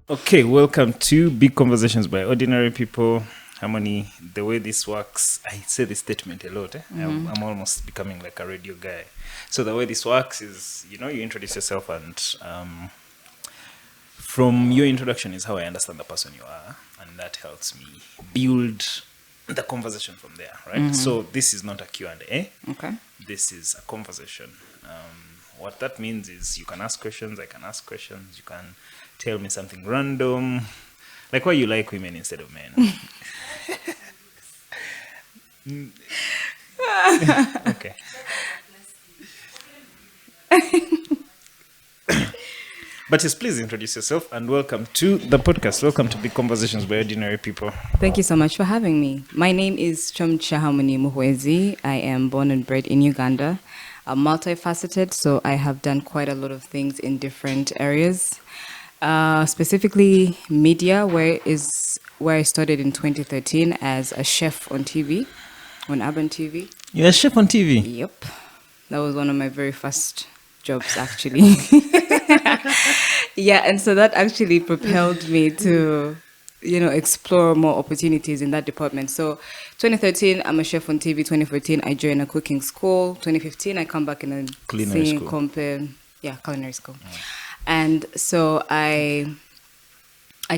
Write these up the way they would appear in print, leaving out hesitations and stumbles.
Okay, welcome to Big Conversations by Ordinary People. Harmony, the way this works, I say this statement a lot. I'm almost becoming like a radio guy. So the way this works is, you introduce yourself and from your introduction is how I understand the person you are. And that helps me build the conversation from there, right? So this is not a Q&A. Okay. This is a conversation. What that means is you can ask questions, I can ask questions, you can tell me something random, like why you like women instead of men. Okay. But yes, please introduce yourself and welcome to the podcast. Welcome to Big Conversations by Ordinary People. Thank you so much for having me. My name is Harmony Muhwezi. I am born and bred in Uganda. I'm multifaceted, so I have done quite a lot of things in different areas. Specifically media, where I started in 2013 as a chef on TV, on Urban TV. You're a chef on TV? Yep. That was one of my very first jobs, actually. Yeah, and so that actually propelled me to, explore more opportunities in that department. So 2013, I'm a chef on TV. 2014, I joined a cooking school. 2015, I come back in a Culinary school. Culinary school. And so I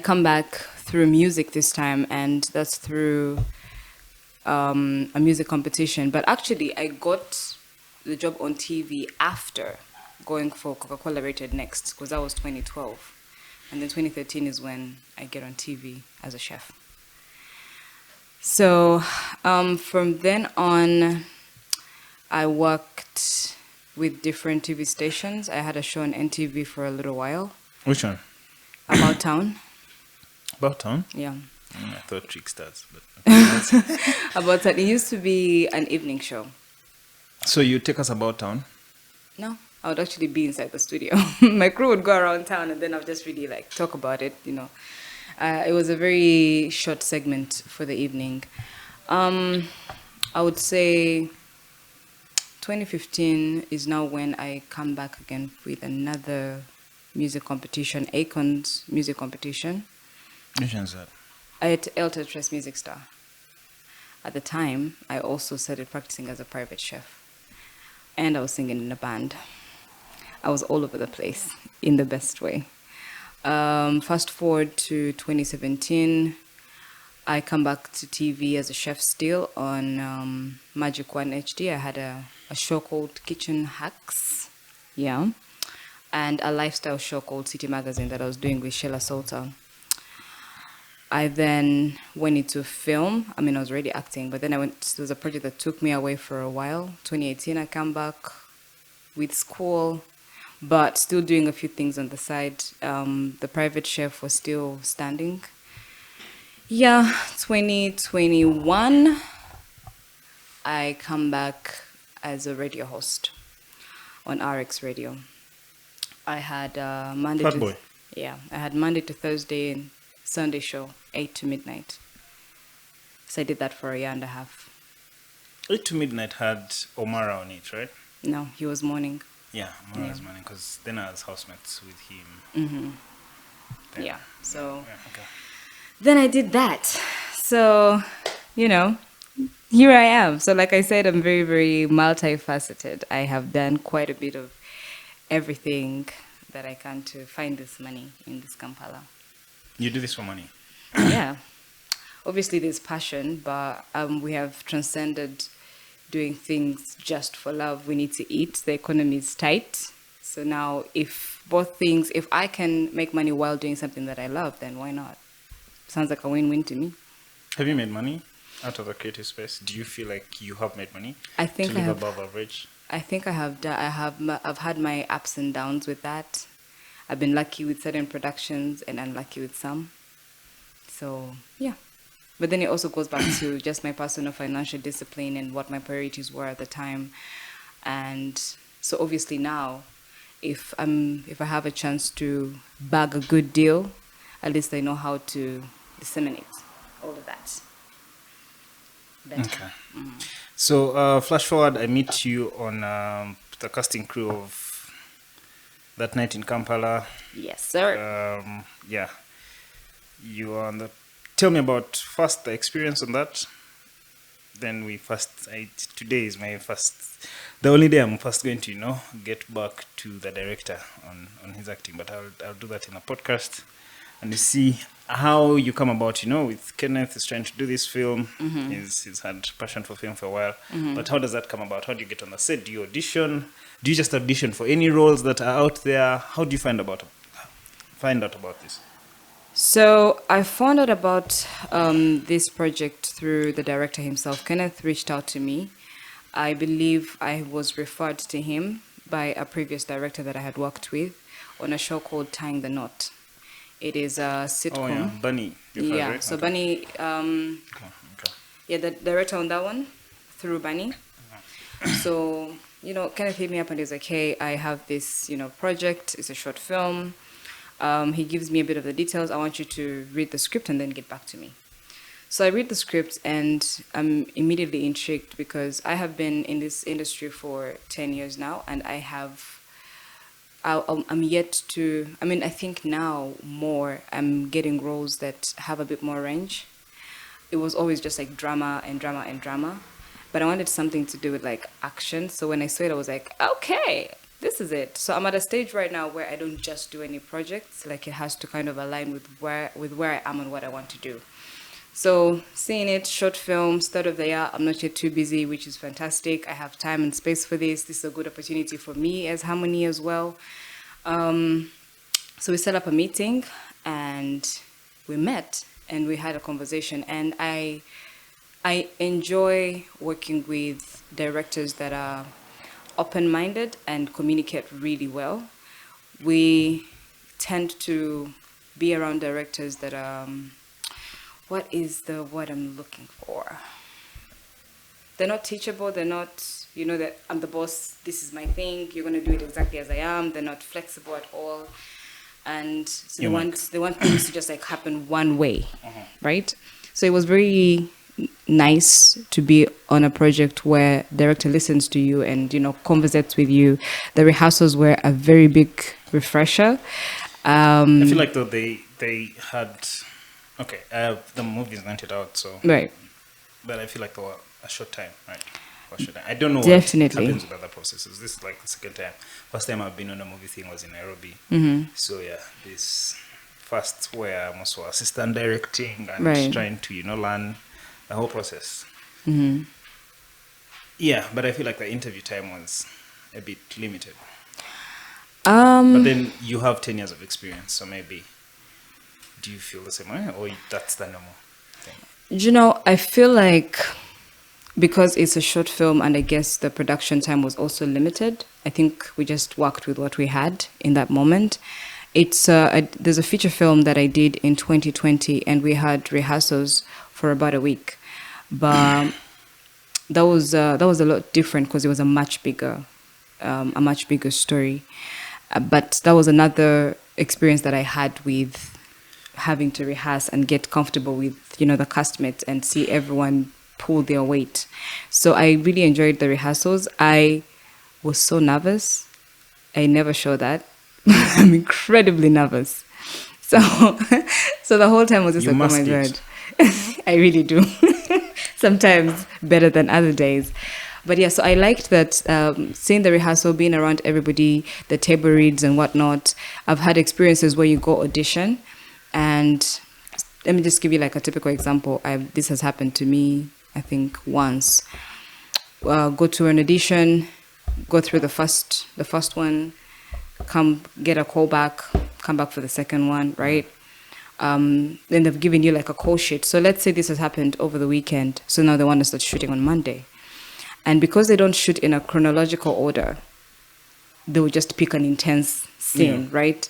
come back through music this time, and that's through a music competition. But actually, I got the job on TV after going for Coca-Cola Rated Next, because that was 2012. And then 2013 is when I get on TV as a chef. So from then on, I worked with different TV stations. I had a show on NTV for a little while. Which one? About Town. About Town? Yeah. I thought Tricksters. But About Town. It used to be an evening show. So you take us about town? No, I would actually be inside the studio. My crew would go around town, and then I'll just really talk about it, It was a very short segment for the evening. I would say 2015 is now when I come back again with another music competition, Akon's music competition. Which one's that? At Elta Trust Music Star. At the time, I also started practicing as a private chef. And I was singing in a band. I was all over the place in the best way. Fast forward to 2017, I come back to TV as a chef still on Magic One HD. I had a show called Kitchen Hacks, and a lifestyle show called City Magazine that I was doing with Sheila Salter. I then went into film. I was already acting, but then there was a project that took me away for a while. 2018, I come back with school, but still doing a few things on the side. The private chef was still standing. 2021, I come back as a radio host on RX Radio. I had Monday to Thursday and Sunday show, 8 to midnight. So I did that for a year and a half. 8 to midnight had Omara on it, right? No, he was morning. Yeah, Omara was morning, because then I was housemates with him. Mm-hmm. Okay. Then I did that. So, here I am. So like I said, I'm very, very multifaceted. I have done quite a bit of everything that I can to find this money in this Kampala. You do this for money? Yeah. Obviously, there's passion, but we have transcended doing things just for love. We need to eat. The economy is tight. So now, if I can make money while doing something that I love, then why not? Sounds like a win-win to me. Have you made money out of the creative space? Do you feel like you have made money? I think to live above average? I think I have. I've had my ups and downs with that. I've been lucky with certain productions and unlucky with some. So, yeah. But then it also goes back to just my personal financial discipline and what my priorities were at the time. And so obviously now, if I have a chance to bag a good deal, at least I know how to disseminate all of that better. Okay. So flash forward, I meet you on the casting crew of That Night in Kampala. Yes, sir. Yeah. you are on the. Tell me about first the experience on that. Then today is my first, the only day I'm first going to get back to the director on his acting. But I'll do that in a podcast, and you see how you come about. With Kenneth is trying to do this film. He's had passion for film for a while. But how does that come about? How do you get on the set? Do you audition? Do you just audition for any roles that are out there? How do you find out about this? So I found out about this project through the director himself. Kenneth reached out to me. I believe I was referred to him by a previous director that I had worked with on a show called Tying the Knot. It is a sitcom. Oh yeah, Bunny. Yeah, right? so Okay. Bunny, Okay. yeah, the director on that one, through Bunny. So, Kenneth hit me up and he's like, hey, I have this, project. It's a short film. He gives me a bit of the details. I want you to read the script and then get back to me. So I read the script and I'm immediately intrigued because I have been in this industry for 10 years now, and I'm yet to, I think now more I'm getting roles that have a bit more range. It was always just like drama and drama and drama, but I wanted something to do with like action. So when I saw it, I was like, okay, this is it. So I'm at a stage right now where I don't just do any projects. Like it has to kind of align with where I am and what I want to do. So seeing it, short film, start of the year, I'm not yet too busy, which is fantastic. I have time and space for this. This is a good opportunity for me as Harmony as well. So we set up a meeting and we met and we had a conversation. And I enjoy working with directors that are open-minded and communicate really well. We tend to be around directors that are, what is the word I'm looking for? They're not teachable. They're not, that I'm the boss, this is my thing, you're going to do it exactly as I am. They're not flexible at all. And so they want things to just like happen one way, right? So it was very nice to be on a project where director listens to you and conversates with you. The rehearsals were a very big refresher. I feel like though they had the movies rented out, so Right. But I feel like they were a short time, right? I don't know Definitely. what happens with other processes. This is like the second time. First time I've been on a movie thing was in Nairobi. So yeah, this first where I'm also assistant directing and Right. trying to learn the whole process. Yeah, but I feel like the interview time was a bit limited. But then you have 10 years of experience, so maybe do you feel the same way, or that's the normal thing? I feel like because it's a short film and I guess the production time was also limited, I think we just worked with what we had in that moment. It's there's a feature film that I did in 2020 and we had rehearsals for about a week. But that was a lot different because it was a much bigger story. But that was another experience that I had with having to rehearse and get comfortable with the castmates and see everyone pull their weight. So I really enjoyed the rehearsals. I was so nervous. I never show that. I'm incredibly nervous. So the whole time was just You like, oh my must God. I really do. Sometimes better than other days. But yeah, so I liked that, seeing the rehearsal, being around everybody, the table reads and whatnot. I've had experiences where you go audition, and let me just give you like a typical example. This has happened to me, I think, once. Go to an audition, go through the first one, come get a call back, come back for the second one, right? Then they've given you like a call sheet. So let's say this has happened over the weekend. So now they want to start shooting on Monday. And because they don't shoot in a chronological order, they will just pick an intense scene, right?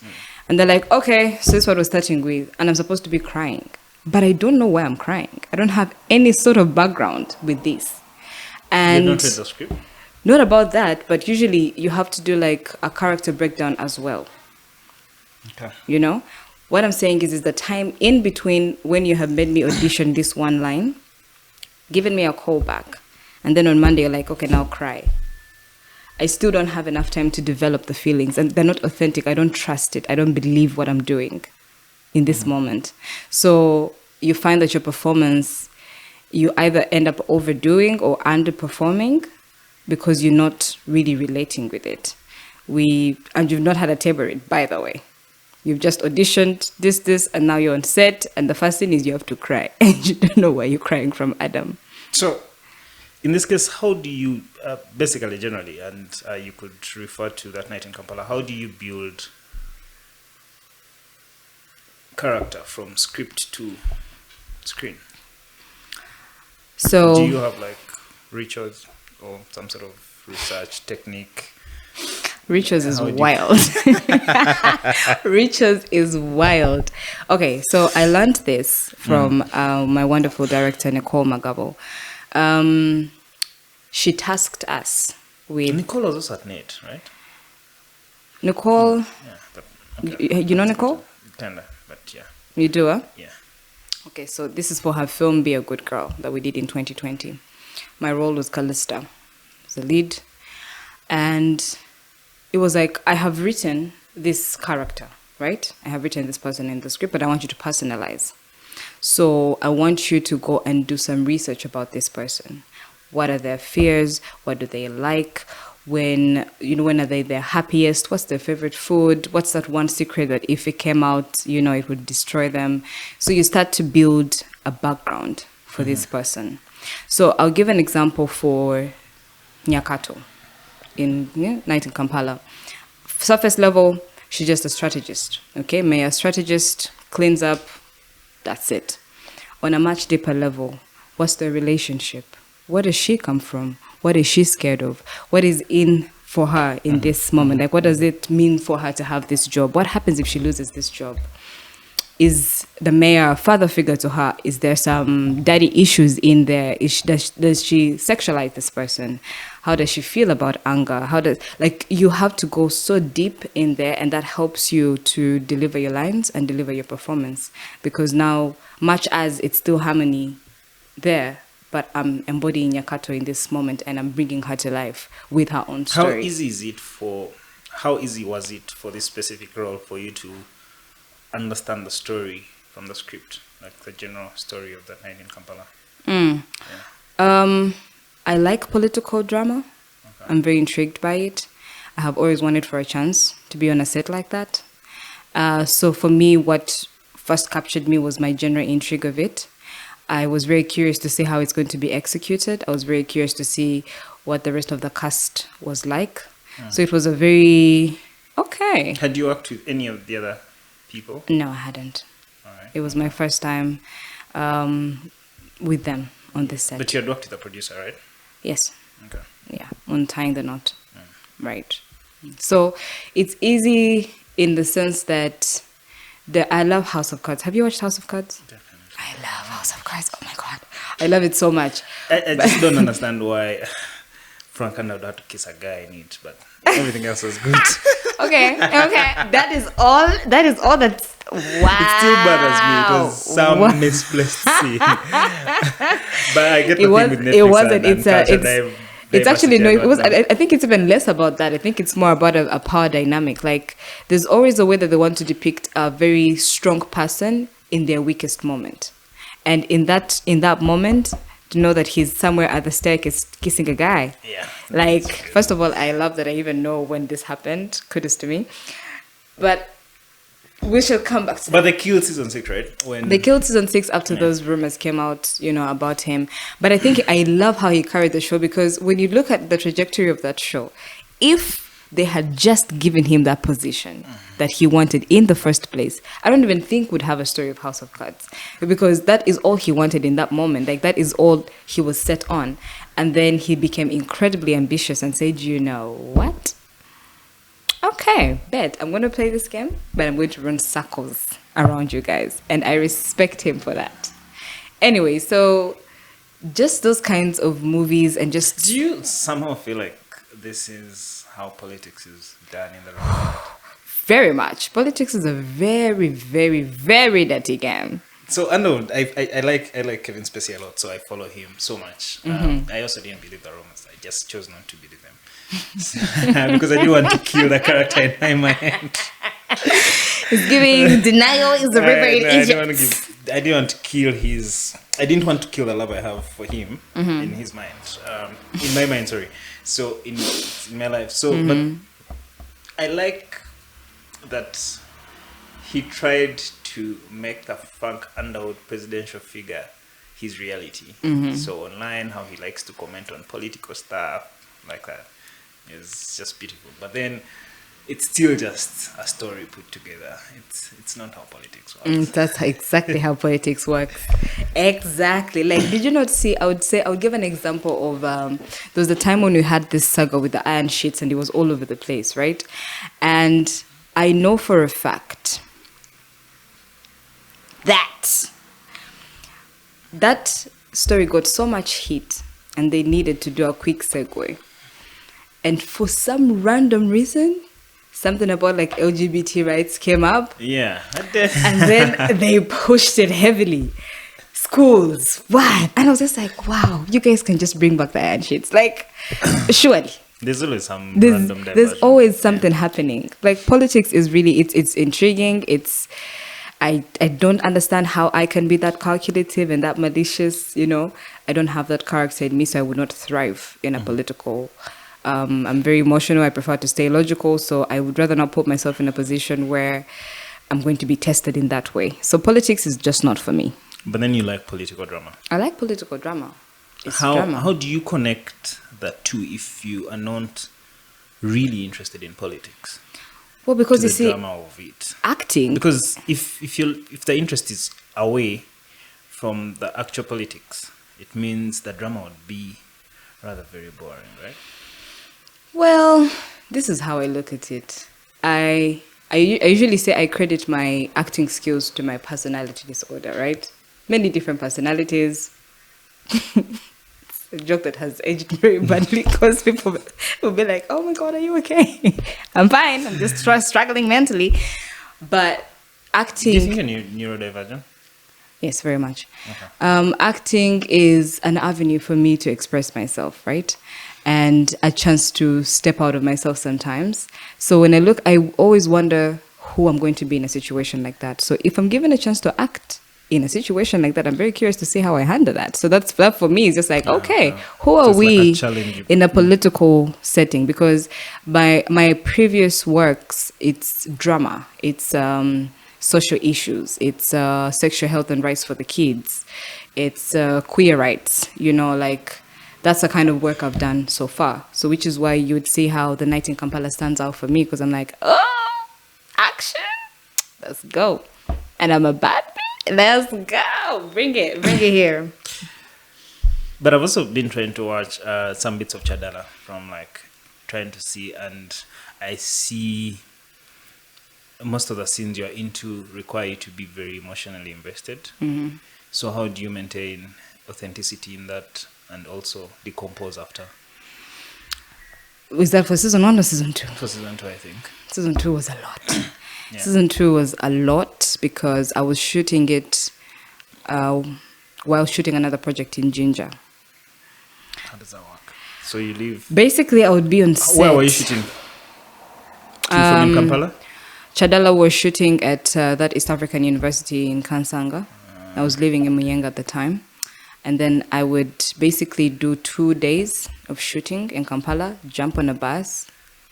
And they're like, okay, so this is what we're starting with. And I'm supposed to be crying. But I don't know why I'm crying. I don't have any sort of background with this. And You don't read the script? not about that, but usually you have to do like a character breakdown as well. Okay. What I'm saying is the time in between when you have made me audition this one line, given me a call back, and then on Monday you're like, okay, now cry. I still don't have enough time to develop the feelings, and they're not authentic. I don't trust it. I don't believe what I'm doing. in this moment. So you find that your performance, you either end up overdoing or underperforming because you're not really relating with it. And you've not had a table read, by the way. You've just auditioned this, and now you're on set, and the first thing is you have to cry, and you don't know why you're crying from Adam. So, in this case, how do you, basically, generally, and you could refer to That Night in Kampala, how do you build character from script to screen? So, do you have like rituals or some sort of research technique? Rituals is wild. Rituals is wild. Okay, so I learned this from my wonderful director, Nicole Magabo. She tasked us with... Nicole was also at NET, right? Nicole... Yeah. Okay. You know Nicole? Kinda, but yeah. You do, huh? Yeah. Okay, so this is for her film Be a Good Girl that we did in 2020. My role was Callista, the lead. And it was like, I have written this character, right? I have written this person in the script, but I want you to personalize. So I want you to go and do some research about this person. What are their fears? What do they like? When are they their happiest? What's their favorite food? What's that one secret that if it came out, it would destroy them? So you start to build a background for this person. So I'll give an example for Nyakato in Night in Kampala. Surface level, she's just a strategist. Okay, may a strategist, cleans up, that's it. On a much deeper level, what's their relationship? Where does she come from? What is she scared of? What is in for her in this moment? Like, what does it mean for her to have this job? What happens if she loses this job? Is the mayor a father figure to her? Is there some daddy issues in there? Does she sexualize this person? How does she feel about anger? You have to go so deep in there, and that helps you to deliver your lines and deliver your performance. Because now, much as it's still harmony there, but I'm embodying Nyakato in this moment, and I'm bringing her to life with her own story. How easy was it for this specific role for you to understand the story from the script, like the general story of That Night in Kampala? Yeah. I like political drama. Okay. I'm very intrigued by it. I have always wanted for a chance to be on a set like that. So for me, what first captured me was my general intrigue of it. I was very curious to see how it's going to be executed. I was very curious to see what the rest of the cast was like. So it was a very... Okay. Had you worked with any of the other people? No, I hadn't. All right. It was my first time with them on this set. But you had worked with a producer, right? Yes. Okay. Yeah, on tying the knot. Right. So it's easy in the sense that I love House of Cards. Have you watched House of Cards? Definitely. I love House of Cards. Oh my God. I love it so much. I just don't understand why Frank would have to kiss a guy in it, but everything else was good. Okay. That is all that's... Wow. It still bothers me. It was some misplaced scene. But I get the thing with Netflix. It wasn't. It's actually no. It was. I think it's even less about that. I think it's more about a power dynamic. Like, there's always a way that they want to depict a very strong person in their weakest moment, and in that moment, to know that he's somewhere at the staircase kissing a guy. Yeah. Like, first of all, I love that I even know when this happened. Kudos to me. But we shall come back to But they killed season 6, right? They killed season 6 after those rumors came out, about him. But I think I love how he carried the show, because when you look at the trajectory of that show, if they had just given him that position that he wanted in the first place, I don't even think we'd have a story of House of Cards, because that is all he wanted in that moment. Like, that is all he was set on. And then he became incredibly ambitious and said, you know what? Okay, bet. I'm going to play this game, but I'm going to run circles around you guys. And I respect him for that. Anyway, so just those kinds of movies and just... Do you somehow feel like this is how politics is done in the real world? Very much. Politics is a very, very, very dirty game. So I know I like Kevin Spacey a lot, so I follow him so much. I also didn't believe the rumors. I just chose not to believe them because I didn't want to kill the character in my mind. It's giving denial is the river in No, Egypt. I didn't want to kill his. I didn't want to kill the love I have for him in his mind. In my mind, sorry. So in my life. So, but I like that he tried to make the Frank Underwood presidential figure his reality. So online, how he likes to comment on political stuff like that is just beautiful. But then it's still just a story put together. It's not how politics works. That's exactly how politics works. Exactly. Like, did you not see? I would give an example of there was a time when we had this saga with the iron sheets, and it was all over the place, right? And I know for a fact that story got so much heat, and they needed to do a quick segue. And for some random reason, something about like LGBT rights came up. Yeah. And then they pushed it heavily. Schools, what? And I was just like, wow, you guys can just bring back the iron sheets. Like, surely. There's always some random diversion. There's always something happening. Like, politics is really, it's intriguing. I don't understand how I can be that calculative and that malicious, you know. I don't have that character in me, so I would not thrive in a political. I'm very emotional. I prefer to stay logical, so I would rather not put myself in a position where I'm going to be tested in that way. So politics is just not for me. But then you like political drama. I like political drama. It's drama. How do you connect the two if you are not really interested in politics? Well, because to you the see, drama of it. acting. Because if the interest is away from the actual politics, it means the drama would be rather very boring, right? Well, this is how I look at it. I usually say I credit my acting skills to my personality disorder, right? Many different personalities. It's a joke that has aged very badly because people will be like, oh my God, are you okay? I'm fine. I'm just struggling mentally. But acting... Do you think you're neurodivergent? Yes, very much. Okay. Acting is an avenue for me to express myself, right? And a chance to step out of myself sometimes. So when I look, I always wonder who I'm going to be in a situation like that. So if I'm given a chance to act in a situation like that, I'm very curious to see how I handle that. So that for me is just like, okay, who are we in a political setting? Because by my previous works, it's drama, it's social issues, it's sexual health and rights for the kids, it's queer rights, you know, like that's the kind of work I've done so far. So which is why you would see how The Night in Kampala stands out for me, because I'm like, oh, action, let's go. And I'm a bad bitch, let's go, bring it here. But I've also been trying to watch some bits of Chadala from like trying to see, and I see most of the scenes you're into require you to be very emotionally invested. Mm-hmm. So how do you maintain authenticity in that and also decompose after? Was that for season 1 or season 2? For season 2, I think. Season 2 was a lot. Yeah. Season 2 was a lot because I was shooting it while shooting another project in Ginger. How does that work? So you leave... Basically, I would be on set. Where were you shooting? From in Kampala? Chadala was shooting at that East African University in Kansanga. I was living in Muyenga at the time. And then I would basically do 2 days of shooting in Kampala, jump on a bus,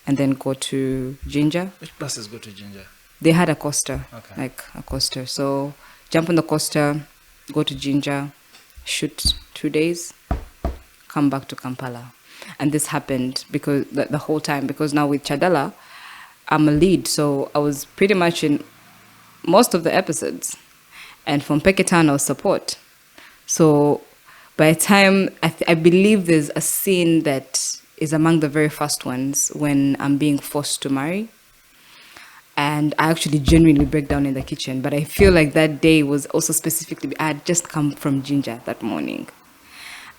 and then go to Ginger. Which buses go to Ginger? They had a coaster, Okay. like a coaster. So jump on the coaster, go to Ginger, shoot 2 days, come back to Kampala. And this happened because the whole time, because now with Chadala, I'm a lead. So I was pretty much in most of the episodes. And from Peketan, I was support. So by the time, I believe there's a scene that is among the very first ones when I'm being forced to marry. And I actually genuinely break down in the kitchen. But I feel like that day was also specifically, I had just come from Ginger that morning.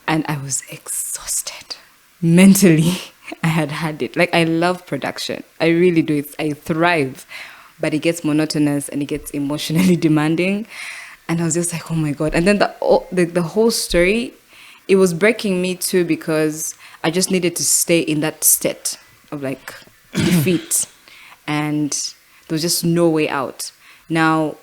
And I was exhausted. Mentally, I had it. Like, I love production. I really do. I thrive. But it gets monotonous and it gets emotionally demanding. And I was just like, oh my God. And then the whole story, it was breaking me too, because I just needed to stay in that state of like defeat. And There was just no way out. Now,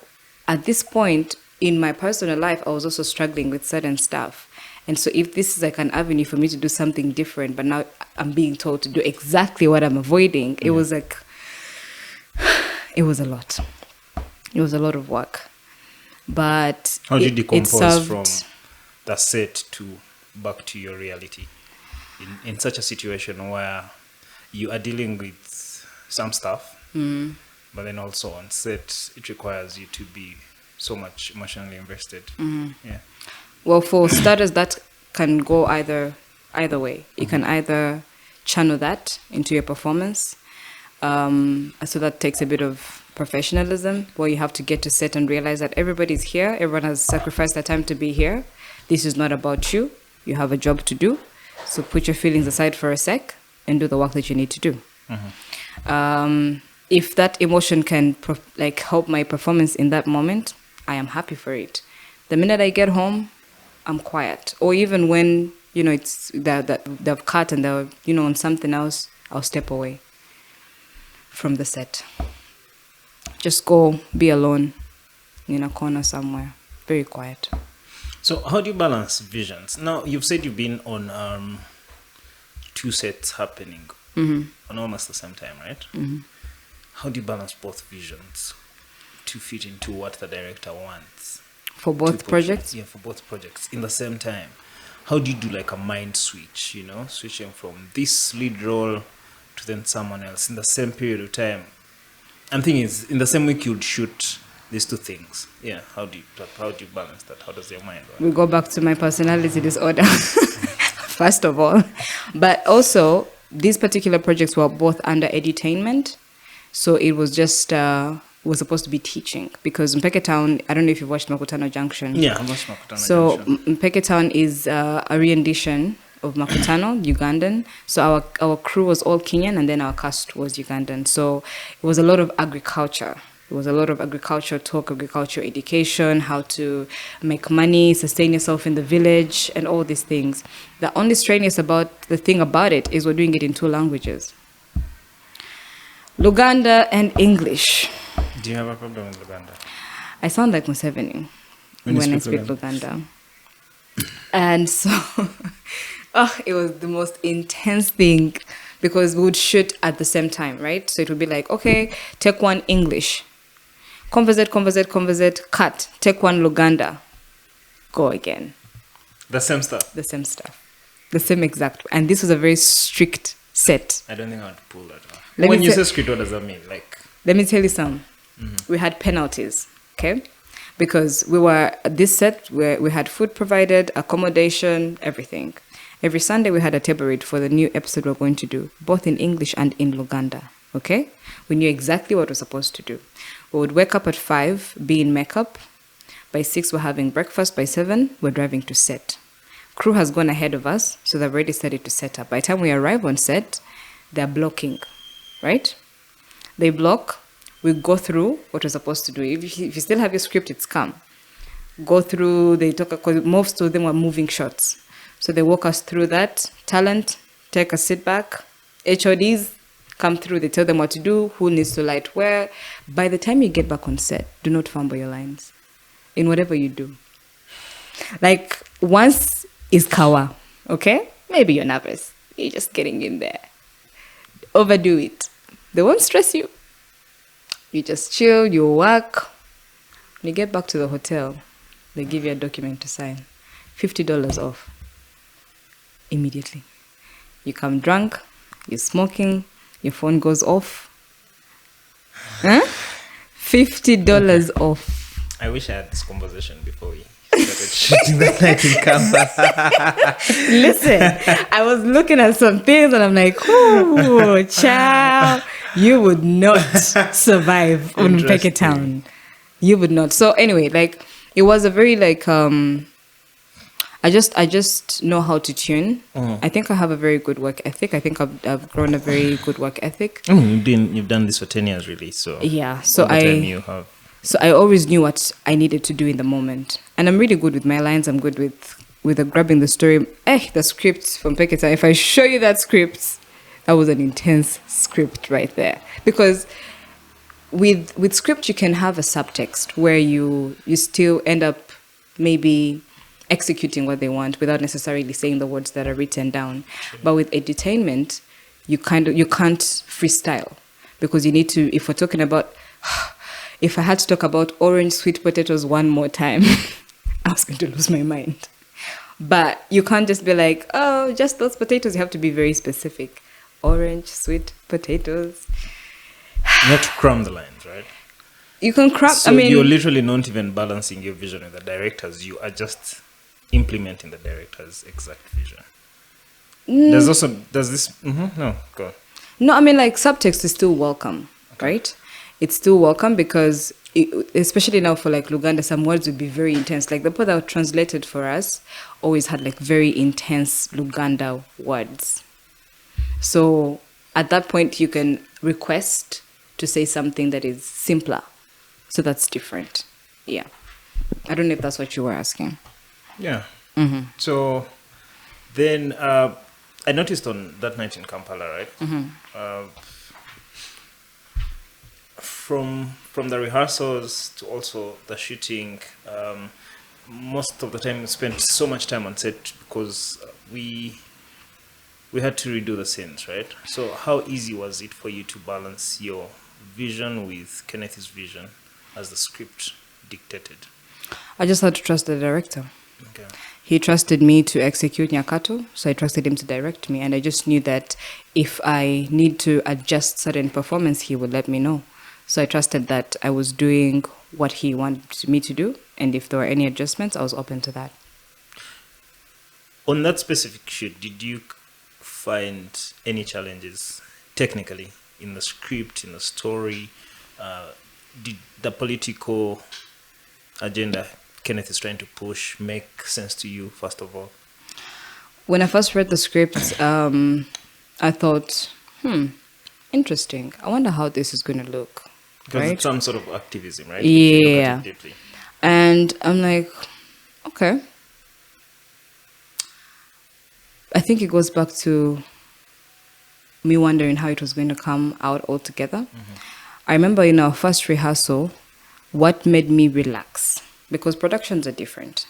at this point in my personal life, I was also struggling with certain stuff. And so if this is like an avenue for me to do something different, but now I'm being told to do exactly what I'm avoiding, it was like, it was a lot. It was a lot of work. But how did you decompose from the set to back to your reality in such a situation where you are dealing with some stuff, but then also on set it requires you to be so much emotionally invested? Yeah. Well, for starters, that can go either way. You can either channel that into your performance. So that takes a bit of professionalism, where you have to get to set and realize that everybody's here. Everyone has sacrificed their time to be here. This is not about you. You have a job to do. So put your feelings aside for a sec and do the work that you need to do. If that emotion can help my performance in that moment, I am happy for it. The minute I get home, I'm quiet. Or even when, it's they've cut and they're, on something else, I'll step away from the set. Just go be alone in a corner somewhere, very quiet. So how do you balance visions? Now, you've said you've been on 2 sets happening on almost the same time, right? How do you balance both visions to fit into what the director wants? For both projects? Yeah, for both projects in the same time. How do you do like a mind switch, switching from this lead role to then someone else in the same period of time? I'm thinking in the same week you'd shoot these 2 things. Yeah, how do you balance that? How does your mind work? We go back to my personality disorder, first of all. But also, these particular projects were both under edutainment. So it was just, was supposed to be teaching. Because Mpeke Town, I don't know if you've watched Makutano Junction. Yeah, I watched Makutano Junction. So Mpeke Town is a rendition of Makutano, Ugandan. So our crew was all Kenyan, and then our cast was Ugandan. So it was a lot of agriculture. It was a lot of agriculture talk, agriculture education, how to make money, sustain yourself in the village, and all these things. The only strangeness about the thing about it is we're doing it in 2 languages, Luganda and English. Do you have a problem with Luganda? I sound like Museveni when I speak Luganda. And so it was the most intense thing, because we would shoot at the same time, right? So it would be like, okay, take 1 English, conversate, cut, take 1 Luganda, go again. The same stuff? The same stuff. The same exact. And this was a very strict set. I don't think I would pull that off. When you say strict, what does that mean? Let me tell you some. We had penalties, okay? Because we were at this set where we had food provided, accommodation, everything. Every Sunday we had a table read for the new episode we're going to do, both in English and in Luganda, okay? We knew exactly what we're supposed to do. We would wake up at 5, be in makeup. By 6, we're having breakfast. By 7, we're driving to set. Crew has gone ahead of us, so they've already started to set up. By the time we arrive on set, they're blocking, right? They block. We go through what we're supposed to do. If you still have your script, it's calm. Go through, they talk, because most of them were moving shots. So they walk us through that. Talent, take a sit back. HODs come through, they tell them what to do, who needs to light where. By the time you get back on set, do not fumble your lines in whatever you do. Once is kawa, okay? Maybe you're nervous. You're just getting in there. Overdo it. They won't stress you. You just chill, you work. When you get back to the hotel, they give you a document to sign. $50 off. Immediately. You come drunk, you're smoking, your phone goes off. Huh? $50 off. I wish I had this conversation before we started shooting that night in campus. Listen, I was looking at some things and I'm like, ooh, child, you would not survive on Mpeke Town. You would not. So anyway, it was a very I just know how to tune. I think I have a very good work ethic. I think I've grown a very good work ethic. You've done this for 10 years, really. So yeah. So I always knew what I needed to do in the moment, and I'm really good with my lines. I'm good with grabbing the story. The script from Mpeke Town. If I show you that script, that was an intense script right there, because with script you can have a subtext where you still end up maybe executing what they want without necessarily saying the words that are written down. But with edutainment, you can't freestyle, because you need to, if we're talking about, if I had to talk about orange sweet potatoes one more time, I was going to lose my mind. But you can't just be like, oh, just those potatoes. You have to be very specific. Orange sweet potatoes. You have to cram the lines, right? You can cram. So you're literally not even balancing your vision with the directors. You are just implementing the director's exact vision. There's this. No, go on. No, I mean, like, subtext is still welcome, right? It's still welcome because, especially now for like Luganda, some words would be very intense. Like the part that was translated for us always had like very intense Luganda words. So at that point, you can request to say something that is simpler. So that's different. Yeah. I don't know if that's what you were asking. Yeah. So then I noticed on that night in Kampala, right? From the rehearsals to also the shooting, most of the time we spent so much time on set because we had to redo the scenes, right? So how easy was it for you to balance your vision with Kenneth's vision as the script dictated? I just had to trust the director. Okay. He trusted me to execute Nyakato, so I trusted him to direct me. And I just knew that if I need to adjust certain performance, he would let me know. So I trusted that I was doing what he wanted me to do. And if there were any adjustments, I was open to that. On that specific shoot, did you find any challenges technically in the script, in the story? Did the political agenda Kenneth is trying to push make sense to you, first of all? When I first read the script, I thought, interesting. I wonder how this is going to look. Because right? It's some sort of activism, right? Yeah. And I'm like, okay. I think it goes back to me wondering how it was going to come out altogether. I remember in our first rehearsal, what made me relax, because productions are different,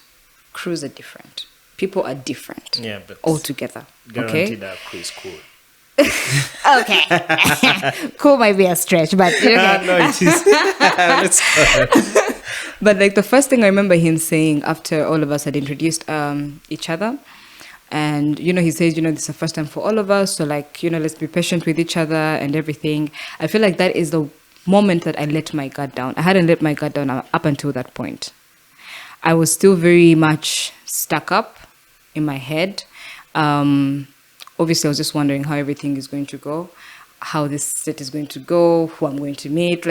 crews are different, people are different, but altogether. Guaranteed that crew is cool. Okay. Cool might be a stretch, but okay. No, it is. But like the first thing I remember him saying after all of us had introduced each other, and he says, this is the first time for all of us, so like, let's be patient with each other and everything. I feel like that is the moment that I let my guard down. I hadn't let my guard down up until that point. I was still very much stuck up in my head. Obviously, I was just wondering how everything is going to go, how this set is going to go, who I'm going to meet,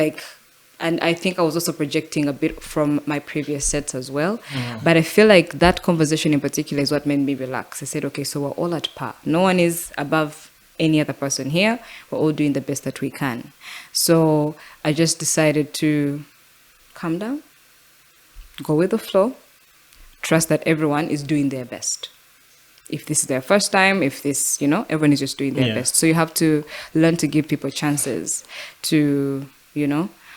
and I think I was also projecting a bit from my previous sets as well. But I feel like that conversation in particular is what made me relax. I said, okay, so we're all at par. No one is above any other person here. We're all doing the best that we can. So I just decided to calm down, go with the flow, trust that everyone is doing their best. If this is their first time, if this, everyone is just doing their best. So you have to learn to give people chances to,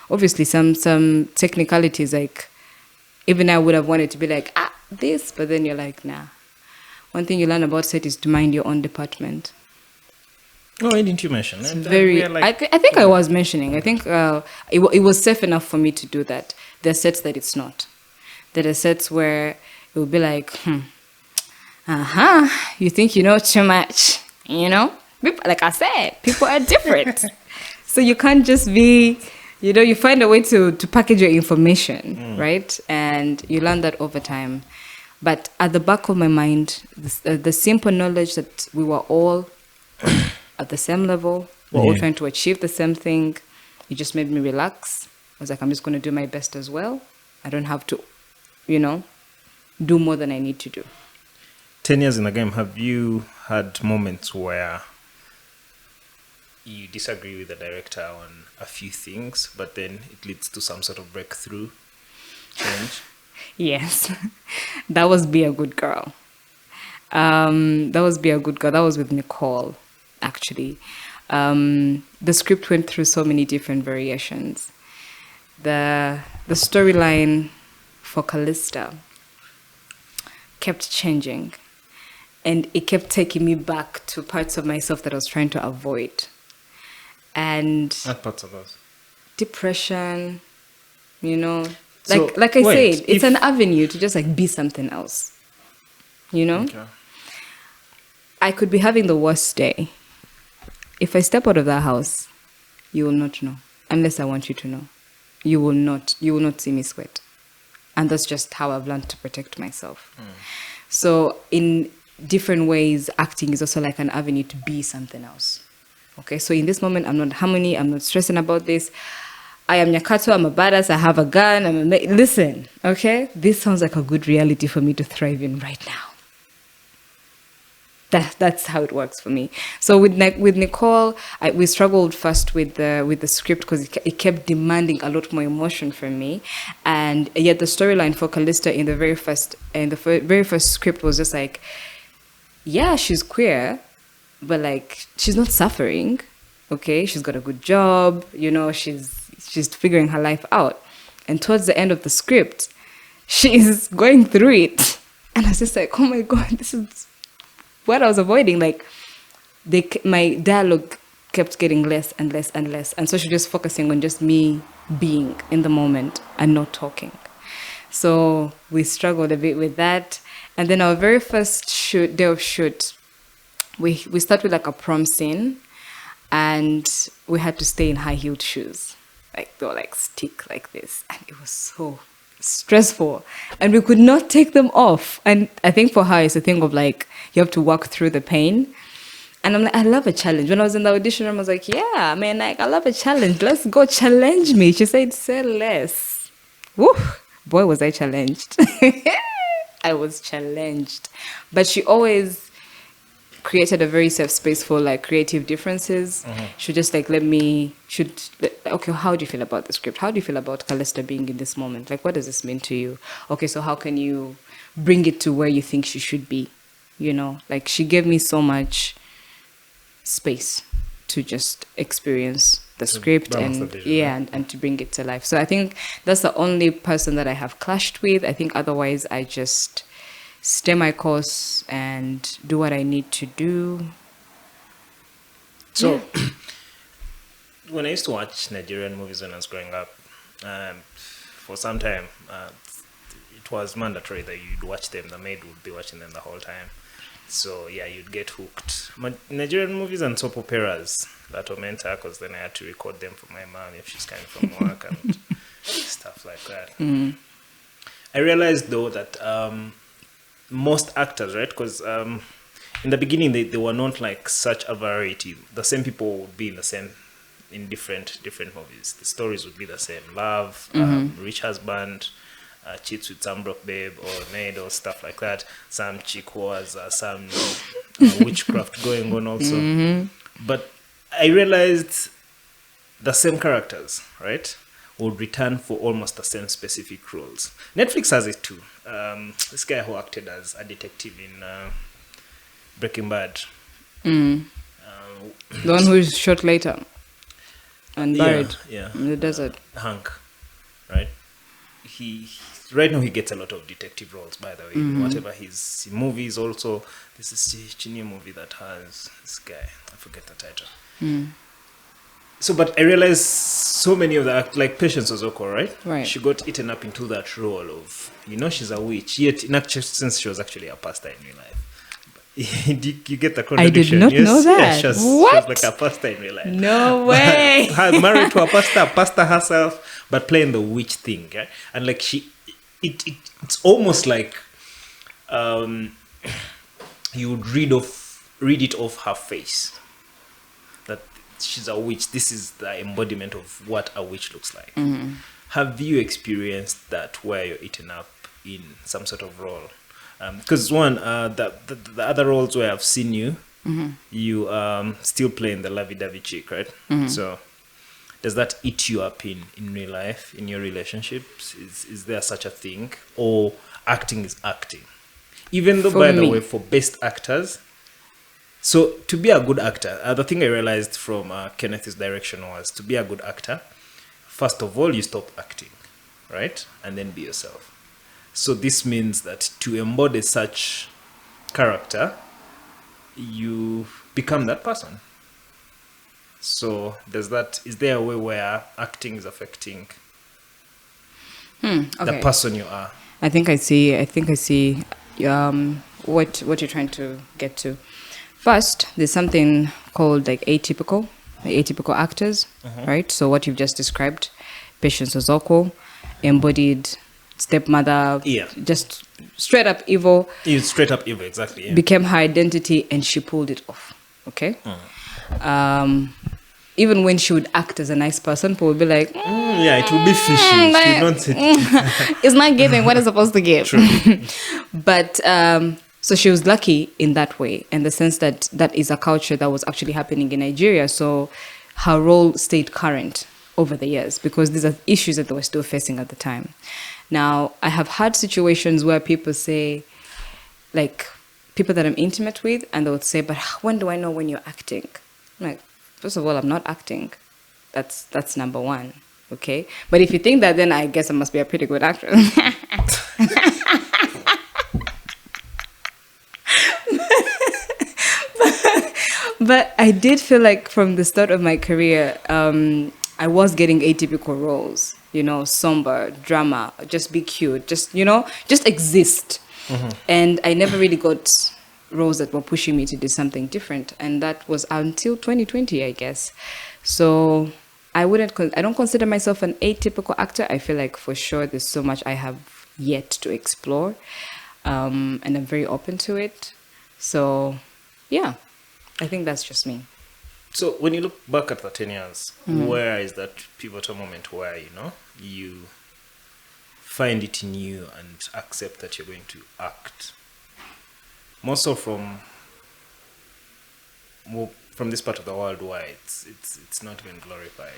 obviously some technicalities, like even I would have wanted to be like, this, but then you're like, nah. One thing you learn about set is to mind your own department. Oh, why didn't you mention? I think I was mentioning. I think it was safe enough for me to do that. There are sets that it's not. There are sets where it will be like, you think you know too much, People, like I said, people are different. So you can't just be, you find a way to package your information, right? And you learn that over time. But at the back of my mind, the simple knowledge that we were all at the same level, we're all trying to achieve the same thing, it just made me relax. I was like, I'm just going to do my best as well. I don't have to, do more than I need to do. 10 years in the game, have you had moments where you disagree with the director on a few things, but then it leads to some sort of breakthrough change? Yes. That was Be a Good Girl. That was Be a Good Girl. That was with Nicole, actually. The script went through so many different variations. the storyline for Callista kept changing, and it kept taking me back to parts of myself that I was trying to avoid. And What parts of us? depression, you know, So, like I wait, said, it's an avenue to just like be something else, you know. Okay. I could be having the worst day. If I step out of that house, you will not know, unless I want you to know. You will not see me sweat. And that's just how I've learned to protect myself. So in different ways, acting is also like an avenue to be something else. Okay, so in this moment, I'm not harmony, I'm not stressing about this. I am Nyakato, I'm a badass, I have a gun, listen, okay? This sounds like a good reality for me to thrive in right now. That's how it works for me. So with Nicole, we struggled first with the script because it kept demanding a lot more emotion from me, and yet the storyline for Callista in the very first script was just like, yeah, she's queer, but like she's not suffering. Okay, she's got a good job. You know, she's figuring her life out, and towards the end of the script, she's going through it, and I was just like, oh my god, this is what I was avoiding. Like, my dialogue kept getting less and less and less, and so she's just focusing on just me being in the moment and not talking. So we struggled a bit with that, and then our very first day of shoot, we start with like a prom scene, and we had to stay in high-heeled shoes, like they were like stick like this, and it was so stressful, and we could not take them off. And I think for her it's a thing of like you have to walk through the pain, and I'm like, I love a challenge. When I was in the audition room, I was like, yeah man, like I love a challenge, let's go, challenge me. She said, say less. Woo, boy was I challenged. I was challenged, but she always created a very safe space for like creative differences. She just like okay, how do you feel about the script? How do you feel about Callista being in this moment? Like, what does this mean to you? Okay, so how can you bring it to where you think she should be? You know, like she gave me so much space to just experience the script and and to bring it to life. So I think that's the only person that I have clashed with. I think otherwise I just stay my course and do what I need to do. So, when I used to watch Nigerian movies when I was growing up, for some time, it was mandatory that you'd watch them. The maid would be watching them the whole time. So, yeah, you'd get hooked. Nigerian movies and soap operas that were meant to, because then I had to record them for my mom if she's coming from work and stuff like that. I realized, though, that most actors, right? Because in the beginning they were not like such a variety. The same people would be in different movies. The stories would be the same: love, rich husband, cheats with some broke babe or maid or stuff like that. Some chick wars, some witchcraft going on also. But I realized the same characters, right, would return for almost the same specific roles. Netflix has it too. This guy who acted as a detective in Breaking Bad. The one who is shot later and buried in the desert. Hank, right? He right now he gets a lot of detective roles, by the way. Whatever his movies also. This is a new movie that has this guy. I forget the title. So, but I realized so many of the like Patience Ozoko, right? Right. She got eaten up into that role of, she's a witch. Yet, in actual sense, she was actually a pastor in real life. You get the contradiction. I did not know that. Yeah, she was like a pastor in real life. No way. Married to a pastor herself, but playing the witch thing. Right? And like it's almost like you would read it off her face. She's a witch. This is the embodiment of what a witch looks like. Have you experienced that where you're eaten up in some sort of role? Because the other roles where I've seen you, you still playing the lovey-dovey chick, right? So does that eat you up in real life, in your relationships? Is there such a thing? Or acting is acting? Even though, by the way, for best actors, so to be a good actor, the thing I realized from Kenneth's direction was to be a good actor, first of all, you stop acting, right? And then be yourself. So this means that to embody such character, you become that person. So is there a way where acting is affecting the person you are? I think I see what you're trying to get to. First, there's something called like atypical actors, right? So what you've just described, Patience Ozoko, embodied stepmother, just straight up evil. Straight up evil, exactly. Yeah. Became her identity, and she pulled it off. Okay. Even when she would act as a nice person, people would be like, it would be fishy. She would not say it's not giving what it's supposed to give. True. But so she was lucky in that way, in the sense that that is a culture that was actually happening in Nigeria. So her role stayed current over the years because these are issues that they were still facing at the time. Now, I have had situations where people say, like, people that I'm intimate with, and they would say, but when do I know when you're acting? I'm like, first of all, I'm not acting. That's number one, okay? But if you think that, then I guess I must be a pretty good actress. But I did feel like from the start of my career, I was getting atypical roles, somber, drama, just be cute, just exist. And I never really got roles that were pushing me to do something different. And that was until 2020, I guess. So I don't consider myself an atypical actor. I feel like for sure there's so much I have yet to explore. And I'm very open to it. So, yeah, I think that's just me. So when you look back at the 10 years, where is that pivotal moment where, you find it in you and accept that you're going to act? More so from this part of the world where it's not even glorified.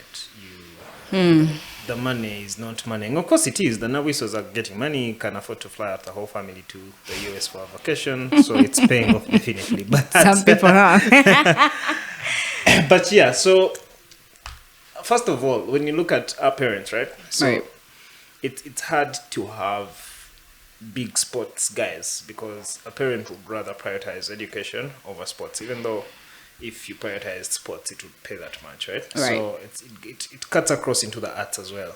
The money is not money. And of course it is. The Nawisos are getting money, can afford to fly out the whole family to the US for a vacation. So it's paying off definitely. But some people are. But yeah, so first of all, when you look at our parents, right? So right. It's hard to have big sports guys because a parent would rather prioritize education over sports, even though if you prioritize sports, it would pay that much, right? So it cuts across into the arts as well.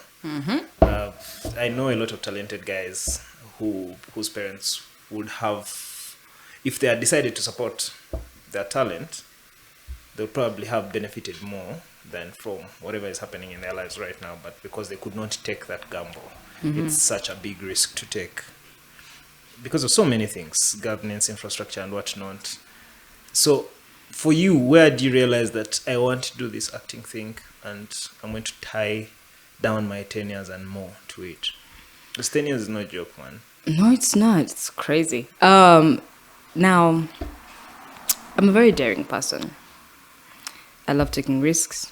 I know a lot of talented guys whose parents would have, if they had decided to support their talent, they'll probably have benefited more than from whatever is happening in their lives right now. But because they could not take that gamble, it's such a big risk to take because of so many things, governance, infrastructure, and whatnot. So for you, where do you realize that I want to do this acting thing and I'm going to tie down my 10 years and more to it? Because 10 years is no joke, man. No, it's not. It's crazy. Now, I'm a very daring person. I love taking risks.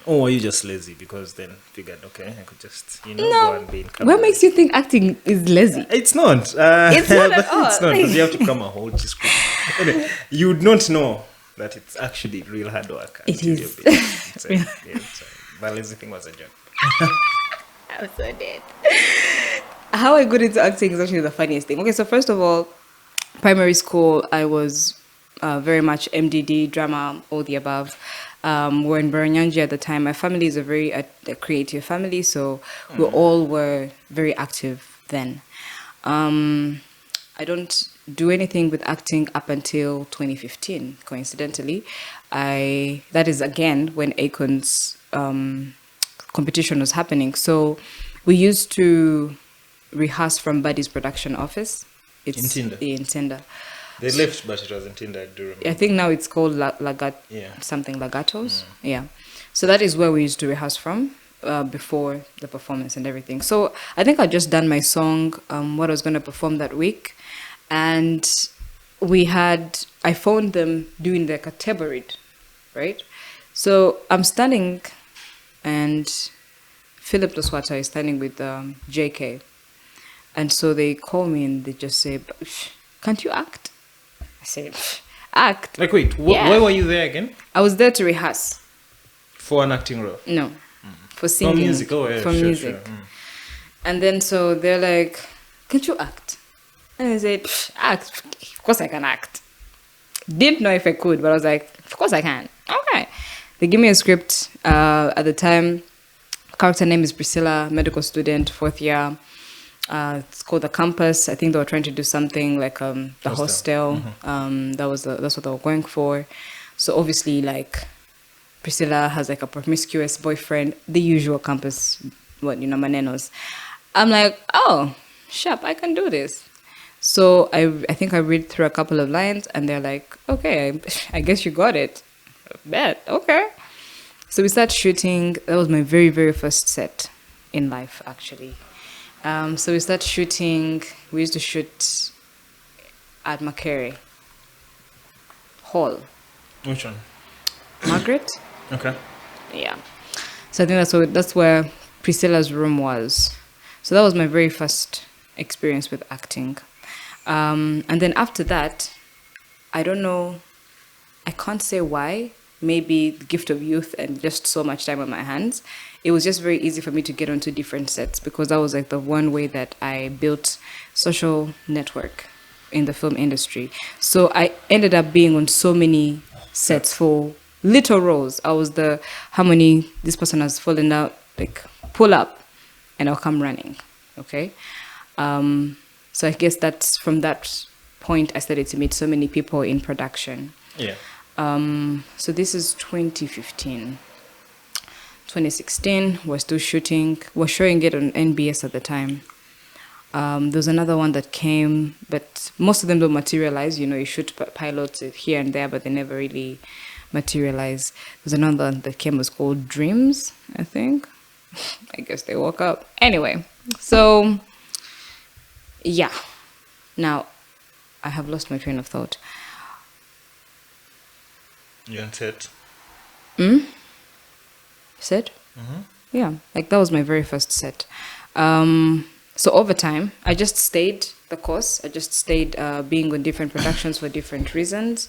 Or are you just lazy because then figured, okay, I could just, go and be in camera. What makes you think acting is lazy? It's not. It's not at all. It's not, because you have to come a whole script. Anyway, you would not know that it's actually real hard work. It is. The lazy thing was a joke. I'm so dead. How I got into acting is actually the funniest thing. Okay, so first of all, primary school, I was very much MDD, drama, all the above. We're in Baranyanji at the time. My family is a very a creative family, so we all were very active then. I don't do anything with acting up until 2015, coincidentally. That is, again, when Akon's competition was happening. So we used to rehearse from Buddy's production office. It's in Tinder. They left, but it was in Tinder, I do remember. I think now it's called something Lagatos. Yeah. So that is where we used to rehearse from before the performance and everything. So I think I'd just done my song, what I was going to perform that week. And I phoned them doing the category, right? So I'm standing and Philip Loswata is standing with JK. And so they call me and they just say, can't you act? I said, act? Like, wait, why were you there again? I was there to rehearse. For an acting role? No. for singing. For music, oh yeah, for sure, music. sure. And then so they're like, can't you act? And I said, act. Of course I can act. Didn't know if I could, but I was like, of course I can. Okay. They give me a script. At the time, character name is Priscilla, medical student, 4th year. It's called The Campus. I think they were trying to do something like the hostel. That's what they were going for. So obviously, like, Priscilla has like a promiscuous boyfriend, the usual campus, manenos. I'm like, oh, sharp, I can do this. So I think I read through a couple of lines and they're like, okay, I guess you got it. Bet, okay. So we start shooting. That was my very, very first set in life, actually. So we start shooting. We used to shoot at Makere Hall. Which one? Margaret? Okay. Yeah. So I think that's where Priscilla's room was. So that was my very first experience with acting. And then after that, I don't know, I can't say why. Maybe the gift of youth and just so much time on my hands. It was just very easy for me to get onto different sets because that was like the one way that I built social network in the film industry. So I ended up being on so many sets for little roles. I was the harmony, this person has fallen out, like pull up and I'll come running. Okay. So I guess that's from that point I started to meet so many people in production. Yeah. So this is 2015. 2016, we're still shooting. We're showing it on NBS at the time. There's another one that came, but most of them don't materialize. You shoot pilots here and there, but they never really materialize. There's another one that came, was called Dreams, I think. I guess they woke up. Anyway, so yeah. Now, I have lost my train of thought. You on set? Set? Yeah, like that was my very first set. So over time, I just stayed the course. I just stayed being on different productions for different reasons.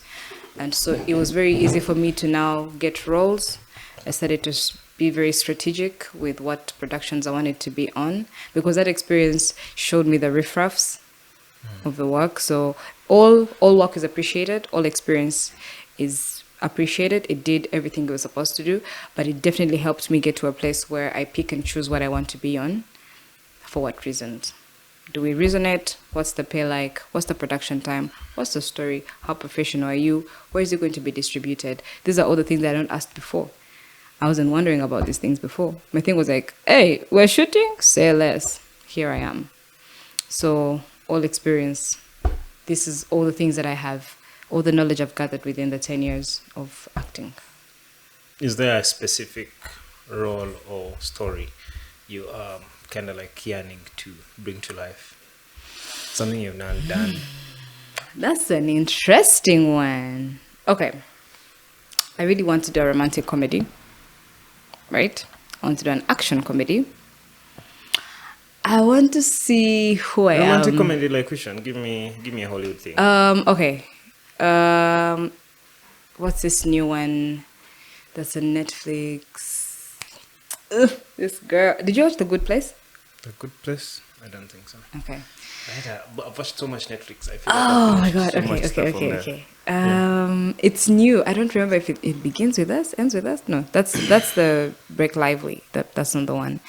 And so it was very easy for me to now get roles. I started to be very strategic with what productions I wanted to be on because that experience showed me the riffraffs of the work. So all work is appreciated. All experience is appreciated. It did everything it was supposed to do, but it definitely helped me get to a place where I pick and choose what I want to be on. For what reasons? Do we resonate? What's the pay like? What's the production time? What's the story? How professional are you? Where is it going to be distributed? These are all the things that I don't ask before. I wasn't wondering about these things before. My thing was like, hey, we're shooting? Say less. Here I am. So all experience. This is all the things that I have, all the knowledge I've gathered within the 10 years of acting. Is there a specific role or story you are kind of like yearning to bring to life? Something you've not done? That's an interesting one. Okay. I really want to do a romantic comedy, right? I want to do an action comedy. I want to see who I am. Romantic comedy, like which one? Give me a Hollywood thing. Okay. What's this new one? That's on Netflix. This girl. Did you watch The Good Place? The Good Place? I don't think so. Okay. I've watched so much Netflix. I feel Oh my I've god. so much stuff on there. Okay. It's new. I don't remember if it begins with us, ends with us. No, that's the Break Lively. That's not the one.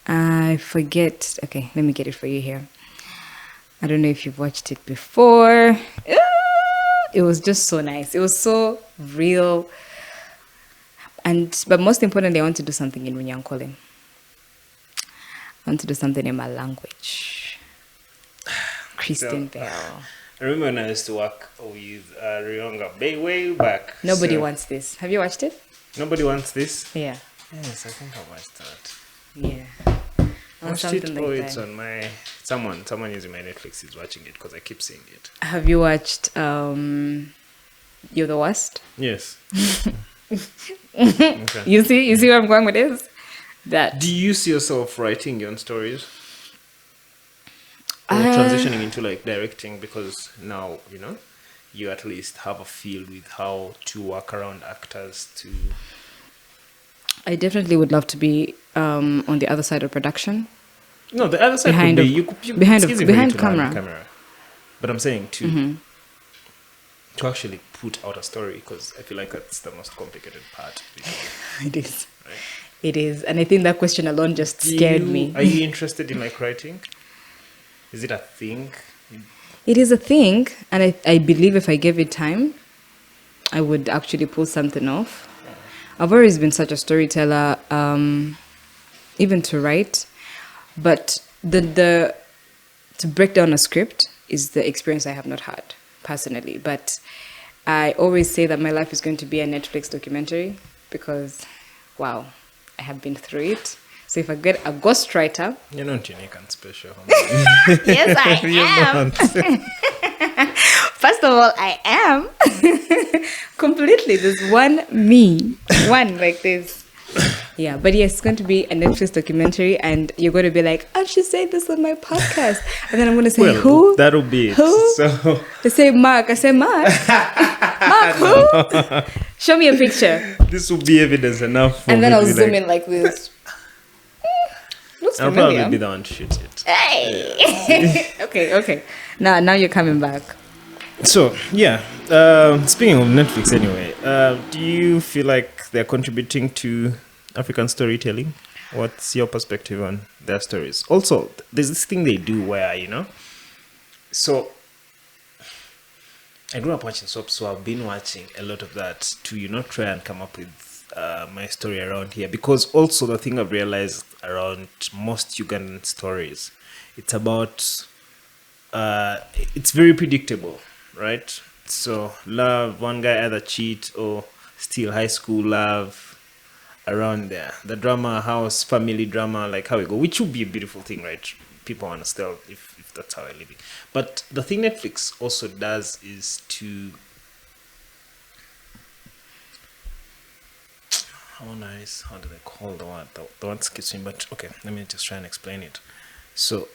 I forget. Okay, let me get it for you here. I don't know if you've watched it before. It was just so nice. It was so real. But most importantly, I want to do something in Runyankole. I want to do something in my language. Kristen Bell. I remember when I used to work with Rionga way back. Nobody wants this. Have you watched it? Nobody wants this? Yeah. Yes, I think I watched that. Yeah. Watched Something it? like Oh, that. it's on my... Someone using my Netflix is watching it because I keep seeing it. Have you watched You're the Worst? Yes. Okay. You see where I'm going with this? That. Do you see yourself writing your own stories? Or transitioning into like directing, because now, you at least have a feel with how to work around actors to... I definitely would love to be on the other side of production. No, the other side Behind could be of- behind it's of- easy behind for you to learn camera. camera. But I'm saying to actually put out a story, because I feel like that's the most complicated part. It is. Right? It is. And I think that question alone just scared me. Are you interested in like writing? Is it a thing? It is a thing, and I believe if I gave it time, I would actually pull something off. I've always been such a storyteller, even to write, but the to break down a script is the experience I have not had personally. But I always say that my life is going to be a Netflix documentary because, wow, I have been through it. So if I get a ghostwriter, You're not unique and special. yes, I am. First of all, I am completely. There's one me, one like this. Yeah, but yes, it's going to be a Netflix documentary, and you're going to be like, I should say this on my podcast, and then I'm going to say, Well, who? that'll be it. Who? So They say Mark. I say Mark. Mark, who? Show me a picture, this will be evidence enough. For and then me I'll to be zoom like, in like this. Looks I'll familiar. probably be the one to shoot it. Hey. Okay. Now you're coming back. So yeah, speaking of Netflix, anyway, do you feel like they're contributing to African storytelling? What's your perspective on their stories? Also, there's this thing they do where so I grew up watching soap, so I've been watching a lot of that to try and come up with my story around here. Because also the thing I've realized around most Ugandan stories, it's about it's very predictable, right? So love, one guy either cheat or steal high school love around there. The drama, house, family drama, like how we go, which would be a beautiful thing, right? People want to tell if that's how I live it. But the thing Netflix also does is to how do they call the word? The word skips me, but okay, let me just try and explain it. So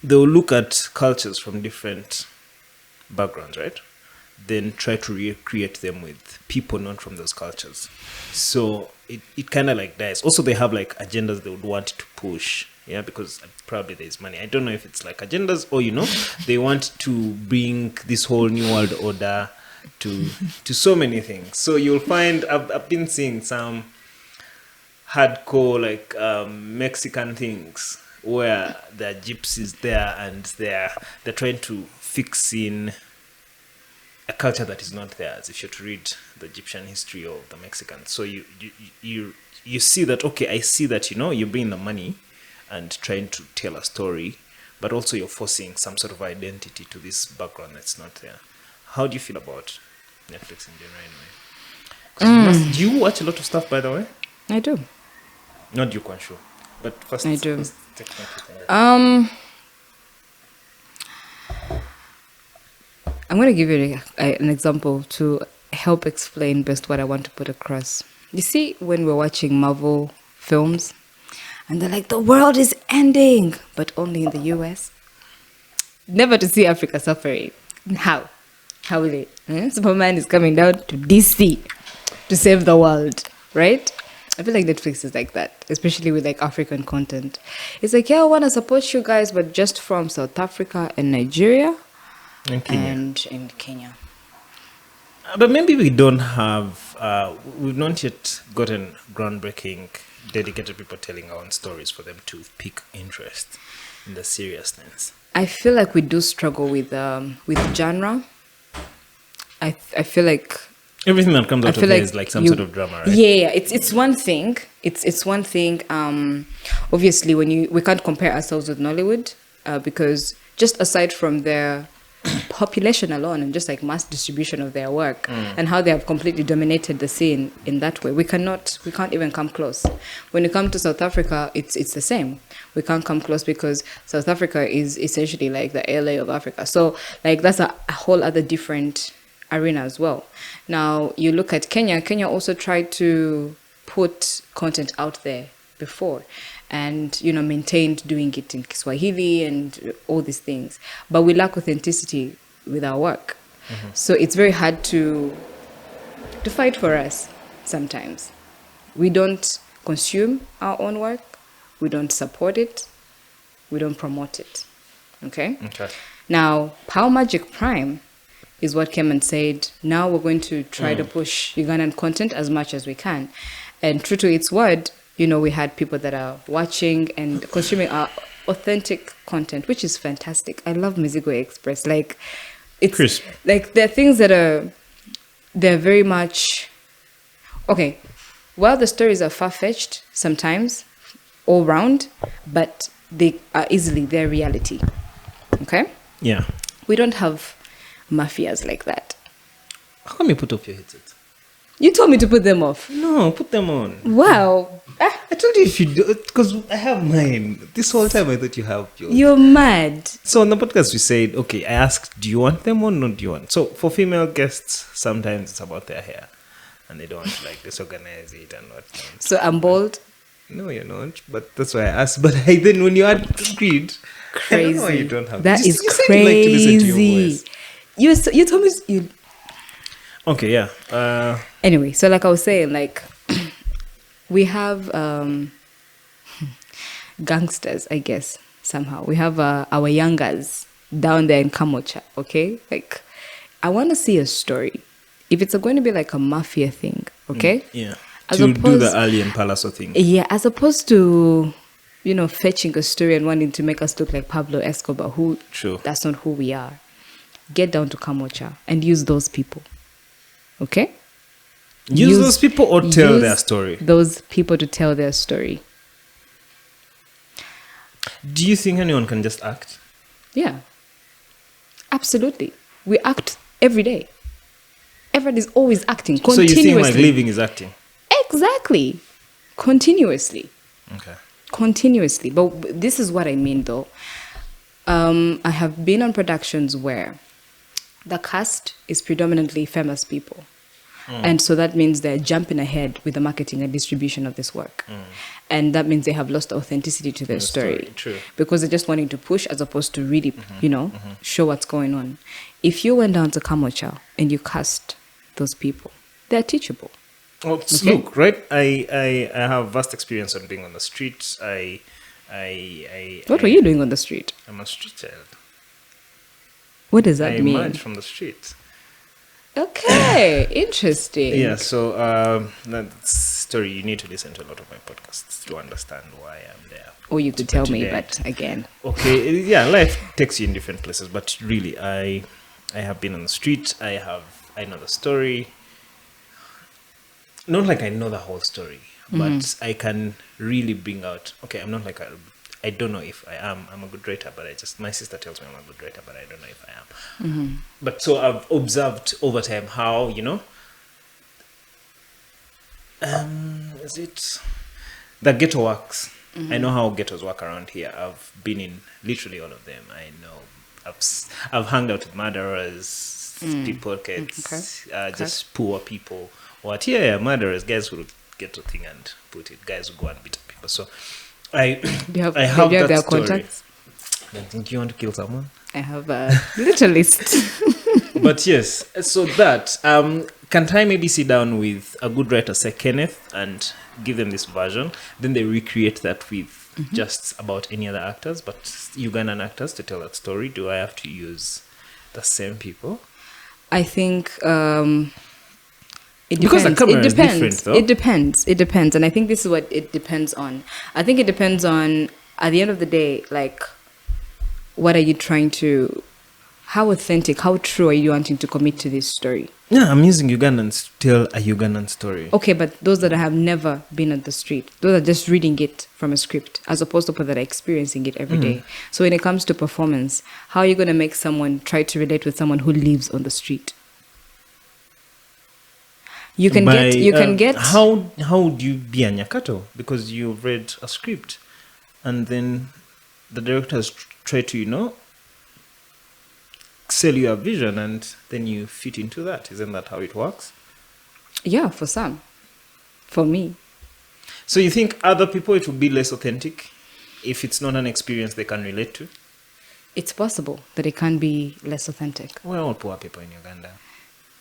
they'll look at cultures from different backgrounds, right? Then try to recreate them with people not from those cultures. So it kind of like dies. Also, they have like agendas they would want to push, yeah, because probably there's money. I don't know if it's like agendas or they want to bring this whole new world order to so many things. So you'll find I've been seeing some hardcore like Mexican things where there are gypsies there and they're trying to fix in a culture that is not theirs. If you're to read the Egyptian history of the Mexicans, so you see that, okay, I see that you're bringing the money and trying to tell a story, but also you're forcing some sort of identity to this background that's not there. How do you feel about Netflix in general anyway? Do you watch a lot of stuff, by the way? I do. Not you, Kwanshu, but first I do. take my take on that. I'm going to give you an example to help explain best what I want to put across. You see, when we're watching Marvel films, and they're like, the world is ending, but only in the US. Never to see Africa suffering. How? How will it? Superman is coming down to DC to save the world, right? I feel like Netflix is like that, especially with like African content. It's like, yeah, I want to support you guys, but just from South Africa and Nigeria and in Kenya. But maybe we don't have, we've not yet gotten groundbreaking, dedicated people telling our own stories for them to pick interest in the seriousness. I feel like we do struggle with genre. I feel like everything that comes out of there is like some sort of drama, right? Yeah, it's one thing. It's one thing. Obviously, we can't compare ourselves with Nollywood because just aside from their population alone and just like mass distribution of their work and how they have completely dominated the scene in that way, we can't even come close. When you come to South Africa, it's the same. We can't come close because South Africa is essentially like the LA of Africa. So like that's a whole other different arena as well. Now you look at Kenya. Kenya also tried to put content out there before and maintained doing it in Kiswahili and all these things, but we lack authenticity with our work. So it's very hard to fight for us. sometimes. We don't consume our own work. We don't support it. We don't promote it. Okay? Okay. Now, Power Magic Prime is what came and said, now we're going to try to push Ugandan content as much as we can. And true to its word, we had people that are watching and consuming our authentic content, which is fantastic. I love Mizigo Express. Like, it's Crisp. like there are things that they're very much okay. Well, the stories are far-fetched sometimes, all round, but they are easily their reality. Okay? Yeah. We don't have mafias like that. How come you put off your headset? You told me to put them off. No, put them on. Wow. I told you if you do, because I have mine. This whole time I thought you have yours. You're mad. So on the podcast we said, okay, I asked, do you want them or not? Do you want? So for female guests, sometimes it's about their hair, and they don't want to like disorganize it and whatnot. So I'm bald. No, you're not. But that's why I asked. But then when you had agreed, I don't know why Crazy. you don't have. That you, is you said crazy. you like to listen to your voice. You told me you. Okay, yeah. Anyway, so like I was saying, like we have gangsters, I guess, somehow. We have our youngers down there in Kamocha, okay? Like, I want to see a story. If it's going to be like a mafia thing, okay? Yeah. As To do opposed- the Alien Palace thing. Yeah, as opposed to, fetching a story and wanting to make us look like Pablo Escobar, who Sure. that's not who we are. Get down to Kamocha and use those people, okay? Use those people or tell use their story. Those people to tell their story. Do you think anyone can just act? Yeah. Absolutely. We act every day. Everybody's always acting So continuously. you think like living is acting? Exactly. Continuously. Okay. Continuously. But this is what I mean though. I have been on productions where the cast is predominantly famous people. And so that means they're jumping ahead with the marketing and distribution of this work. And that means they have lost authenticity to their story. True. Because they're just wanting to push as opposed to really, show what's going on. If you went down to Kamocha and you cast those people, they're teachable. Well, look, right? I have vast experience on being on the streets. What were you doing on the street? I'm a street child. What does that I mean? emerged from the street. Okay, interesting. Yeah, so that story, you need to listen to a lot of my podcasts to understand why I'm there. Or you could tell me, today. but again. Okay, yeah, life takes you in different places, but really, I have been on the street. I know the story. Not like I know the whole story, but I can really bring out. Okay, I'm not like I don't know if I am. I'm a good writer, but my sister tells me I'm a good writer, but I don't know if I am. But so I've observed over time how, is it the ghetto works? I know how ghettos work around here. I've been in literally all of them. I know I've hung out with murderers, pickpockets, just poor people. Murderers, guys who get to thing and put it, guys who go and beat up people. So I Do you have, I have do you have that their story. contacts? I think you want to kill someone. I have a little list. But yes, so that can I maybe sit down with a good writer, say Kenneth, and give them this version, then they recreate that with just about any other actors, but Ugandan actors to tell that story. Do I have to use the same people? I think it Because the depends. camera It is depends. different, though. It depends, and I think this is what it depends on. I think it depends on, at the end of the day, like, what are you trying to? How authentic, how true are you wanting to commit to this story? Yeah, I'm using Ugandans to tell a Ugandan story. Okay, but those that have never been on the street, those are just reading it from a script, as opposed to people that are experiencing it every day. So when it comes to performance, how are you going to make someone try to relate with someone who lives on the street? You can get. How do you be a Nyakato? Because you've read a script, and then the directors try to sell you a vision, and then you fit into that. Isn't that how it works? Yeah, for some. For me. So you think other people it will be less authentic if it's not an experience they can relate to? It's possible that it can be less authentic. We're all poor people in Uganda.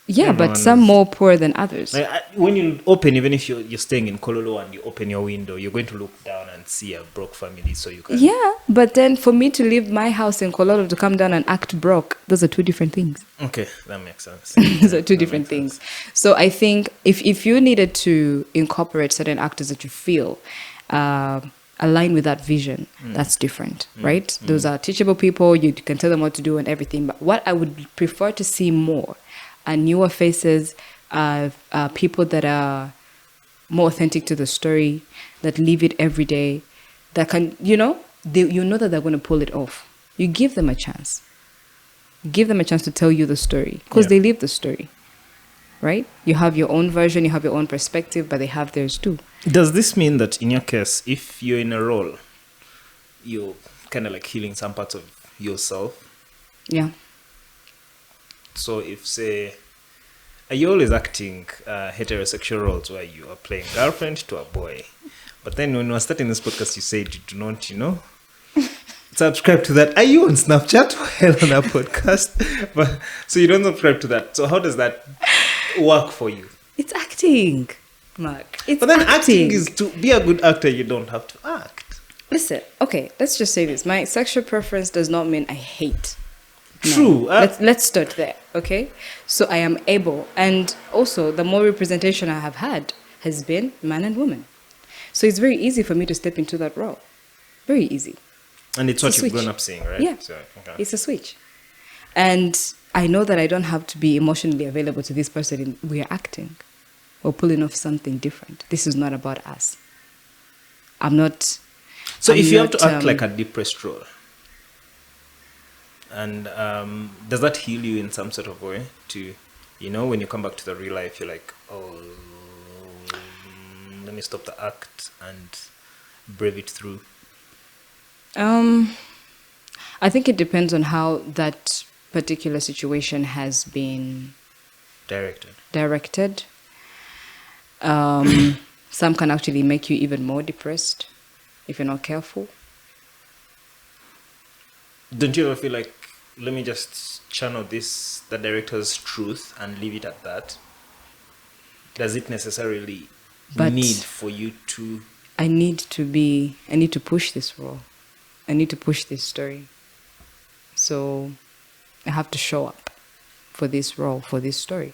Yeah, Everyone but some is- more poor than others. Like, when you open, even if you're staying in Kololo and you open your window, you're going to look down and see a broke family, so you can. Yeah, but then for me to leave my house in Colorado to come down and act broke, those are two different things. Okay, that makes sense. Those are two That different makes sense. things. So I think if you needed to incorporate certain actors that you feel align with that vision, that's different, right? Those are teachable people. You can tell them what to do and everything. But what I would prefer to see more are newer faces, people that are more authentic to the story, that live it every day, that can, you know that they're going to pull it off. You give them a chance. Give them a chance to tell you the story because Yeah. they live the story, right? You have your own version, you have your own perspective, but they have theirs too. Does this mean that in your case, if you're in a role, you're kind of like healing some parts of yourself? Yeah. So if, say, are you always acting heterosexual roles where you are playing girlfriend to a boy? But then when we were starting this podcast, you said you do not, subscribe to that. Are you on Snapchat or on a podcast? But so you don't subscribe to that. So how does that work for you? It's acting, Mark. It's But then acting is, to be a good actor, you don't have to act. Listen, okay, let's just say this. My sexual preference does not mean I hate. No. True. Let's start there, okay? So I am able, and also the more representation I have had has been man and woman. So it's very easy for me to step into that role. Very easy. And it's a what you've switch. grown up seeing, right? Yeah, So, okay. it's a switch. And I know that I don't have to be emotionally available to this person. We are acting. We're pulling off something different. This is not about us. I'm not... So I'm if you have not, to act like a depressed role, and does that heal you in some sort of way? To, when you come back to the real life, you're like, oh, let me stop the act and brave it through. I think it depends on how that particular situation has been directed. Some can actually make you even more depressed if you're not careful. Don't you ever feel like, let me just channel the director's truth and leave it at that? Does it necessarily need for you to... I need to push this role. I need to push this story. So I have to show up for this role, for this story.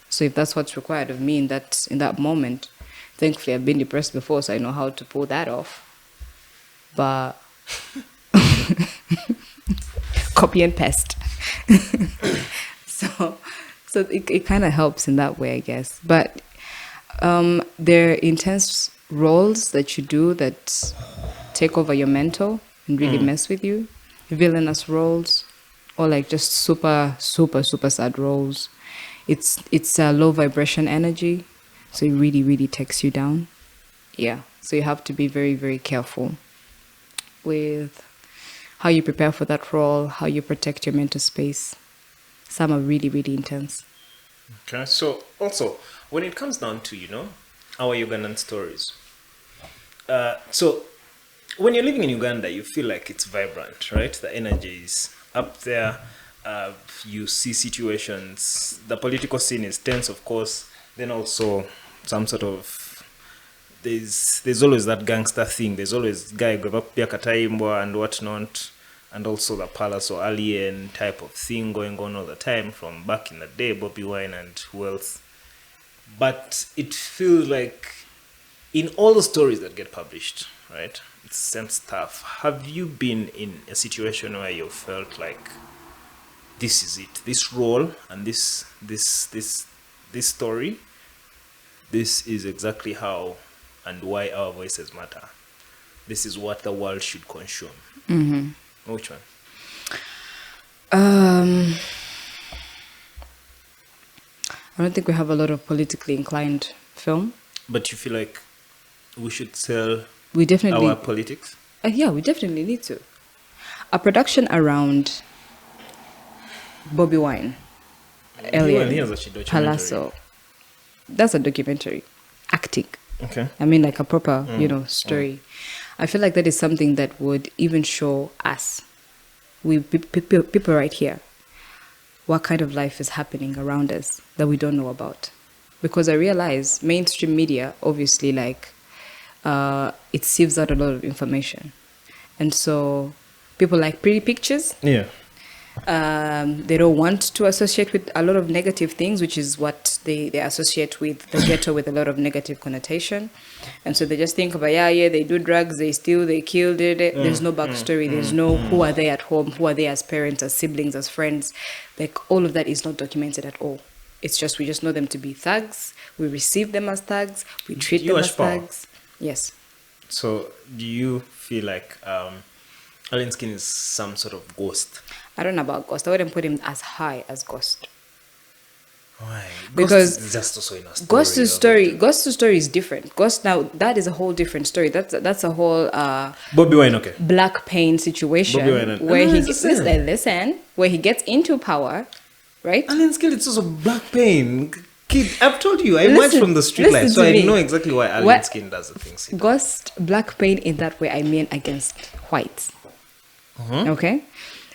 So if that's what's required of me in that moment, thankfully I've been depressed before, so I know how to pull that off. But copy and paste. so it kind of helps in that way, I guess. But there are intense roles that you do that take over your mental and really mess with you. Villainous roles, or like just super, super, super sad roles. It's a low vibration energy, so it really, really takes you down. Yeah, so you have to be very, very careful with how you prepare for that role, how you protect your mental space. Some are really, really intense. Okay, so also, when it comes down to, our Ugandan stories, so when you're living in Uganda, you feel like it's vibrant, right? The energy is up there. You see situations. The political scene is tense, of course. Then also some sort of... There's always that gangster thing. There's always guy Kataimbwa and whatnot. And also the palace or alien type of thing going on all the time from back in the day, Bobby Wine and who else. But it feels like in all the stories that get published, right? It's the same stuff. Have you been in a situation where you felt like this is it, this role and this story, this is exactly how and why our voices matter. This is what the world should consume. Mm-hmm. Which one? I don't think we have a lot of politically inclined film. But you feel like we should sell We definitely our politics? yeah, we definitely need to. A production around Bobby Wine, Alien, He has actually documentary. Palazzo. That's a documentary. Acting. Okay. I mean, like a proper, story. I feel like that is something that would even show us, people right here, what kind of life is happening around us that we don't know about. Because I realize mainstream media, obviously, like, it sieves out a lot of information. And so people like pretty pictures. Yeah. They don't want to associate with a lot of negative things, which is what they associate with the ghetto, with a lot of negative connotation. And so they just think about, yeah, they do drugs, they steal, they kill, there's no backstory, there's no who are they at home, who are they as parents, as siblings, as friends. Like, all of that is not documented at all. It's just, we just know them to be thugs, we receive them as thugs, we treat them as thugs. Yes. So do you feel like Alien Skin is some sort of ghost? I don't know about Ghost. I wouldn't put him as high as Ghost. Why? Because Ghost is just also in a story. Ghost's story is different. Ghost, now, that is a whole different story. That's a whole Bobby Wine, okay. black pain situation where he gets where he gets into power, right? Alien Skin, it's also black pain. Kid, I've told you, I emerged from the street life, so I know exactly why Alien Skin does the things. Ghost, black pain in that way, I mean against whites. Okay?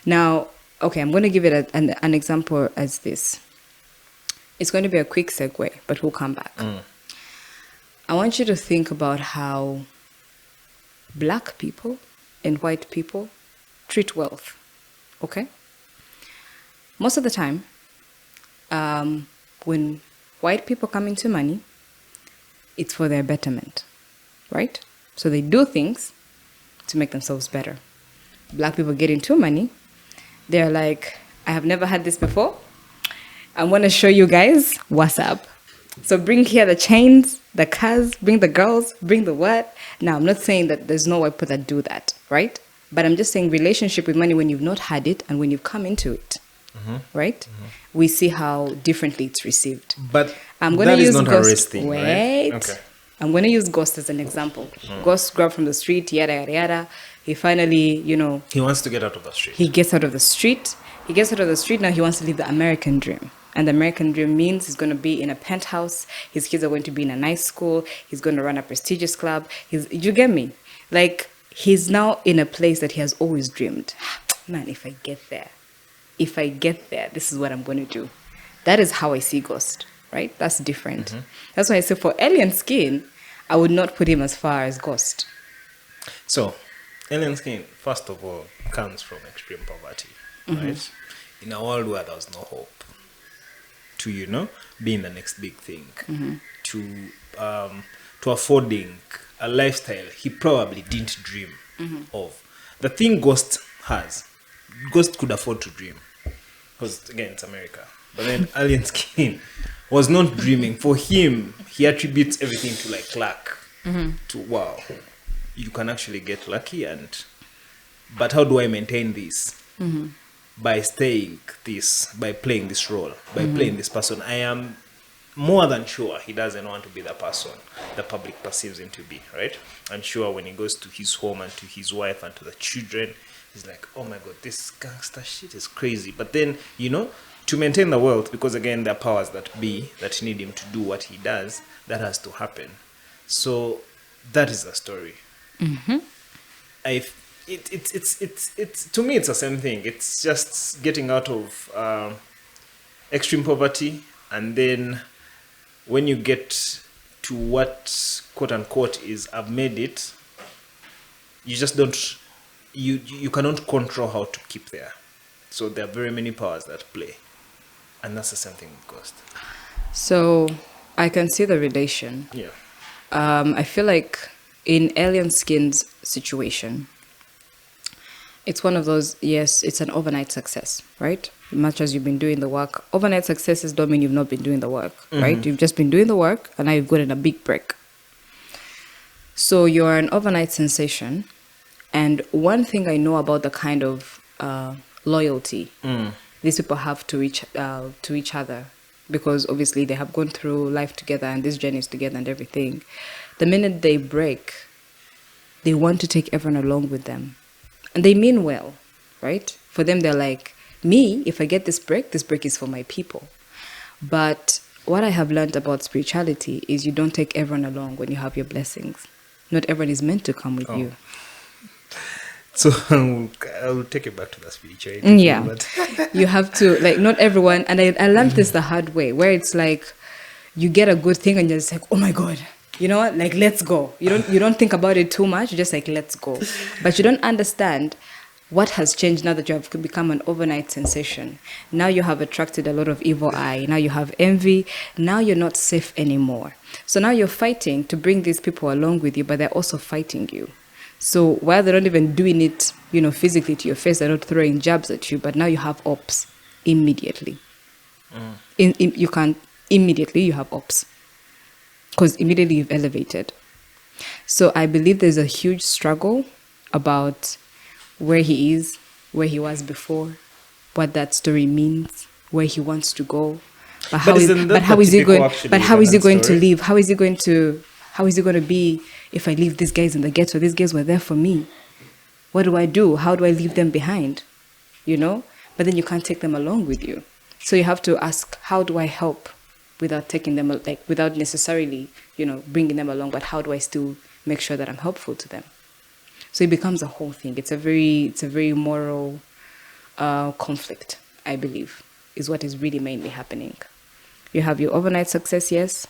Now, I'm going to give it an example as this. It's going to be a quick segue, but we'll come back. I want you to think about how black people and white people treat wealth. Okay? Most of the time, when white people come into money, it's for their betterment, right? So they do things to make themselves better. Black people get into money, they're like, I have never had this before. I want to show you guys what's up. So bring here the chains, the cars, bring the girls, bring the what. Now, I'm not saying that there's no white people that do that, right? But I'm just saying relationship with money when you've not had it and when you've come into it, right? We see how differently it's received. But I'm going to use not Ghost. a race thing, Wait. right? Okay. I'm going to use Ghost as an example. Ghost grew up from the street, yada, yada, yada. He finally, he wants to get out of the street. He gets out of the street. Now he wants to live the American dream. And the American dream means he's going to be in a penthouse. His kids are going to be in a nice school. He's going to run a prestigious club. You get me? Like, he's now in a place that he has always dreamed. Man, if I get there, this is what I'm going to do. That is how I see Ghost, right? That's different. That's why I say for Alien Skin, I would not put him as far as Ghost. So, Alien Skin, first of all, comes from extreme poverty, right? In a world where there was no hope to, being the next big thing, to affording a lifestyle he probably didn't dream of. The thing Ghost could afford to dream. Because, again, it's America. But then Alien Skin was not dreaming. For him, he attributes everything to, like, luck. To, wow, you can actually get lucky, but how do I maintain this? By staying this, by playing this role, by playing this person. I am more than sure he doesn't want to be the person the public perceives him to be, right? I'm sure when he goes to his home and to his wife and to the children, he's like, oh my God, this gangster shit is crazy. But then, to maintain the wealth, because again, there are powers that be that need him to do what he does, that has to happen. So that is the story. It's to me, it's the same thing. It's just getting out of extreme poverty, and then when you get to what quote unquote is I've made it, you just don't, you cannot control how to keep there. So there are very many powers that play, and that's the same thing with Ghost. So I can see the relation. Yeah. I feel like in Alien Skin's situation, it's one of those, yes, it's an overnight success, right? Much as you've been doing the work, overnight successes don't mean you've not been doing the work, right? You've just been doing the work, and now you've gotten a big break. So you're an overnight sensation. And one thing I know about the kind of loyalty these people have to each other, because obviously they have gone through life together and these journeys together and everything. The minute they break, they want to take everyone along with them. And they mean well, right? For them, they're like, me, if I get this break is for my people. But what I have learned about spirituality is you don't take everyone along when you have your blessings. Not everyone is meant to come with you. So I'll take it back to the spirituality. Yeah. But You have to, like, not everyone, and I learned this the hard way, where it's like you get a good thing and you're just like, oh my God, you know what, like, let's go. You don't think about it too much, you're just like, let's go. But you don't understand what has changed now that you have become an overnight sensation. Now you have attracted a lot of evil eye. Now you have envy. Now you're not safe anymore. So now you're fighting to bring these people along with you, but they're also fighting you. So while they're not even doing it, physically to your face, they're not throwing jabs at you, but now you have ops immediately. You can't, immediately you have ops. Because immediately you've elevated. So I believe there's a huge struggle about where he is, where he was before, what that story means, where he wants to go. But how is he going to leave? How is he going to be if I leave these guys in the ghetto? These guys were there for me. What do I do? How do I leave them behind? But then you can't take them along with you. So you have to ask, how do I help without taking them, without necessarily, bringing them along, but how do I still make sure that I'm helpful to them? So it becomes a whole thing. It's a very moral conflict, I believe, is what is really mainly happening. You have your overnight success, yes.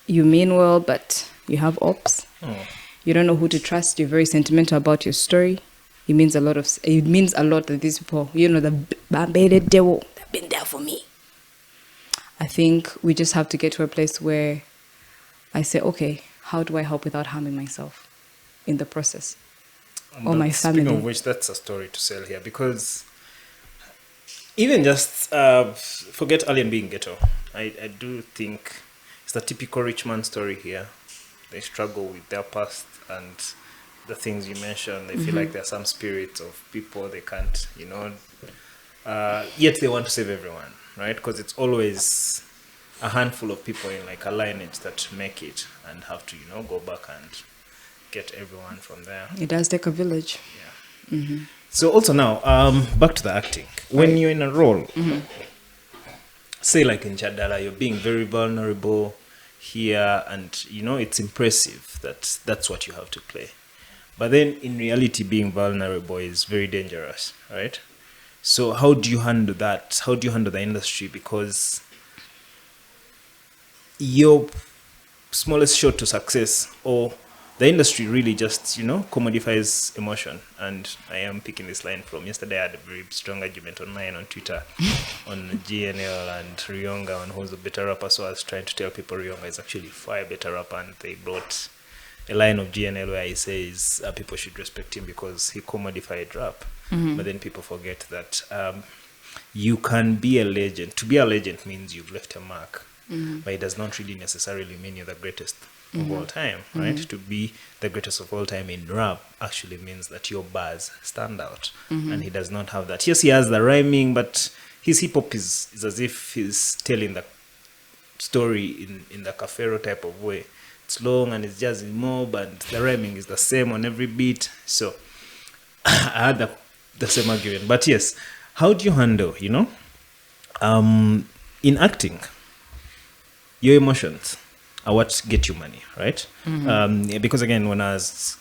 You mean well, but you have ops. You don't know who to trust. You're very sentimental about your story. It means a lot that these people, the bambele devil, they've been there for me. I think we just have to get to a place where I say, okay, how do I help without harming myself in the process? Or my family. Speaking of which, that's a story to sell here, because even just forget Alien being ghetto. I do think it's the typical rich man story here. They struggle with their past and the things you mentioned. They feel like there are some spirits of people they can't, yet they want to save everyone, right? Because it's always a handful of people in like a lineage that make it and have to, go back and get everyone from there. It does take a village. Yeah. So also now, back to the acting. When you're in a role, say like in Chadala, you're being very vulnerable here, and it's impressive that that's what you have to play. But then in reality, being vulnerable is very dangerous, right? So how do you handle that? How do you handle the industry? Because your smallest shot to success, or the industry really just, commodifies emotion. And I am picking this line from yesterday. I had a very strong argument online on Twitter on GNL and Rionga on who's a better rapper. So I was trying to tell people Rionga is actually far a better rapper, and they brought a line of GNL where he says people should respect him because he commodified rap. But then people forget that you can be a legend. To be a legend means you've left a mark. But it does not really necessarily mean you're the greatest of all time, right? To be the greatest of all time in rap actually means that your bars stand out. And he does not have that. Yes, he has the rhyming, but his hip-hop is as if he's telling the story in the Cafero type of way. It's long and it's jazzy mob, and the rhyming is the same on every beat. So I had the same argument. But yes, how do you handle, in acting, your emotions are what get you money, right? Because again, when I was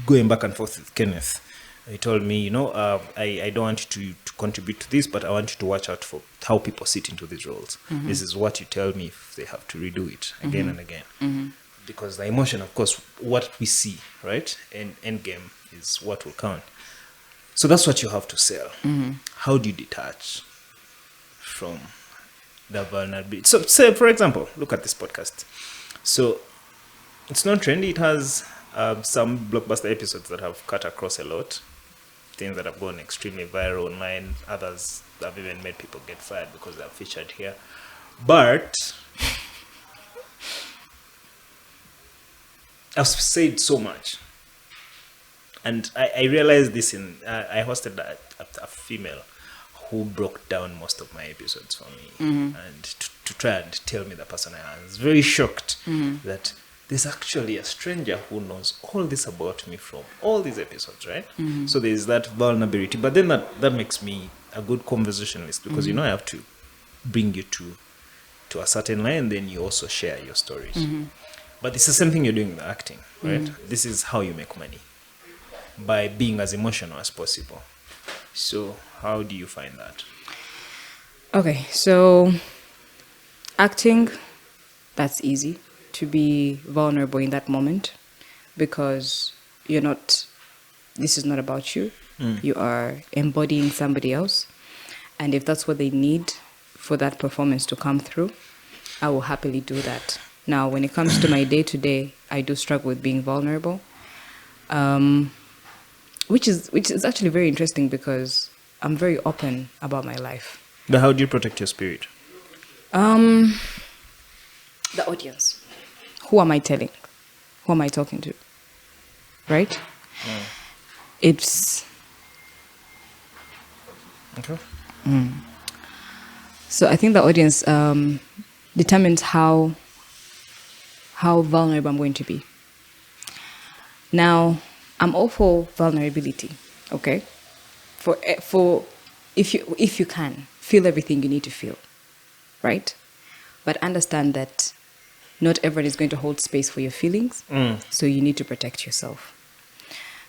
going back and forth with Kenneth, he told me, I don't want you to contribute to this, but I want you to watch out for how people sit into these roles. This is what you tell me if they have to redo it again and again. Because the emotion, of course, what we see, right? And end game is what will count. So that's what you have to sell. How do you detach from the vulnerability? So say, for example, look at this podcast. So it's not trendy. It has some blockbuster episodes that have cut across a lot. Things that have gone extremely viral online. Others have even made people get fired because they're featured here. But I've said so much. And I realized this I hosted a female who broke down most of my episodes for me, and to try and tell me the person I was very shocked that there's actually a stranger who knows all this about me from all these episodes, right? So there's that vulnerability, but then that makes me a good conversationalist, because I have to bring you to a certain line, then you also share your stories. But it's the same thing you're doing in the acting, right? This is how you make money. by being as emotional as possible. So how do you find that? Okay, so acting, that's easy to be vulnerable in that moment because this is not about you. You are embodying somebody else. And if that's what they need for that performance to come through, I will happily do that. Now, when it comes to my day-to-day, I do struggle with being vulnerable, which is actually very interesting because I'm very open about my life. But how do you protect your spirit? The audience. Who am I telling? Who am I talking to? Right? It's... Okay. So I think the audience determines how vulnerable I'm going to be. Now, I'm all for vulnerability, okay? For if you can feel everything you need to feel, right? But understand that not everyone is going to hold space for your feelings, so you need to protect yourself.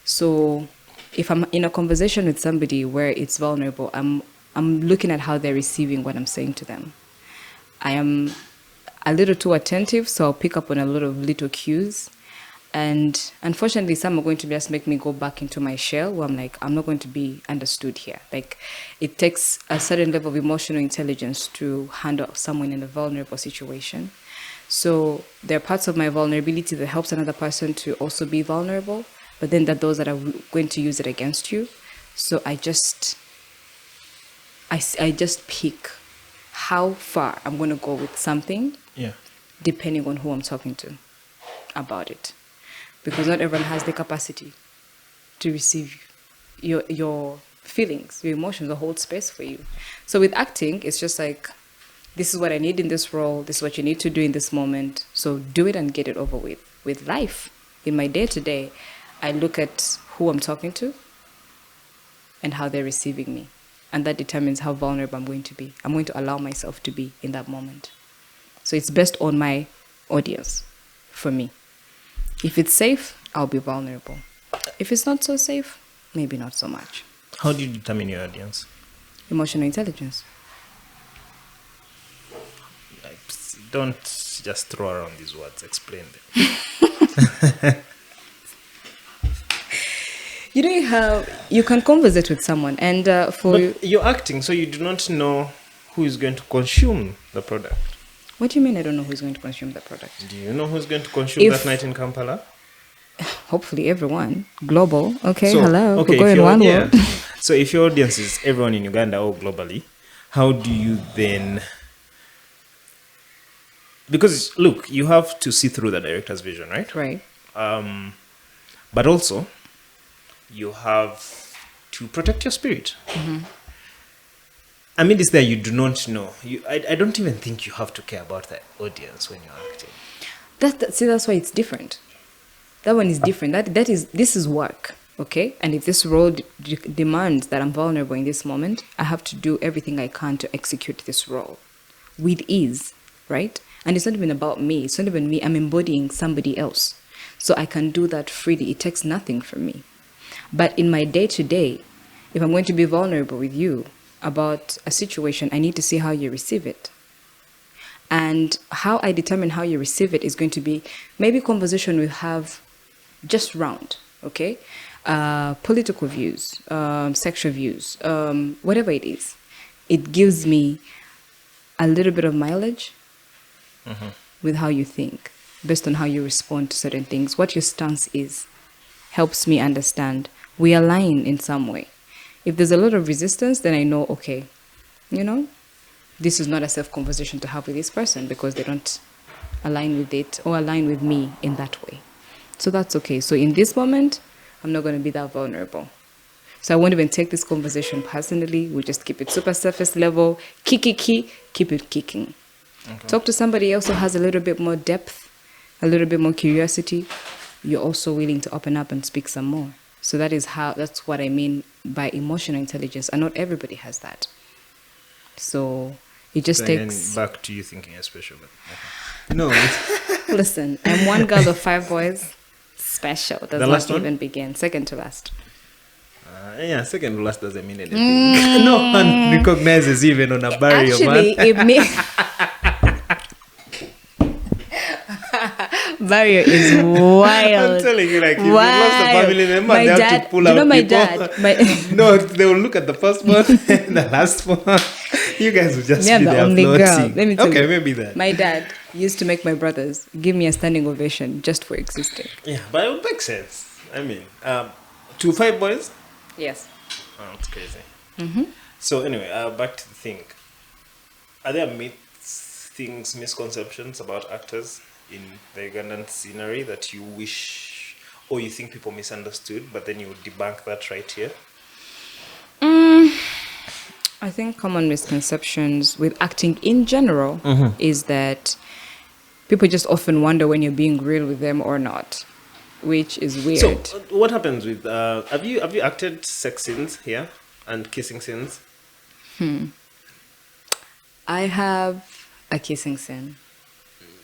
So if I'm in a conversation with somebody where it's vulnerable, I'm looking at how they're receiving what I'm saying to them. I am a little too attentive, so I'll pick up on a lot of little cues. And unfortunately, some are going to just make me go back into my shell where I'm like, I'm not going to be understood here. Like, it takes a certain level of emotional intelligence to handle someone in a vulnerable situation. So there are parts of my vulnerability that helps another person to also be vulnerable, but then there are those that are going to use it against you. So I just pick how far I'm going to go with something, depending on who I'm talking to about it. Because not everyone has the capacity to receive your feelings, your emotions, or hold space for you. So with acting, it's just like, this is what I need in this role, this is what you need to do in this moment, so do it and get it over with. With life, in my day-to-day, I look at who I'm talking to and how they're receiving me. And that determines how vulnerable I'm going to be. I'm going to allow myself to be in that moment. So it's best on my audience, for me. If it's safe, I'll be vulnerable. If it's not so safe, maybe not so much. How do you determine your audience? Emotional intelligence. Like, don't just throw around these words, explain them. You can conversate with someone, and But you're acting, so you do not know who is going to consume the product. What do you mean I don't know who's going to consume the product? Do you know who's going to consume that night in Kampala? Hopefully everyone. Global. Okay, So, hello. okay, We're going one world. So if your audience is everyone in Uganda or globally, how do you then... Because, look, you have to see through the director's vision, right? Right. But also, you have to protect your spirit. I mean, it's there you do not know. I don't even think you have to care about the audience when you're acting. That's why it's different. That one is different. This is work, okay? And if this role demands that I'm vulnerable in this moment, I have to do everything I can to execute this role with ease, right? And it's not even about me. It's not even me. I'm embodying somebody else. So I can do that freely. It takes nothing from me. But in my day-to-day, if I'm going to be vulnerable with you about a situation, I need to see how you receive it. And how I determine how you receive it is going to be maybe conversation we have just round, okay? Political views, sexual views, whatever it is. It gives me a little bit of mileage with how you think, based on how you respond to certain things. What your stance is helps me understand. We align in some way. If there's a lot of resistance, then I know, okay, this is not a safe conversation to have with this person because they don't align with it or align with me in that way. So that's okay. So in this moment, I'm not going to be that vulnerable. So I won't even take this conversation personally. We'll just keep it super surface level. Keep it kicking. Okay. Talk to somebody else who has a little bit more depth, a little bit more curiosity. You're also willing to open up and speak some more. So that's what I mean by emotional intelligence. And not everybody has that. So it just takes... back to you thinking you're special. But okay. No. Listen, I'm one girl of 5 boys. Special. Does The last not one? even begin. Second to last. Yeah, second to last doesn't mean anything. No one recognizes even on a barrier, Actually, man. it means barrier is wild. I'm telling you, like, if you lost a family member, My they have dad, to pull you out know my people. dad, my No, they will look at the first one and the last one. You guys will just Me, I'm be the there only girl. floating. Let me tell Okay, you. maybe that. My dad used to make my brothers give me a standing ovation just for existing. Yeah, but it would make sense. I mean, 5 boys? Yes. Oh, that's crazy. So anyway, back to the thing. Are there myths, things, misconceptions about actors in the Ugandan scenery that you wish or you think people misunderstood, but then you would debunk that right here? I think common misconceptions with acting in general is that people just often wonder when you're being real with them or not, which is weird. So, what happens with have you acted sex scenes here and kissing scenes? I have a kissing scene.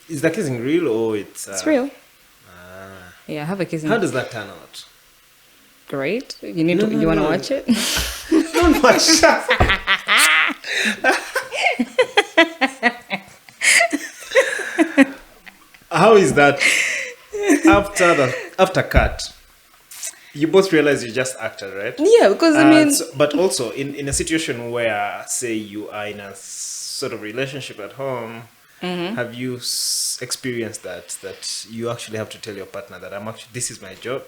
Is the kissing real or it's? It's real. Yeah, I have a kissing. How does that turn out? Great. You need to. You want to watch it? Don't watch that. How is that? After cut, you both realize you just acted, right? Yeah, because I mean, but also in a situation where, say, you are in a sort of relationship at home, have you experienced that you actually have to tell your partner that this is my job,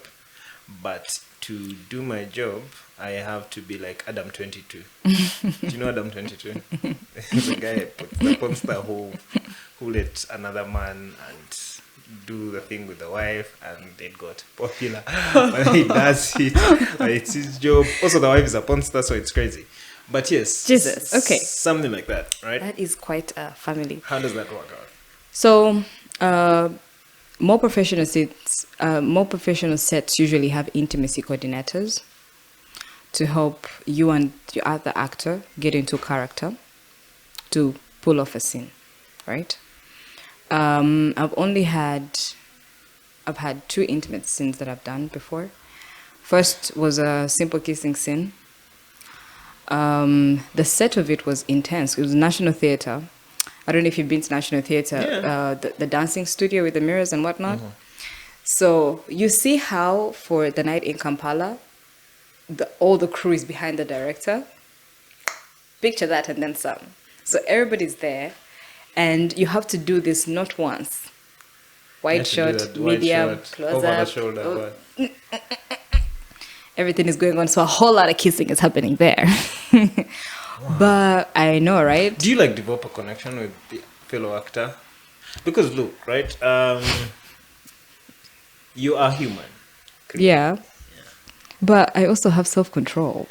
but to do my job, I have to be like Adam 22. Do you know Adam 22? The guy the porn star who let another man and do the thing with the wife, and it got popular. But he does it. But it's his job. Also, the wife is a porn star, so it's crazy. But yes, Jesus. Okay, something like that, right? that is quite a family. How does that work out? So, more professional sets usually have intimacy coordinators to help you and your other actor get into character to pull off a scene, right? I've had 2 intimate scenes that I've done before. First was a simple kissing scene. The set of it was intense. It was National Theatre. I don't know if you've been to National Theatre, Yeah. the dancing studio with the mirrors and whatnot. So you see how for the night in Kampala, all the crew is behind the director. Picture that and then some. So everybody's there, and you have to do this not once. Wide shot, medium, close over up. the shoulder. Everything is going on, so a whole lot of kissing is happening there. But I know, right? Do you like develop a connection with the fellow actor? Because look, right? You are human. Yeah. But I also have self-control.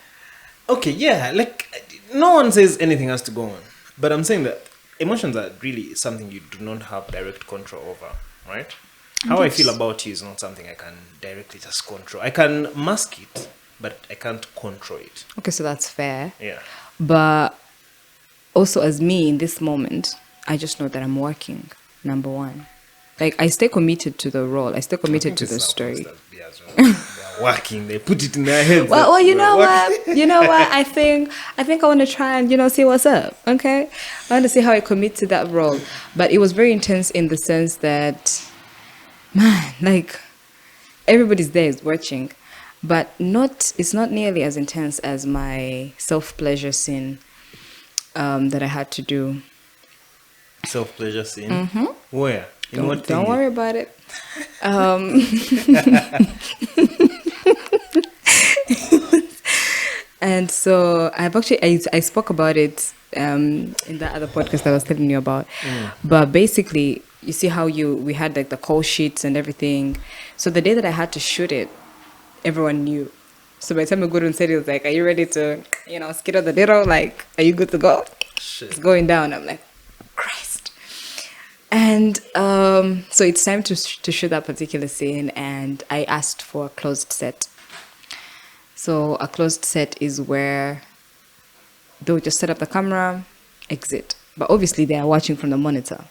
Okay, yeah. Like, no one says anything has to go on, but I'm saying that emotions are really something you do not have direct control over, right? How I feel about you is not something I can directly just control. I can mask it, but I can't control it. Okay, so that's fair. Yeah. But also as me in this moment, I just know that I'm working, number one. Like, I stay committed to the role. I stay committed to the story. They're working. They put it in their heads. Well, you know what? You know what? I think I want to try and, see what's up, okay? I want to see how I commit to that role. But it was very intense in the sense that, man, like, everybody's there is watching. But it's not nearly as intense as my self-pleasure scene that I had to do. Self-pleasure scene? Where? Don't worry about it. And so I spoke about it in the other podcast that I was telling you about. But basically, you see how we had like the call sheets and everything. So the day that I had to shoot it, everyone knew. So by the time we got on set, it was like, "Are you ready to, skid on the ditto? Like, are you good to go?" Shit. It's going down. I'm like, Christ. And so it's time to shoot that particular scene, and I asked for a closed set. So a closed set is where they'll just set up the camera, exit. But obviously they are watching from the monitor.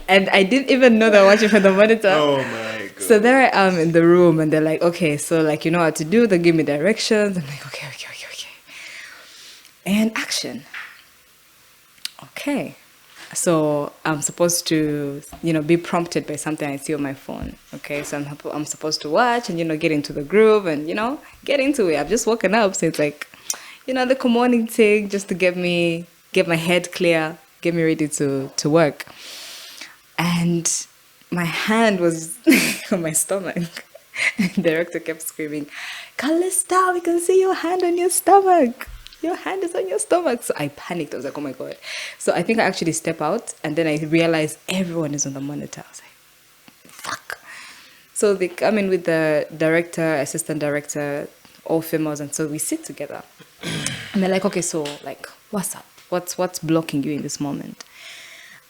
And I didn't even know they were watching from the monitor. Oh my god. So there I am in the room, and they're like, okay, so like, you know what to do. They give me directions. I'm like, okay. And action. Okay. So I'm supposed to, be prompted by something I see on my phone. Okay. So I'm supposed to watch and, get into the groove and, get into it. I've just woken up. So it's like, the good morning thing just to get my head clear, get me ready to work. And my hand was on my stomach. And the director kept screaming, Callista, we can see your hand on your stomach. Your hand is on your stomach. So I panicked. I was like, oh my God. So I think I actually step out and then I realized everyone is on the monitor. I was like, fuck. So they come in with the director, assistant director, all females. And so we sit together. And they're like, okay, so like, what's up? What's blocking you in this moment?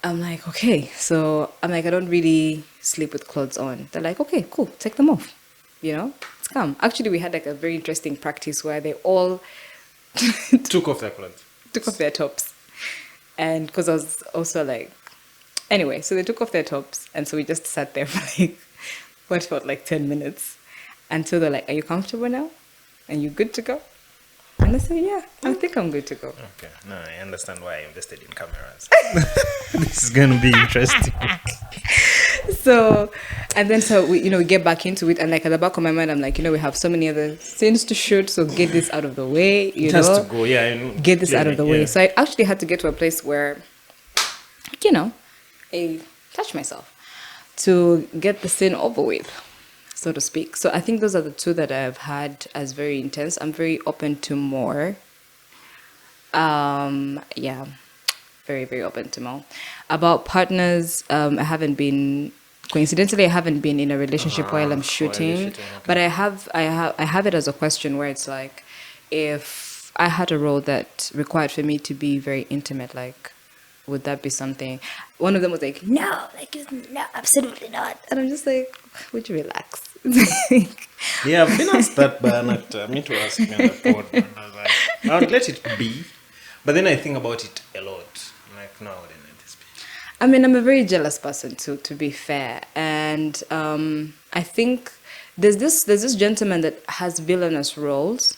I'm like, okay. So I'm like, I don't really sleep with clothes on. They're like, okay, cool. Take them off. It's calm. Actually, we had like a very interesting practice where they all took off their clothes. Took off their tops. And because I was also like, anyway, so they took off their tops. And so we just sat there for like, what felt like 10 minutes. Until they're like, are you comfortable now? And you good to go? And I said, yeah, I think I'm good to go. Okay. No, I understand why I invested in cameras. This is going to be interesting. So we get back into it. And like at the back of my mind, I'm like, we have so many other scenes to shoot. So get this out of the way, It has to go, yeah. I know. Get this out of the way. Yeah. So I actually had to get to a place where, I touch myself to get the scene over with, so to speak. So I think those are the two that I've had as very intense. I'm very open to more. Yeah, very, very open to more. About partners, I haven't been in a relationship while I'm shooting, okay. but I have it as a question where it's like, if I had a role that required for me to be very intimate, like, would that be something? One of them was like, no, absolutely not. And I'm just like, would you relax? Yeah, I've been asked that by an actor. Me to ask me on the pod. And I was like, I would let it be. But then I think about it a lot. Like, no, I wouldn't let this be. I mean, I'm a very jealous person, to be fair. And I think there's this gentleman that has villainous roles.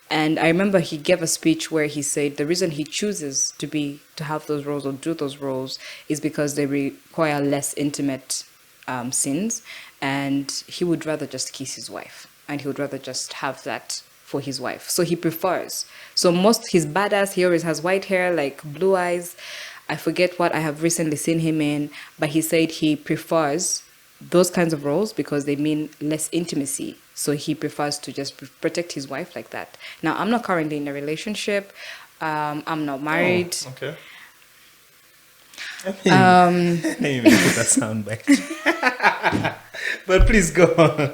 And I remember he gave a speech where he said the reason he chooses to have those roles or do those roles is because they require less intimate scenes, and he would rather just kiss his wife, and he would rather just have that for his wife. So he prefers. So he's badass. He always has white hair, like blue eyes. I forget what I have recently seen him in, but he said he prefers those kinds of roles because they mean less intimacy. So he prefers to just protect his wife like that. Now, I'm not currently in a relationship. I'm not married. Oh, okay. I didn't even put that sound back. But please go on.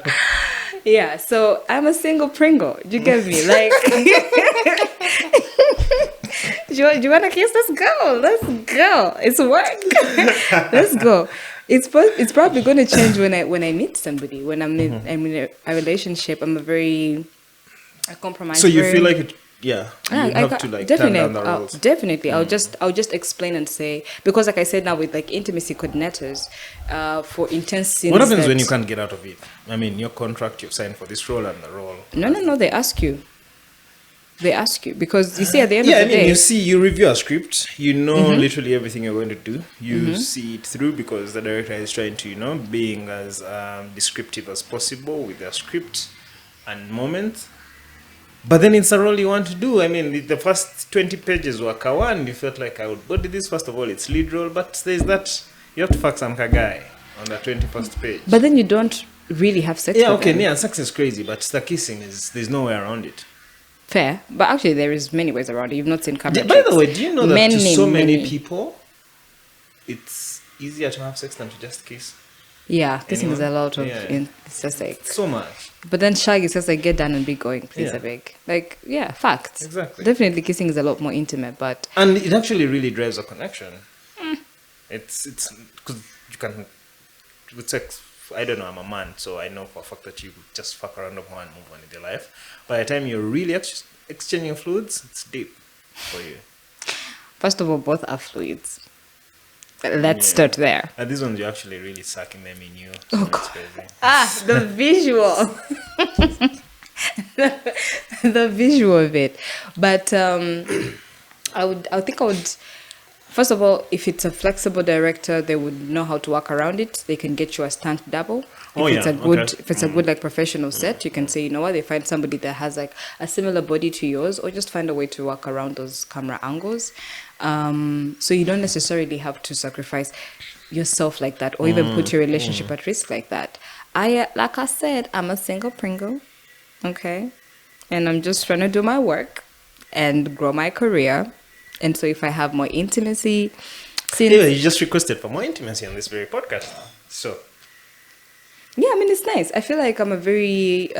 Yeah, so I'm a single Pringle. You get me? Like, do you want to kiss? Let's go. Let's go. It's work. Let's go. It's probably going to change when I meet somebody. When I'm in a relationship, I'm a compromise. So you feel like it? Yeah, you have to like turn down the roles. Definitely. I'll just explain and say, because like I said now with like intimacy coordinators, for intense scenes. What happens when you can't get out of it? I mean, your contract you've signed for this role and the role. No. They ask you. Because you see at the end of the day. You review a script. You know literally everything you're going to do. You see it through because the director is trying to being as descriptive as possible with their script and moment. But then it's a role you want to do. I mean, the first 20 pages were Kawan. You felt like I would body this. First of all, it's lead role. But there's that, you have to fuck some guy on the 21st page. But then you don't really have sex Yeah, with okay, them. yeah, sex is crazy. But the kissing, there's no way around it. Fair. But actually, there is many ways around it. You've not seen camera By the way, do you know that to so many many people, it's easier to have sex than to just kiss? Yeah, kissing is a lot of... Yeah. It's just like... So much. But then shag is just like, get down and be going, please, Yeah. I beg. Like, yeah, facts. Exactly. Definitely kissing is a lot more intimate, but... And it actually really drives a connection. It's because you can, with sex, I don't know, I'm a man, so I know for a fact that you just fuck around and move on in your life. By the time you're really exchanging fluids, it's deep for you. First of all, both are fluids. Let's start there. And these ones, you're actually really sucking them in you. So Oh, that's God. crazy. The visual. The visual of it. But I think I would, first of all, if it's a flexible director, they would know how to work around it. They can get you a stunt double. If it's a good like professional set, you can say, you know what, they find somebody that has like a similar body to yours, or just find a way to work around those camera angles. So you don't necessarily have to sacrifice yourself like that, or even put your relationship at risk like that. Like I said, I'm a single Pringle, okay, and I'm just trying to do my work and grow my career. And so if I have more intimacy, Yeah, you just requested for more intimacy on this very podcast. So yeah, I mean, it's nice. I feel like I'm a very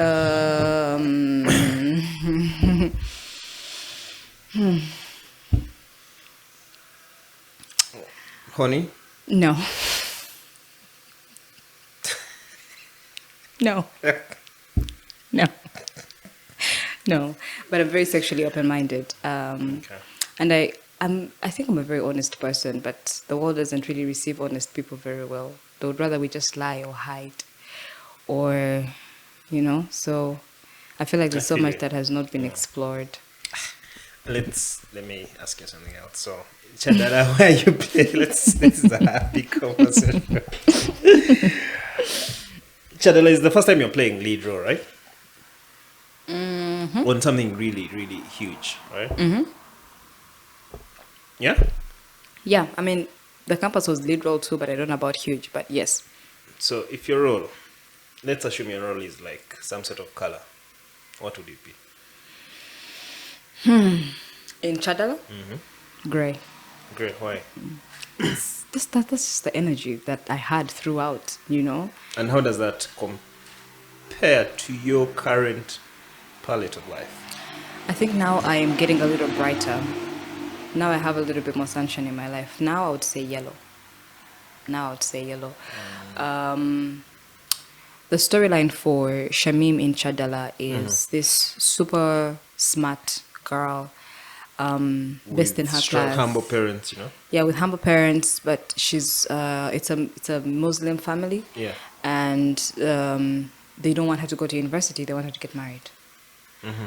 honey, no. No. No. No. But I'm very sexually open-minded. And I think I'm a very honest person, but the world doesn't really receive honest people very well. They would rather we just lie or hide, or, you know. So I feel like there's so much that has not been explored. let me ask you something else. So, Chadala, where you play? This is a happy conversation. Chadala, is the first time you're playing lead role, right? Mm-hmm. On something really, really huge, right? Mm-hmm. Yeah? Yeah, I mean, the campus was lead role too, but I don't know about huge, but yes. So, if your role, let's assume your role is like some sort of color, what would it be? In Chadala? Gray. Great, why? That's just the energy that I had throughout, you know? And how does that compare to your current palette of life? I think now I am getting a little brighter. Now I have a little bit more sunshine in my life. Now I would say yellow. The storyline for Shamim in Chadala is this super smart girl, best in her strong, class. humble parents, you know? Yeah, with humble parents, but she's it's a Muslim family. Yeah. And they don't want her to go to university. They want her to get married.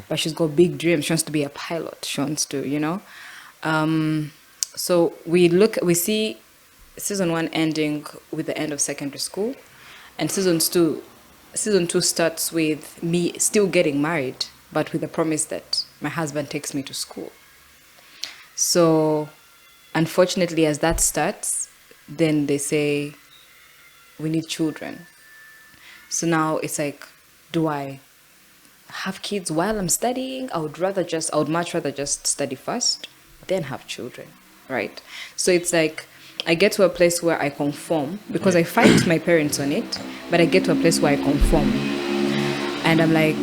But she's got big dreams. She wants to be a pilot. She wants to, you know. So we see season 1 ending with the end of secondary school, and season two starts with me still getting married, but with the promise that my husband takes me to school. So, unfortunately, as that starts, then they say, we need children. So now it's like, do I have kids while I'm studying? I would much rather just study first, then have children, right? So it's like, I get to a place where I conform, because I fight my parents on it, but I get to a place where I conform. And I'm like,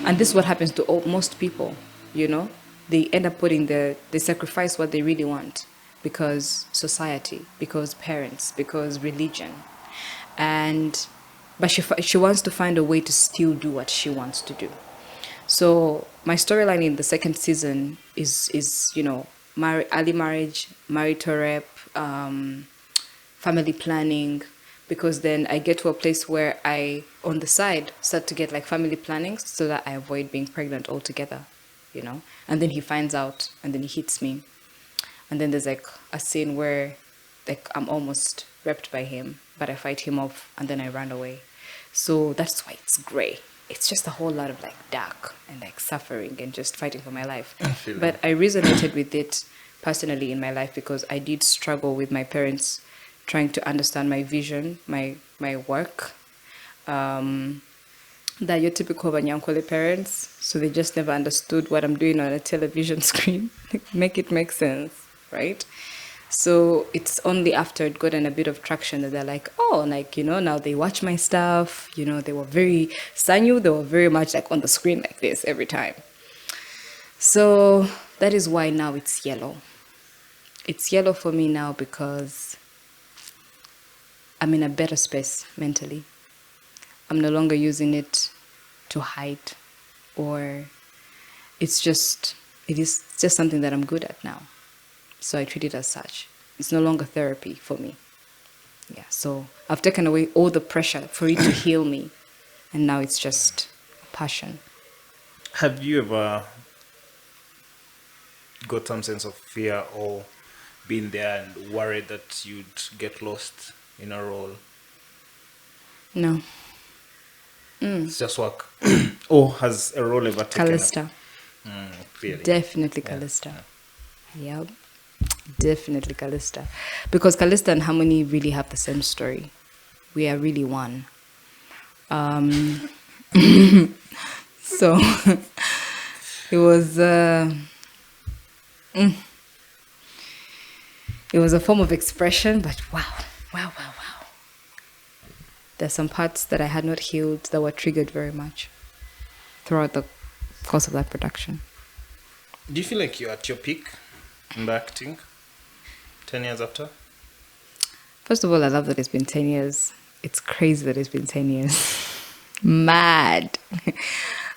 and this is what happens to most people, you know? They end up they sacrifice what they really want, because society, because parents, because religion. But she wants to find a way to still do what she wants to do. So my storyline in the second season is you know, early marriage, marital rep, family planning, because then I get to a place where I, on the side, start to get like family planning so that I avoid being pregnant altogether, you know. And then he finds out, and then he hits me. And then there's like a scene where like I'm almost raped by him, but I fight him off, and then I run away. So that's why it's gray. It's just a whole lot of like dark and like suffering and just fighting for my life. But I resonated with it personally in my life, because I did struggle with my parents trying to understand my vision, my work. That your typical Banyankole parents, so they just never understood what I'm doing on a television screen. Make it make sense, right? So it's only after it got a bit of traction that they're like, oh, like, you know, now they watch my stuff. You know, they were very Sanyu, they were very much like on the screen like this every time. So that is why now it's yellow. It's yellow for me now because I'm in a better space mentally. I'm no longer using it to hide, or it is just something that I'm good at now. So I treat it as such. It's no longer therapy for me. Yeah, so I've taken away all the pressure for it to heal me, and now it's just a passion. Have you ever got some sense of fear or been there and worried that you'd get lost in a role? No. It's just work. Or has a role ever taken Callista. clearly. Definitely Callista. Yep. Definitely Callista. Because Callista and Harmony really have the same story. We are really one. So it was it was a form of expression, but wow. There's some parts that I had not healed that were triggered very much throughout the course of that production. Do you feel like you're at your peak in the acting 10 years after? First of all, I love that it's been 10 years. It's crazy that it's been 10 years. Mad.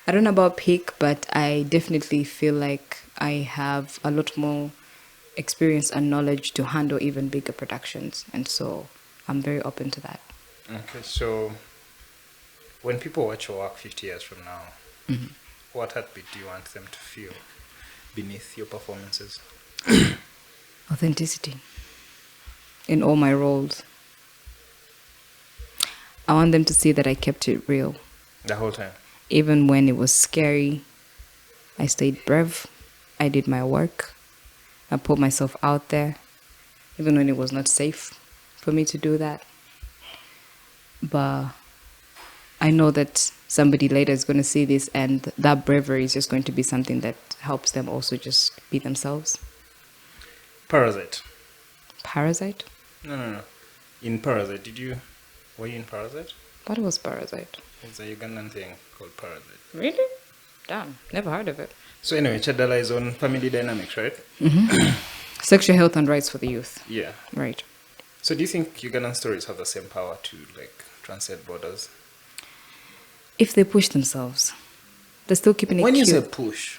I don't know about peak, but I definitely feel like I have a lot more experience and knowledge to handle even bigger productions. And so I'm very open to that. Okay, so when people watch your work 50 years from now, what heartbeat do you want them to feel beneath your performances? Authenticity in all my roles. I want them to see that I kept it real. The whole time? Even when it was scary, I stayed brave. I did my work. I put myself out there, even when it was not safe for me to do that. But I know that somebody later is going to see this, and that bravery is just going to be something that helps them also just be themselves. Parasite. Parasite? No. In Parasite, were you in Parasite? What was Parasite? It's a Ugandan thing called Parasite. Really? Damn, never heard of it. So anyway, Chadala is on family dynamics, right? Sexual health and rights for the youth. Yeah. Right. So do you think Ugandan stories have the same power to transcend borders? If they push themselves, they're still keeping it When you cute. say push,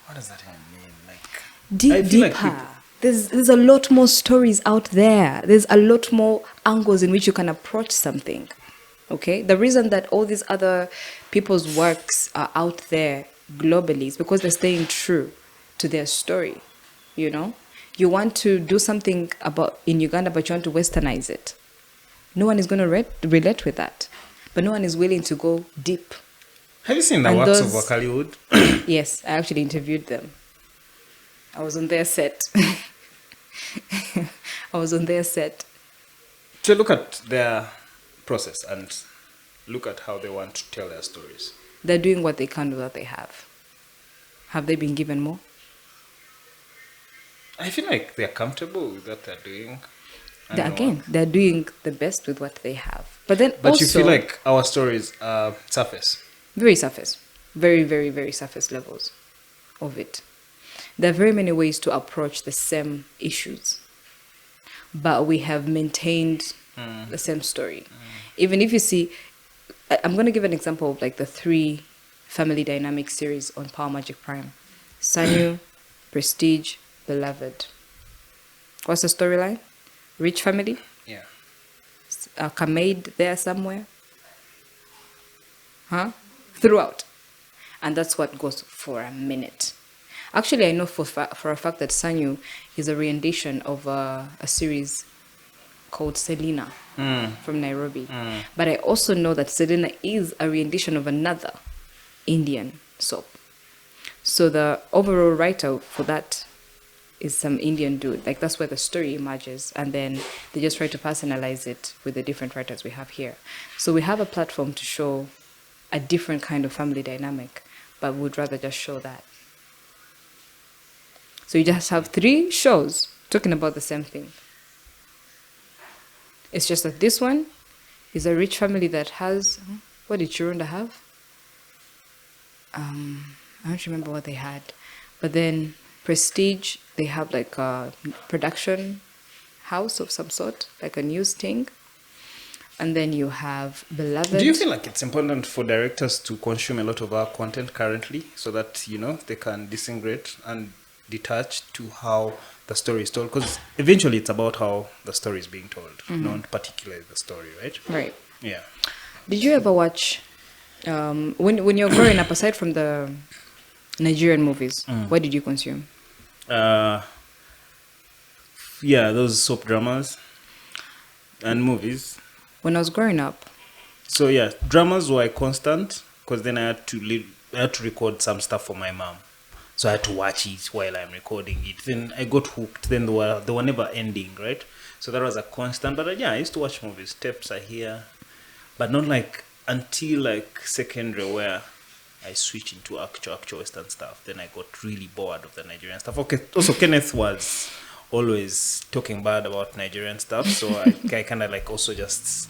what does that even mean? I feel Deeper. like people- There's a lot more stories out there. There's a lot more angles in which you can approach something. Okay? The reason that all these other people's works are out there globally is because they're staying true to their story. You know? You want to do something about in Uganda, but you want to westernize it. No one is going to relate with that. But no one is willing to go deep. Have you seen the And works those- of Wakaliwood? Yes, I actually interviewed them. I was on their set. So look at their process and look at how they want to tell their stories. They're doing what they can with what they have. Have they been given more? I feel like they're comfortable with what they're doing. And They're doing the best with what they have. But then But also, you feel like our stories are surface. very surface. Very, very, very surface levels of it. There are very many ways to approach the same issues. But we have maintained the same story. Even if you see, I'm going to give an example of the 3 family dynamic series on Power Magic Prime. Sanyu, Prestige, Beloved. What's the storyline? Rich family? Yeah. Kamaid there somewhere? Huh? Throughout. And that's what goes for a minute. Actually, I know for a fact that Sanyu is a rendition of a series called Selena from Nairobi. But I also know that Selena is a rendition of another Indian soap. So the overall writer for that is some Indian dude. That's where the story emerges. And then they just try to personalize it with the different writers we have here. So we have a platform to show a different kind of family dynamic, but would rather just show that. So you just have 3 shows talking about the same thing. It's just that this one is a rich family that has... What did Chirunda have? I don't remember what they had. But then Prestige, they have a production house of some sort, like a news thing. And then you have Beloved. Do you feel like it's important for directors to consume a lot of our content currently so that, they can disintegrate and detached to how the story is told, because eventually it's about how the story is being told, not particularly the story, right? Right. Yeah. Did you ever watch when you're growing up, aside from the Nigerian movies, what did you consume? Yeah, those soap dramas and movies. When I was growing up, So yeah, dramas were a constant, because then I had to record some stuff for my mom, so I had to watch it while I'm recording it. Then I got hooked. Then they were never ending, right? So that was a constant. But yeah, I used to watch movies. Tapes are here, but not like until like secondary, where I switched into actual Western stuff. Then I got really bored of the Nigerian stuff. Okay, also Kenneth was always talking bad about Nigerian stuff, so I kind of like also just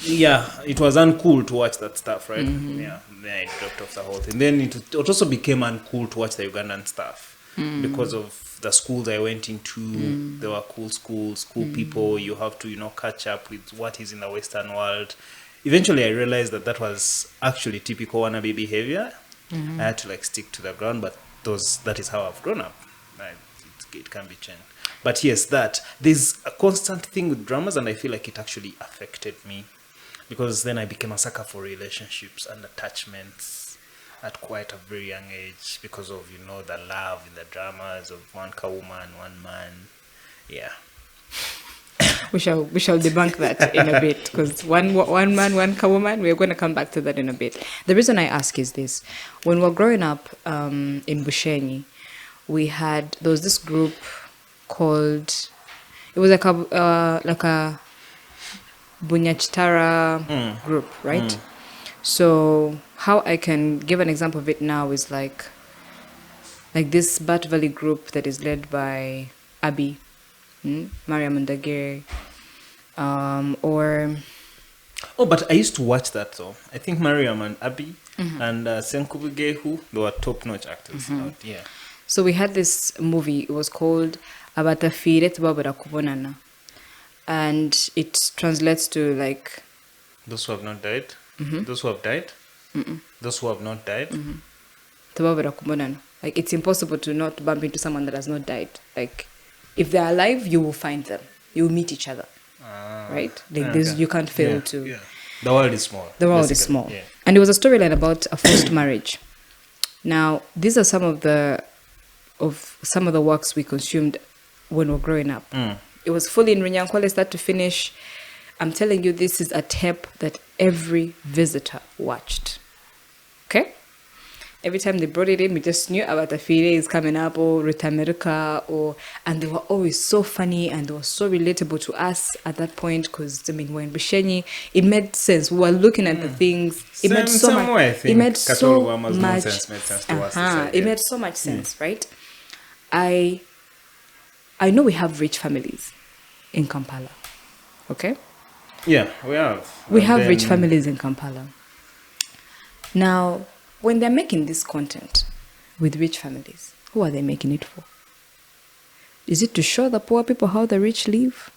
yeah, it was uncool to watch that stuff, right? Yeah, then I dropped off the whole thing. Then it also became uncool to watch the Ugandan stuff because of the schools I went into. There were cool schools, cool people. You have to catch up with what is in the Western world. Eventually I realized that was actually typical wannabe behavior. I had to like stick to the ground, but that is how I've grown up. Right? It can be changed. But yes, there's a constant thing with dramas, and I feel like it actually affected me, because then I became a sucker for relationships and attachments at quite a very young age, because of the love in the dramas of one woman, one man. Yeah. we shall debunk that in a bit, because one man, one woman. We're going to come back to that in a bit. The reason I ask is this: when we're growing up in Bushenyi, there was this group called, it was like a Bunyachitara group, right? So how I can give an example of it now is like this Bat Valley group that is led by Abi, Mariam Ndagere, or... Oh, but I used to watch that though. I think Mariam and Abi and Senkubugehu, they were top-notch actors. Yeah. So we had this movie, it was called Abatafire Tubabura Kubonana. And it translates to like... Those who have not died? Those who have died? Those who have not died? Tubabura Kubonana. Like, it's impossible to not bump into someone that has not died. Like, if they're alive, you will find them. You will meet each other. Right? Like, this, you can't fail to... Yeah. The world is small. The world is small. Yeah. And it was a storyline about a forced marriage. Now, these are some of the works we consumed when we were growing up. It was fully in Runyankwale, start to finish. I'm telling you, this is a tape that every visitor watched. Okay? Every time they brought it in, we just knew Abatafire is coming up, or Rutamerika, and they were always so funny, and they were so relatable to us at that point, because, I mean, we're in Bushenyi, it made sense. We were looking at the things. It made so much. It made so much sense. It made so much sense, right? I know we have rich families in Kampala, okay? Yeah, we have. We have rich families in Kampala. Now, when they're making this content with rich families, who are they making it for? Is it to show the poor people how the rich live?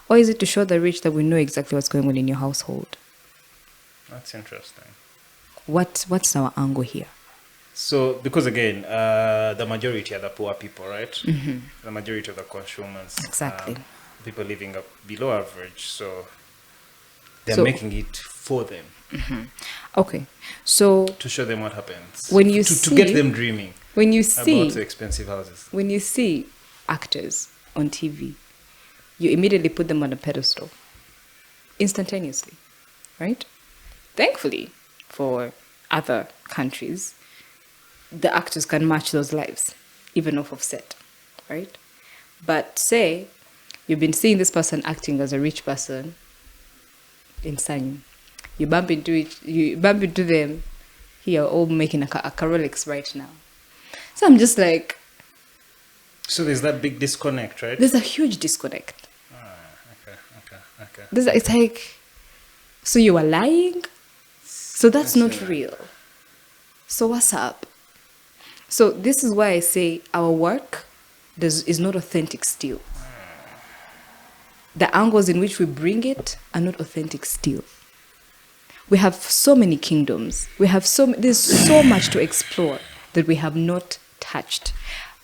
Or is it to show the rich that we know exactly what's going on in your household? That's interesting. What's our angle here? So, because again, the majority are the poor people, right? The majority of the consumers. Exactly. People living up below average, so they're making it for them. Okay, so... To show them what happens. When you to get them dreaming when you see, about the expensive houses. When you see actors on TV, you immediately put them on a pedestal. Instantaneously, right? Thankfully, for other countries, the actors can match those lives, even off of set, right? But say you've been seeing this person acting as a rich person in Sanyu. You bump into them here, all making a Carolix right now. So I'm just like... So there's that big disconnect, right? There's a huge disconnect. Okay. It's like, so you are lying? So that's not real. So what's up? So this is why I say our work is not authentic still. The angles in which we bring it are not authentic still. We have so many kingdoms. There's so much to explore that we have not attached.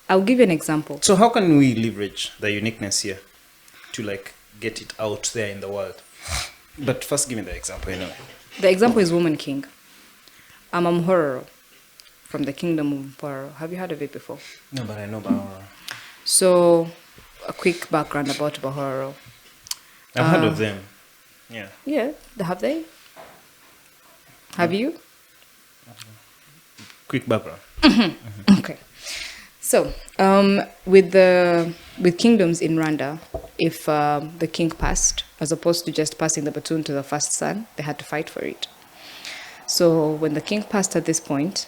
I'll give you an example. So how can we leverage the uniqueness here to like get it out there in the world? But first, give me the example. The example is Woman King. I'm Amhoro from the Kingdom of Mporo. Have you heard of it before? No, but I know Bahoro. So, a quick background about Bahoro. I've heard of them. Yeah. Yeah, have they? Have you? Quick background. Okay. So, with kingdoms in Rwanda, if the king passed, as opposed to just passing the baton to the first son, they had to fight for it. So when the king passed at this point,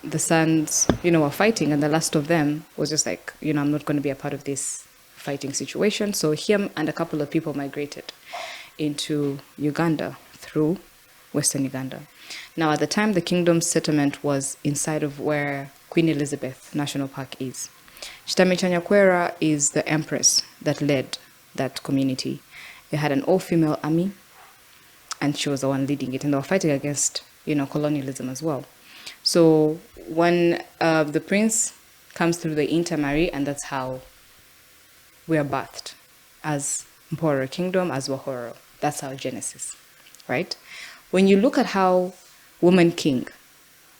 the sons, were fighting, and the last of them was just like, I'm not going to be a part of this fighting situation. So him and a couple of people migrated into Uganda through Western Uganda. Now, at the time, the kingdom's settlement was inside of where Queen Elizabeth National Park is. Chitame Chanyakwera is the empress that led that community. They had an all-female army, and she was the one leading it, and they were fighting against, colonialism as well. So when the prince comes through, the intermarry, and that's how we are birthed as Mporo Kingdom, as Wahoro. That's our genesis, right? When you look at how Woman King,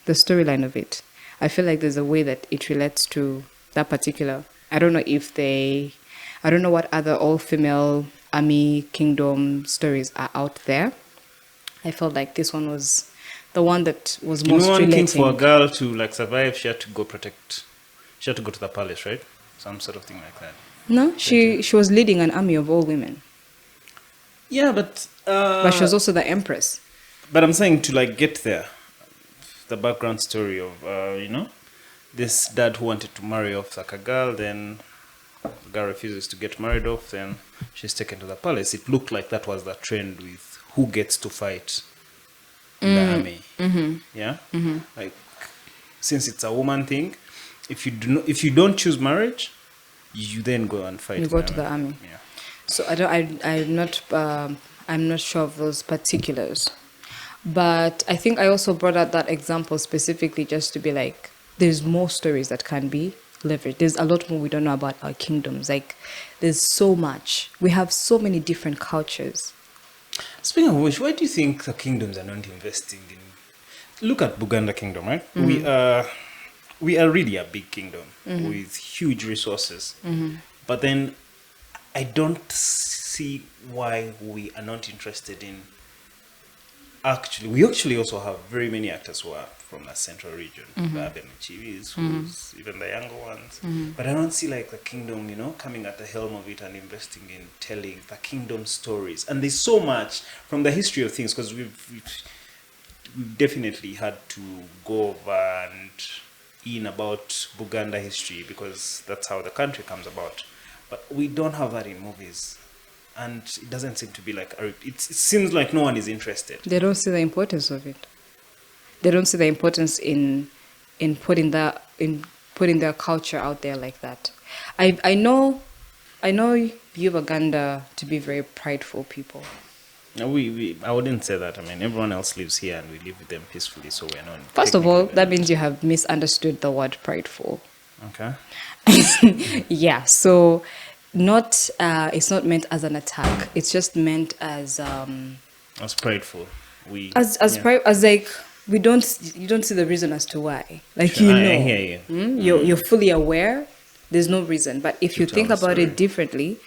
the storyline of it, I feel like there's a way that it relates to that particular. I don't know what other all-female army kingdom stories are out there. I felt like this one was the one that was most relating. King, for a girl to like survive, she had to go to the palace, right? Some sort of thing like that. No, she was leading an army of all women. Yeah, but she was also the empress. But I'm saying to like get there, the background story of this dad who wanted to marry off like a girl, then the girl refuses to get married off, then she's taken to the palace. It looked like that was the trend with who gets to fight in the army. Mm-hmm. Yeah, like since it's a woman thing, if you don't choose marriage, you then go and fight. You go to the army. Yeah. So I'm not sure of those particulars, but I think I also brought out that example specifically just to be like, there's more stories that can be leveraged. There's a lot more we don't know about our kingdoms. Like, there's so much. We have so many different cultures. Speaking of which, why do you think the kingdoms are not investing in? Look at Buganda Kingdom, right? Mm-hmm. We are really a big kingdom with huge resources, but then I don't see why we are not interested in. We actually also have very many actors who are from the central region, the urban chivis, who's even the younger ones. But I don't see like the kingdom, coming at the helm of it and investing in telling the kingdom stories. And there's so much from the history of things, because we've definitely had to go over and in about Buganda history, because that's how the country comes about. But we don't have that in movies. And it doesn't seem to be like it seems like no one is interested. They don't see the importance of it. They don't see the importance in putting their culture out there like that. I know Uganda to be very prideful people. No, I wouldn't say that. I mean, everyone else lives here and we live with them peacefully, so we're not. First of all, that means you have misunderstood the word prideful. Okay. Yeah. So. It's not meant as an attack. It's just meant as prideful. You don't see the reason as to why. Like, sure, I hear you. You're fully aware. There's no reason. But if you think about it differently,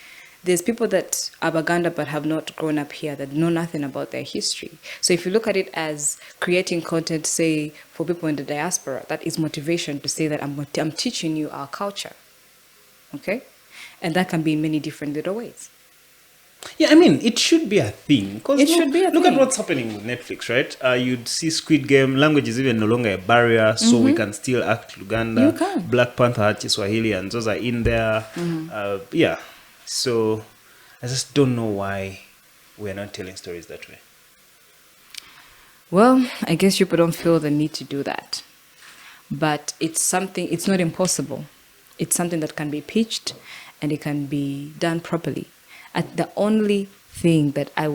there's people that are Baganda but have not grown up here, that know nothing about their history. So if you look at it as creating content, say for people in the diaspora, that is motivation to say that I'm teaching you our culture. Okay. And that can be in many different little ways. Yeah, I mean, it should be a thing. Look at what's happening with Netflix, right? You'd see Squid Game. Language is even no longer a barrier, so we can still act Luganda. You can. Black Panther, Swahili, and those are in there. Yeah. So I just don't know why we're not telling stories that way. Well, I guess people don't feel the need to do that. But it's not impossible. It's something that can be pitched and it can be done properly. The only thing that I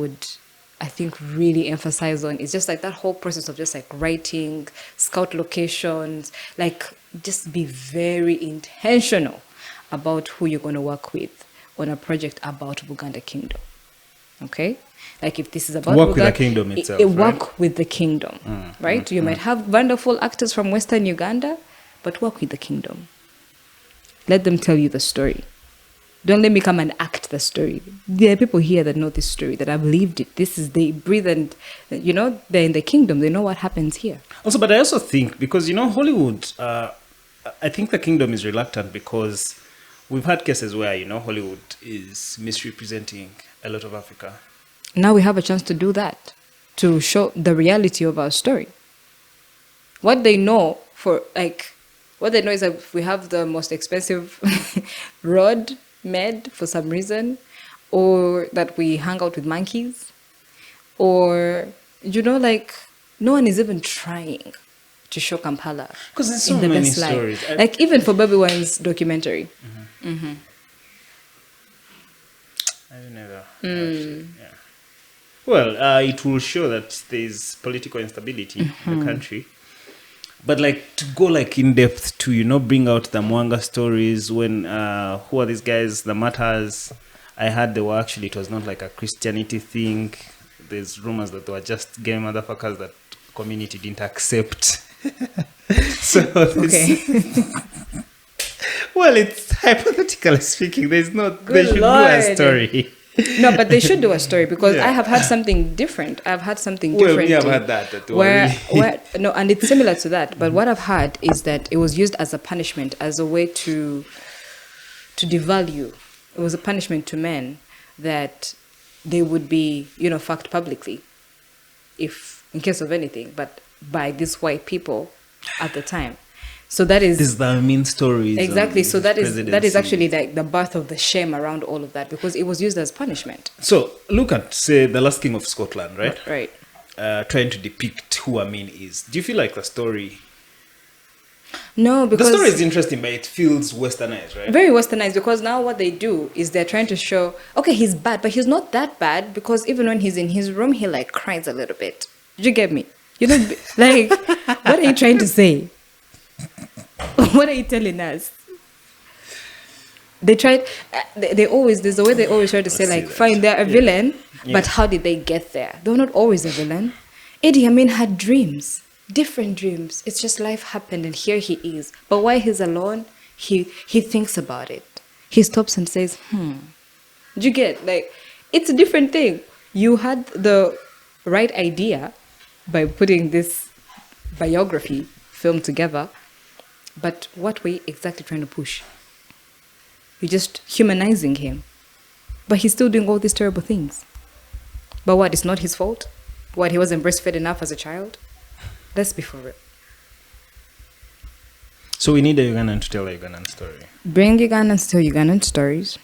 I think, really emphasize on is just like that whole process of just like writing, scout locations, like just be very intentional about who you're going to work with on a project about Buganda Kingdom. Okay? Like if this is about Work with the kingdom itself, right? Work with the kingdom, right? You might have wonderful actors from Western Uganda, but work with the kingdom. Let them tell you the story. Don't let me come and act the story. There are people here that know this story, that have lived it. They breathe and, they're in the kingdom. They know what happens here. Also, but I also think, because, Hollywood, I think the kingdom is reluctant because we've had cases where, Hollywood is misrepresenting a lot of Africa. Now we have a chance to do that, to show the reality of our story. What they know is that we have the most expensive road made for some reason, or that we hang out with monkeys, or, no one is even trying to show Kampala. Because there's so many stories. Like even for Baby Wine's documentary. I've never watched it. Yeah. Well, it will show that there's political instability in the country. But to go in depth to, bring out the Mwanga stories when, who are these guys, the Matters, I heard it was not like a Christianity thing. There's rumors that they were just gay motherfuckers that community didn't accept. Well, it's hypothetically speaking. They should do a story. No, but they should do a story because I have had something different. I've had something different. Well, we have had that. And it's similar to that. But what I've had is that it was used as a punishment, as a way to devalue. It was a punishment to men that they would be, fucked publicly, if in case of anything, but by these white people at the time. So that is... This is the mean stories. Exactly. So that is actually like the birth of the shame around all of that, because it was used as punishment. So look at, say, the last king of Scotland, right? Right. Trying to depict who Amin is. Do you feel like the story... No, because... The story is interesting, but it feels westernized, right? Very westernized, because now what they do is they're trying to show, okay, he's bad, but he's not that bad, because even when he's in his room, he cries a little bit. Did you get me? What are you trying to say? What are you telling us? They tried. There's a way they always try to say fine, they're a villain, but how did they get there? They're not always a villain. Idi Amin had dreams, different dreams. It's just life happened, and here he is. But while he's alone, he thinks about it. He stops and says, Do you get it's a different thing. You had the right idea by putting this biography film together. But what were you exactly trying to push? You're just humanizing him. But he's still doing all these terrible things. But what, it's not his fault? What, he wasn't breastfed enough as a child? Let's be for real. So we need a Ugandan to tell a Ugandan story. Bring Ugandans to tell Ugandan stories.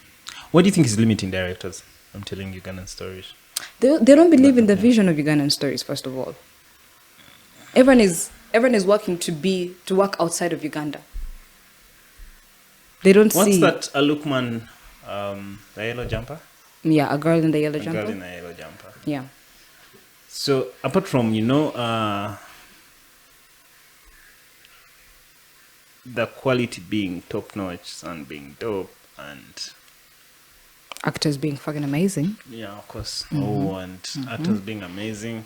What do you think is limiting directors from telling Ugandan stories? They don't believe in the vision of Ugandan stories, first of all. Everyone is working to work outside of Uganda. They don't see... What's that Alukman, the yellow jumper? Yeah, a girl in the yellow jumper. A girl in the yellow jumper. Yeah. So, apart from, the quality being top-notch and being dope and... Actors being fucking amazing. Yeah, of course. Actors being amazing.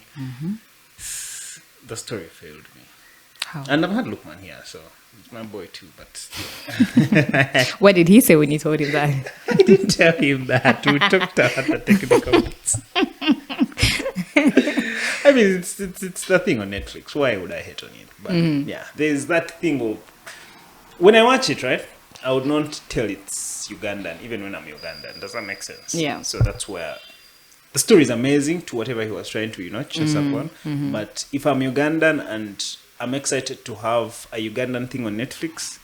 The story failed me. How? And I've had Lukman here, so it's my boy too, but... What did he say when you told him that? I didn't tell him that. We talked about the technical bits. I mean, it's the thing on Netflix. Why would I hate on it? But yeah, there's that thing of... When I watch it, right, I would not tell it's Ugandan, even when I'm Ugandan. Does that make sense? Yeah. So that's where... The story is amazing to whatever he was trying to, chase up on. But if I'm Ugandan and I'm excited to have a Ugandan thing on Netflix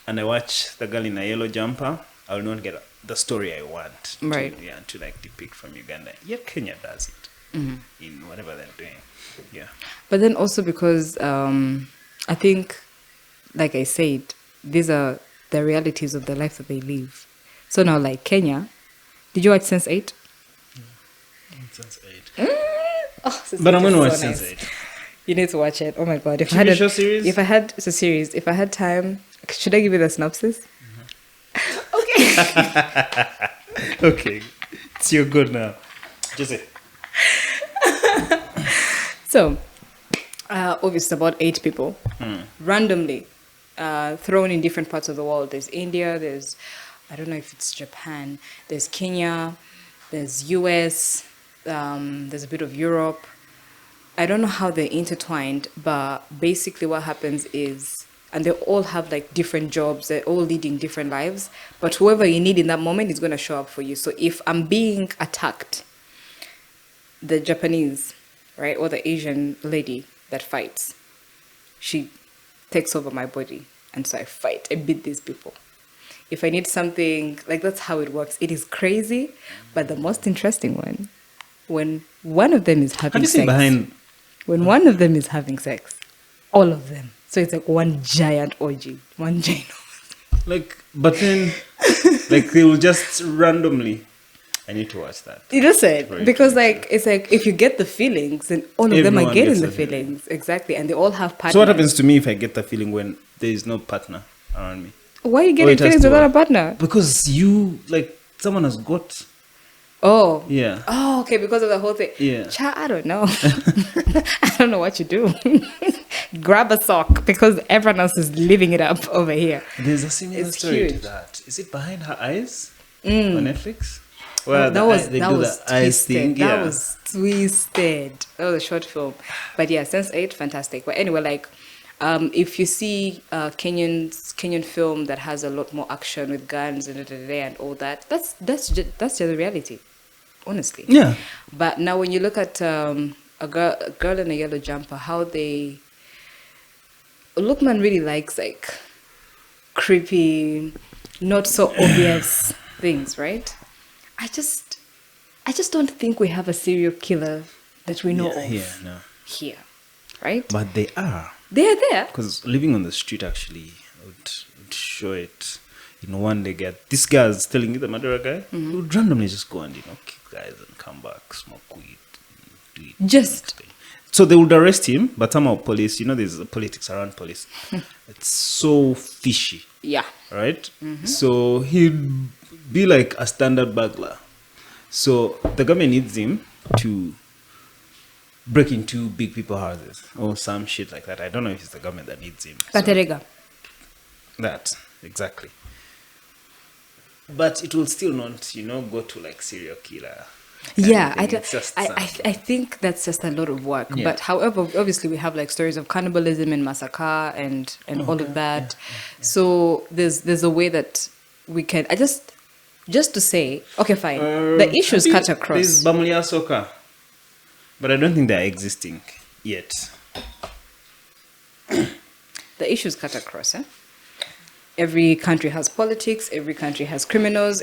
and I watch The Girl in a Yellow Jumper, I will not get the story I want to depict from Uganda. Yet Kenya does it in whatever they're doing. Yeah. But then also because I think, like I said, these are the realities of the life that they live. So now, like Kenya, did you watch Sense8? Sense8. Oh, But I'm gonna watch so nice. Sense8. You need to watch it. Oh my god! TV show series? It's a series. If I had time, should I give you the synopsis? Okay. Okay, it's your good now. Just it. So, obviously, about 8 people, randomly thrown in different parts of the world. There's India. There's, I don't know if it's Japan. There's Kenya. There's US. There's a bit of Europe. I don't know how they're intertwined, but basically what happens is, and they all have like different jobs, they're all leading different lives, but whoever you need in that moment is going to show up for you. So if I'm being attacked, the Japanese, right, or the Asian lady that fights, she takes over my body, and so I fight, I beat these people. If I need something, like that's how it works. It is crazy, but the most interesting one, when one of them is Have having you seen sex. behind? When one of them is having sex, all of them. So it's like one giant orgy, one giant. Like, but then, like they will just randomly. I need to watch that. You just said Right. because like it's like if you get the feelings, then all of them are Everyone getting gets the the feeling. feelings exactly, and they all have partners. So what happens to me if I get the feeling when there is no partner around me? Why are you Oh, getting it has feelings to without a work. partner? Because you like someone has got. Oh. Yeah. Oh, okay, because of the whole thing. Yeah. I don't know. I don't know what you do. Grab a sock because everyone else is living it up over here. There's a similar It's story to huge. that. Is it Behind Her Eyes on Netflix? Well, That was they that do was the eyes twisted. thing. That Yeah. was twisted. That was a short film, but yeah, Sense8, fantastic. But anyway, like, if you see Kenyan film that has a lot more action with guns and all that, that's just the reality, honestly. Yeah. But now when you look at a girl in a yellow jumper, how they Lookman really likes like creepy, not so obvious things, right? I just don't think we have a serial killer that we know of Yeah, no. here, right? But they are. They're there. Because living on the street actually would show it. You know, one day this guy's telling you the murderer guy, he would randomly just go and, kick guys and come back, smoke weed, do it. Just So they would arrest him, but somehow police, there's politics around police. It's so fishy, yeah. right? So he'd be like a standard burglar. So the government needs him to break into big people houses or some shit like that. I don't know if it's the government that needs him. So Katerega. that, exactly. But it will still not, go to like serial killer. Yeah, kind of thing. It's just I think that's just a lot of work. Yeah. But however, obviously we have like stories of cannibalism and massacre and all of that. So there's a way that we can. Just to say, okay, fine. The issues cut There's across. Bamulia soccer, but I don't think they're existing yet. The issues cut across. Every country has politics. Every country has criminals.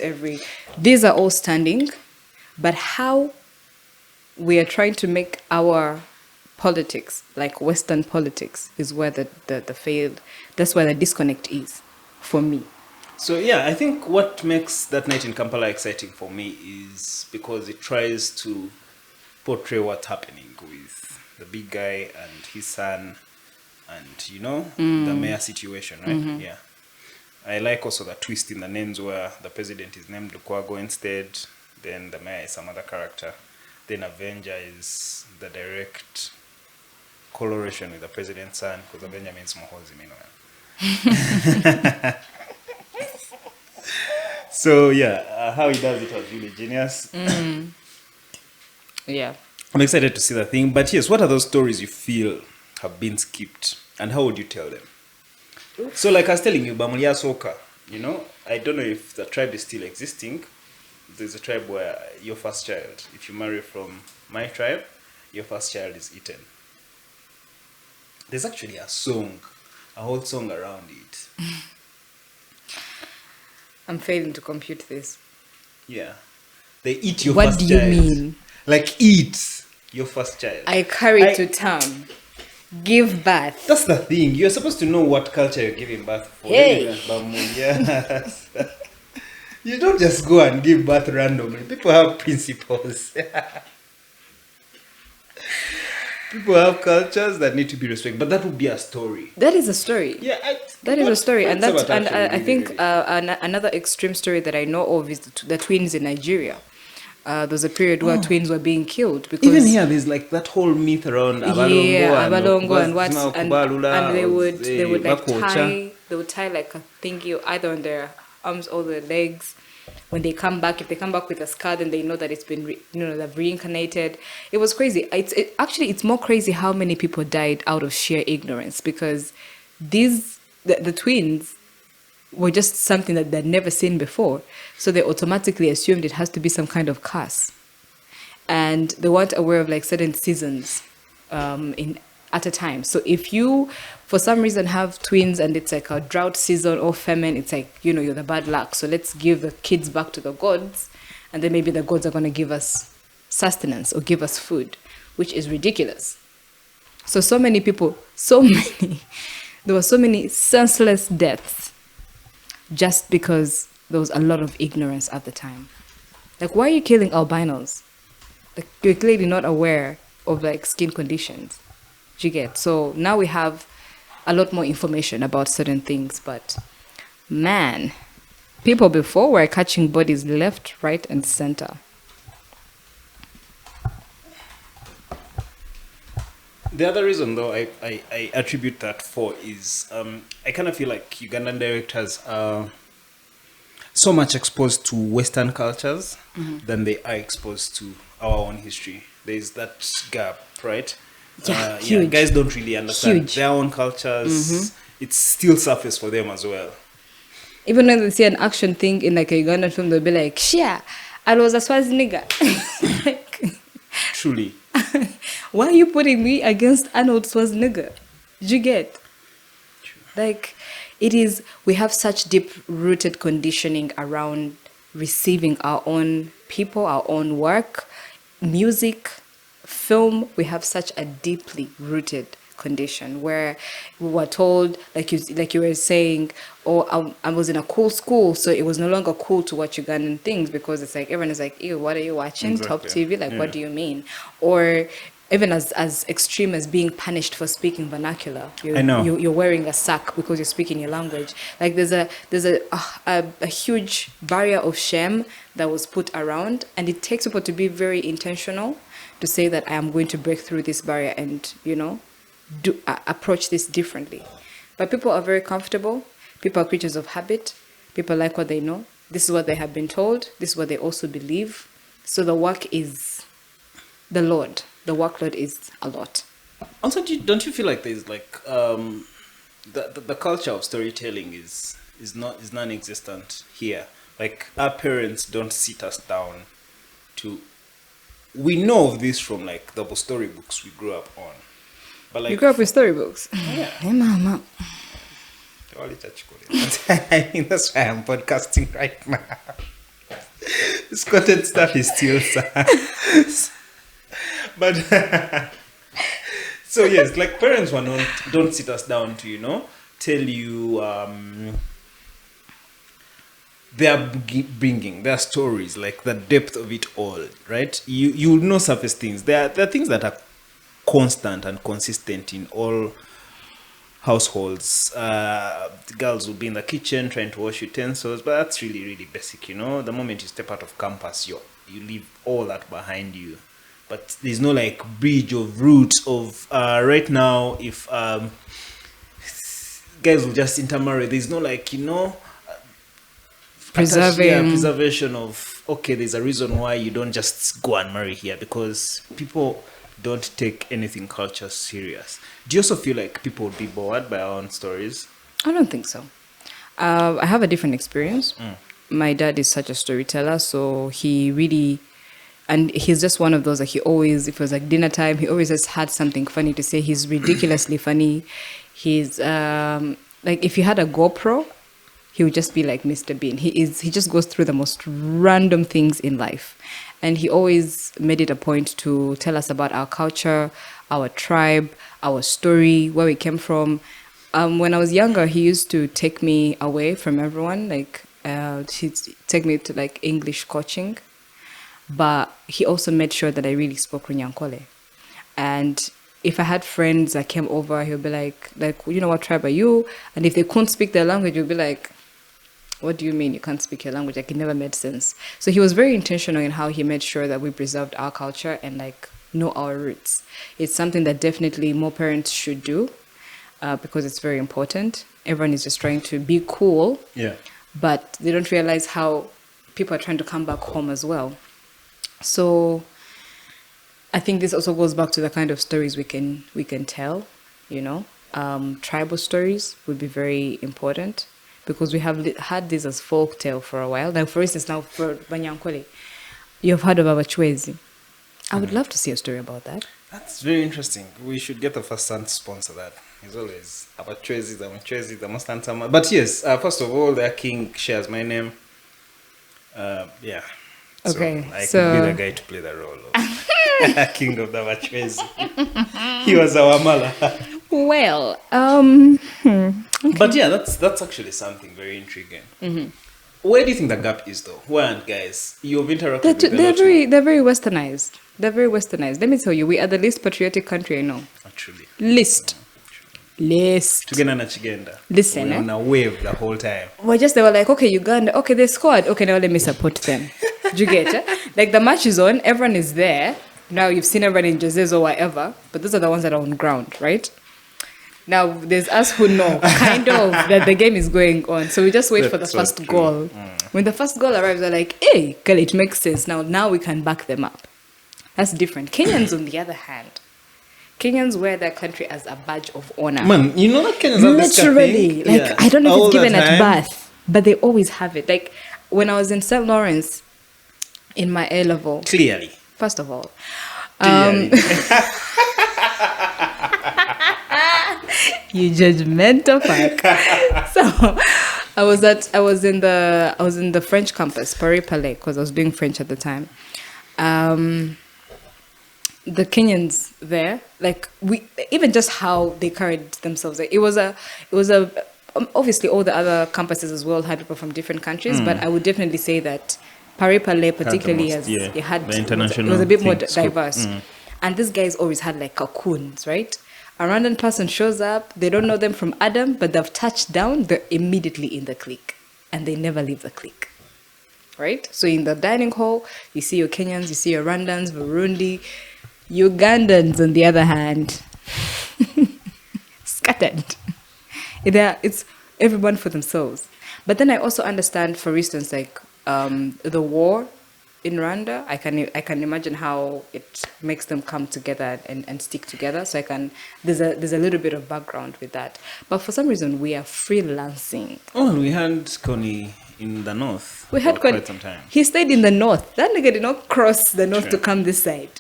These are all standing, but how we are trying to make our politics like Western politics is where the failed. That's where the disconnect is, for me. So yeah, I think what makes That Night in Kampala exciting for me is because it tries to portray what's happening with the big guy and his son and, the mayor situation, right? Yeah. I like also the twist in the names where the president is named Lukwago instead, then the mayor is some other character, then Avenger is the direct correlation with the president's son, because Avenger means Mohozi, meanwhile. So yeah, how he does it was really genius. Yeah. I'm excited to see the thing. But yes, what are those stories you feel have been skipped, and how would you tell them? So like I was telling you, Bamulia Soka, I don't know if the tribe is still existing. There's a tribe where your first child, if you marry from my tribe, your first child is eaten. There's actually a whole song around it. I'm failing to compute this. Yeah. They eat your What first do you child. mean? Like eat your first child. I carry to term. Give birth. That's the thing. You're supposed to know what culture you're giving birth for. Hey. Yes. You don't just go and give birth randomly. People have principles. People have cultures that need to be respected, but that would be a story. That is a story. Yeah, That is a story, and that's that's and actually I really, think really. another extreme story that I know of is the twins in Nigeria. There was a period where twins were being killed because Even here, there's like that whole myth around Abalongo yeah, and Abalongo and what and Okubalula, they would like Bakocha. tie like a thingy either on their arms or their legs. When they come back, if they come back with a scar, then they know that it's been they've reincarnated. It was crazy. Actually it's more crazy how many people died out of sheer ignorance because the twins were just something that they'd never seen before, so they automatically assumed it has to be some kind of curse, and they weren't aware of like certain seasons in at a time. So if you for some reason have twins and it's like a drought season or famine, it's like you're the bad luck, so let's give the kids back to the gods, and then maybe the gods are going to give us sustenance or give us food, which is ridiculous. So many people, there were so many senseless deaths just because there was a lot of ignorance at the time. Like, why are you killing albinos? Like, you're clearly not aware of like skin conditions. Do you get? So now we have a lot more information about certain things, but man, people before were catching bodies left, right, and center. The other reason, though, I attribute that for is I kind of feel like Ugandan directors are so much exposed to Western cultures than they are exposed to our own history. There's that gap, right? Yeah, huge. Guys don't really understand Huge. their own cultures. It's still surface for them as well. Even when they see an action thing in like a Ugandan film, they'll be like, "Shia, I was a Swazi nigga." Like, Truly. why are you putting me against Arnold Schwarzenegger? Did you get? Like, we have such deep-rooted conditioning around receiving our own people, our own work, music, film. We have such a deeply rooted condition where we were told, like you were saying, oh, I was in a cool school, so it was no longer cool to watch Ugandan things because it's like everyone is like, ew, what are you watching? Top TV? Like, what do you mean? Or even as extreme as being punished for speaking vernacular. I know. You're wearing a sack because you're speaking your language. Like there's a huge barrier of shame that was put around, and it takes people to be very intentional to say that I am going to break through this barrier and approach this differently. But people are very comfortable. People are creatures of habit. People like what they know. This is what they have been told. This is what they also believe. So the work is the Lord. The workload is a lot. Also, don't you feel like there's like the culture of storytelling is non-existent here? Like our parents don't sit us down to. We know of this from like the storybooks we grew up on, but like you grew up with storybooks. Yeah. Hey, mama. I mean, that's why I'm podcasting right now. This content stuff is still sad. But so yes, like parents don't sit us down to tell you they're bringing their stories, like the depth of it all, right? You'll know surface things. There are things that are constant and consistent in all households. The girls will be in the kitchen trying to wash utensils, but that's really, really basic. The moment you step out of campus, you leave all that behind you. But there's no like bridge of roots of right now. If guys will just intermarry, there's no like preservation of, okay, there's a reason why you don't just go and marry here, because people don't take anything culture serious. Do you also feel like people would be bored by our own stories? I don't think so. I have a different experience. My dad is such a storyteller, so he really, and he's just one of those, like, he always, if it was like dinner time, he always just had something funny to say. He's ridiculously funny. He's like, if you had a GoPro, he would just be like Mr. Bean. He just goes through the most random things in life. And he always made it a point to tell us about our culture, our tribe, our story, where we came from. When I was younger, he used to take me away from everyone. Like, he'd take me to like English coaching. But he also made sure that I really spoke Runyankole. And if I had friends that came over, he'll be like, you know, what tribe are you? And if they couldn't speak their language, he'll be like, what do you mean you can't speak your language? Like, it never made sense. So he was very intentional in how he made sure that we preserved our culture and like know our roots. It's something that definitely more parents should do, because it's very important. Everyone is just trying to be cool, but they don't realize how people are trying to come back home as well. So I think this also goes back to the kind of stories we can tell, you know. Tribal stories would be very important, because we have had this as folk tale for a while. Like, for instance, now for Banyankole, you've heard of Abachwezi. I would love to see a story about that. That's very interesting. We should get the first son to sponsor that. He's always Abachwezi, the Mustantama. But yes, first of all, their king shares my name. Yeah. Okay, so I could be the guy to play the role of king of the Abachwezi. He was our mala. Well, okay. But yeah, that's actually something very intriguing. Mm-hmm. Where do you think the gap is, though? Where aren't guys? You've interacted with them. They're very westernized. They're very westernized. Let me tell you, we are the least patriotic country I know. Actually. Least. Tugenda na Chigenda. Listen, we're on a wave the whole time. They were like, okay, Uganda, okay, they scored. Okay, now let me support them. Do you get it? Like, the match is on, everyone is there. Now you've seen everyone in jerseys or whatever, but those are the ones that are on ground, right? Now, there's us who know, kind of, that the game is going on. So we just wait for the first goal. When the first goal arrives, they're like, hey, girl, it makes sense. Now we can back them up. That's different. Kenyans, on the other hand, Kenyans wear their country as a badge of honor. Man, you know that Kenyans have this literally. Like, I don't know if it's given at birth, but they always have it. Like, when I was in St. Lawrence, in my A level. Clearly. First of all. You judgmental fuck. So I was in the French campus, Paris Palais, because I was doing French at the time. The Kenyans there, like, we even just how they carried themselves. Like, it was a obviously all the other campuses as well had people from different countries, but I would definitely say that Paris Palais particularly it was a bit more diverse. And these guys always had like cocoons, right? A random person shows up, they don't know them from Adam, but they've touched down, they're immediately in the clique. And they never leave the clique. Right? So in the dining hall, you see your Kenyans, you see your Rwandans, Burundi, Ugandans on the other hand. Scattered. It's everyone for themselves. But then I also understand, for instance, like the war in Rwanda, I can imagine how it makes them come together and stick together. So there's a little bit of background with that. But for some reason, we are freelancing. Oh, and we had Connie in the north. We had quite some time. He stayed in the north. That nigga did not cross the north to come this side.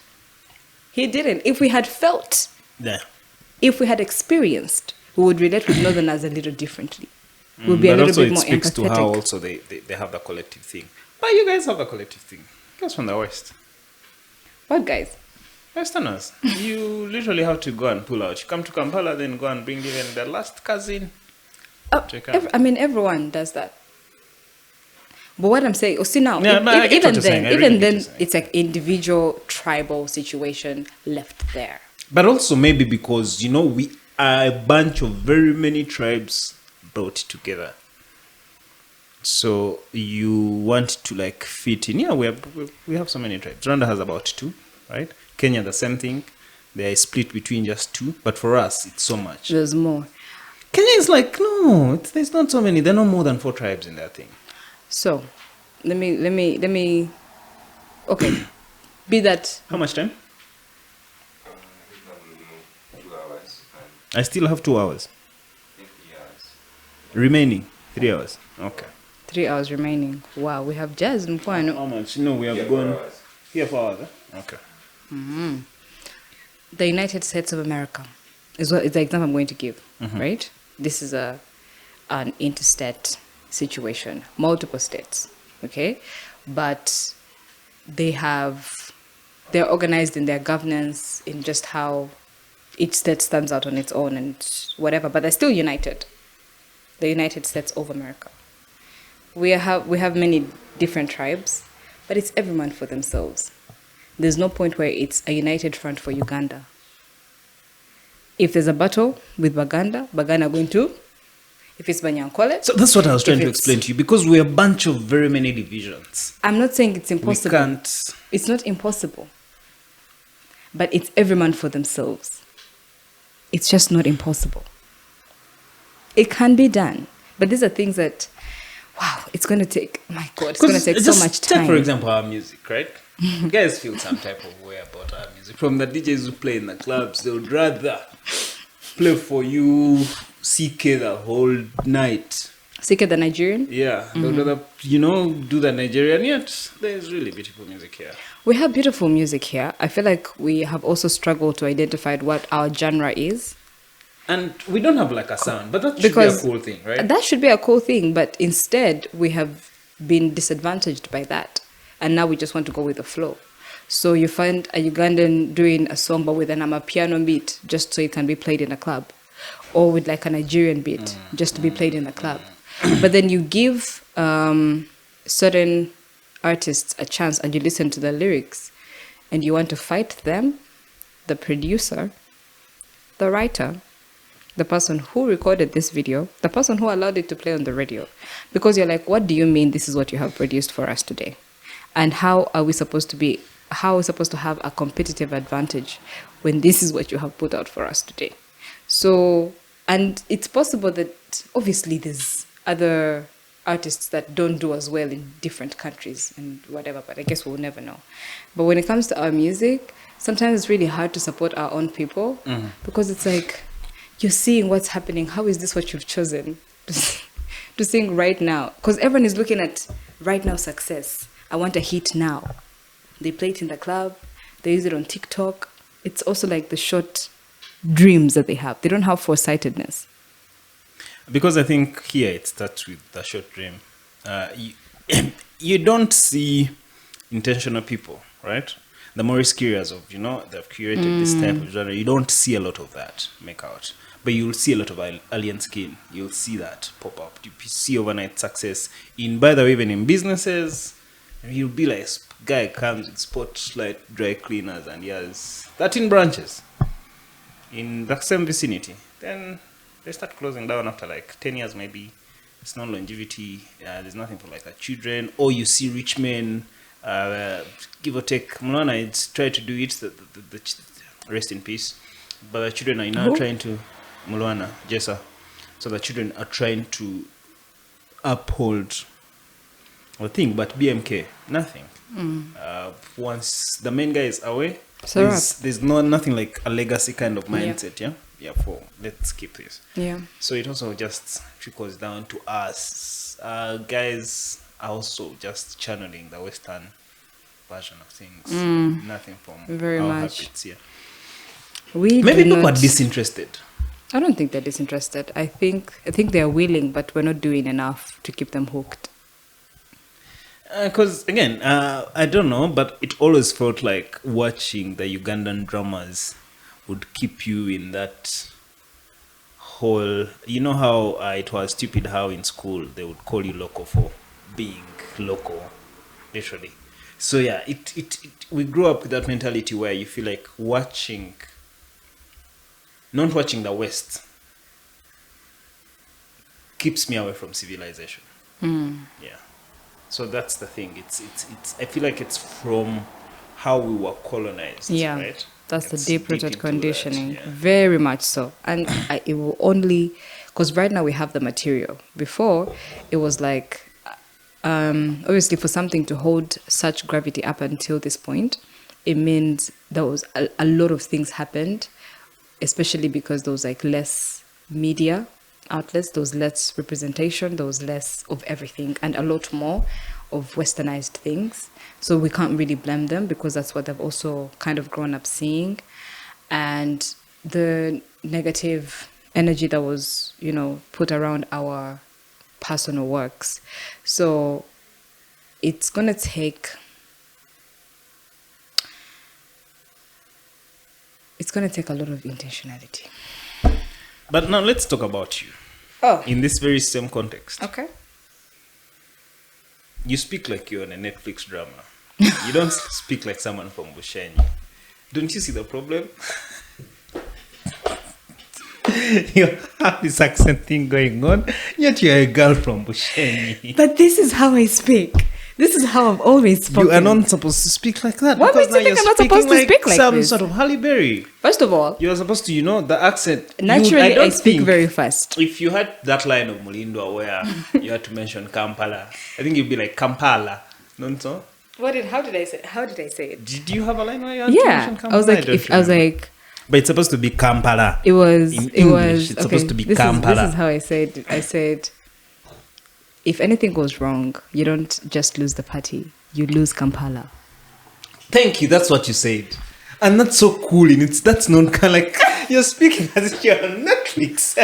He didn't. If we had felt, if we had experienced, we would relate with Northerners a little differently. We'll be a little bit more empathetic. But also it speaks to how also they have the collective thing. But you guys have a collective thing. Guys from the West. What guys? Westerners. You literally have to go and pull out. You come to Kampala, then go and bring even the last cousin. Everyone does that. But what I'm saying, see now, even then, it's like individual tribal situation left there. But also maybe because, we are a bunch of very many tribes brought together. So you want to like fit in. Yeah, we have so many tribes. Rwanda has about 2, right? Kenya, the same thing. They are split between just 2. But for us, it's so much. There's more. Kenya is like, no, there's not so many. There are no more than 4 tribes in that thing. So, let me. Okay, be that. How much time? 2 hours. I still have 2 hours. 50 hours. Remaining 3 hours. Okay. 3 hours remaining. Wow, we have jazz in Pwano. How much? No, we have gone here for hours. Okay. Mm-hmm. The United States of America is the example I'm going to give, right? This is an interstate situation, multiple states, okay? But they're organized in their governance, in just how each state stands out on its own and whatever, but they're still united. The United States of America. We have many different tribes, but it's everyone for themselves. There's no point where it's a united front for Uganda If there's a battle with Baganda are going to. If it's Banyankole. So that's what I was trying if to it's- explain to you, because we're a bunch of very many divisions. I'm not saying it's We impossible. can't. It's not impossible. But it's every man for themselves. It's just not impossible. It can be done. But these are things that, wow, it's going to take, my God, it's going to take so much time. Take, for example, our music, right? You guys feel some type of way about our music. From the DJs who play in the clubs, they would rather play for you CK the whole night. CK the Nigerian? Yeah, they would rather, do the Nigerian, yet there's really beautiful music here. We have beautiful music here. I feel like we have also struggled to identify what our genre is. And we don't have like a sound, but that should be a cool thing, right? That should be a cool thing, but instead we have been disadvantaged by that. And now we just want to go with the flow. So you find a Ugandan doing a song but with an amapiano beat just so it can be played in a club. Or with like a Nigerian beat just to be played in a club. But then you give certain artists a chance and you listen to the lyrics and you want to fight them, the producer, the writer, the person who recorded this video, the person who allowed it to play on the radio. Because you're like, what do you mean this is what you have produced for us today? And how are we supposed to have a competitive advantage when this is what you have put out for us today? So, and it's possible that obviously there's other artists that don't do as well in different countries and whatever, but I guess we'll never know. But when it comes to our music, sometimes it's really hard to support our own people because it's like, you're seeing what's happening. How is this what you've chosen to sing right now? Because everyone is looking at right now success. I want a hit now. They play it in the club. They use it on TikTok. It's also like the short dreams that they have. They don't have foresightedness. Because I think here it starts with the short dream. You don't see intentional people, right? The more curious of, they've curated this type of genre. You don't see a lot of that make out. But you'll see a lot of alien skin. You'll see that pop up. You see overnight success. By the way, even in businesses, you'll be like, guy comes with Spotlight dry cleaners and he has 13 branches in the same vicinity. Then they start closing down after like 10 years maybe. It's not longevity. There's nothing for like the children. Or you see rich men, give or take. Mulwana it's tried to do it. The rest in peace. But the children are now trying to Mulwana, Jessa. So the children are trying to uphold the thing. But BMK, nothing. Once the main guy is away, there's nothing like a legacy kind of mindset. Yeah. Let's keep this. Yeah. So it also just trickles down to us. Guys are also just channeling the Western version of things. Nothing from Very our much. habits here. Maybe people are disinterested. I don't think they're disinterested. I think they're willing, but we're not doing enough to keep them hooked. Because again, I don't know, but it always felt like watching the Ugandan dramas would keep you in that whole. You know how it was stupid how in school they would call you local for being local, literally. So yeah, we grew up with that mentality where you feel like not watching the West keeps me away from civilization. Yeah. So that's the thing. It's. I feel like it's from how we were colonized. Yeah, right? that's the It's deep-rooted deep into conditioning. that, yeah. Very much so. And it will only, because right now we have the material. Before, it was like, obviously for something to hold such gravity up until this point, it means there was a lot of things happened, especially because there was like less media outlets, there was less representation, there was less of everything and a lot more of westernized things. So we can't really blame them because that's what they've also kind of grown up seeing. And the negative energy that was, put around our personal works. So it's going to take a lot of intentionality. But now let's talk about you. Oh. In this very same context. Okay. You speak like you're on a Netflix drama. You don't speak like someone from Bushenyi. Don't you see the problem? You have this accent thing going on, yet you're a girl from Bushenyi. But this is how I speak. This is how I've always spoken. You are not supposed to speak like that. Why because makes you now think you're I'm not supposed to speaking speak like some this? sort of Halle Berry. First of all, You're supposed to, the accent. naturally I don't speak think very fast. If you had that line of Mulindwa where you had to mention Kampala, I think you'd be like Kampala. Don't so? How did I say it? Did you have a line where you had to mention Kampala? I was like, but it's supposed to be Kampala. it was In it English, was it's supposed to be this Kampala. This is how I said it. I said, if anything goes wrong, you don't just lose the party, you lose Kampala. Thank you. That's what you said. And that's so cool. That's not kind of like you're speaking as if you're on Netflix.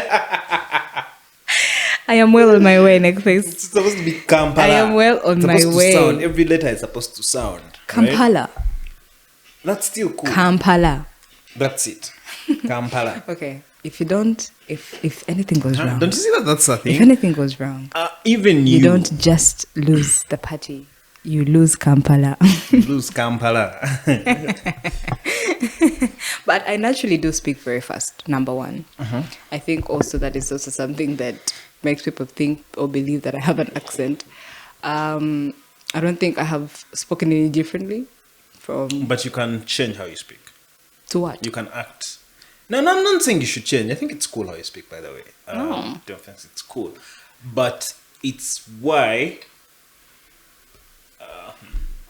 I am well on my way, Netflix. It's supposed to be Kampala. I am well on it's my supposed way. To sound. Every letter is supposed to sound. Right? Kampala. That's still cool. Kampala. That's it. Kampala. Okay. If anything goes wrong. Don't you see that that's a thing? If anything goes wrong, even you don't just lose the party. You lose Kampala. lose Kampala. But I naturally do speak very fast, number one. Uh-huh. I think also that is also something that makes people think or believe that I have an accent. I don't think I have spoken any differently from... But you can change how you speak. To what? You can act. No, I'm not saying you should change. I think it's cool how you speak, by the way. Oh. No offense, it's cool. But it's why...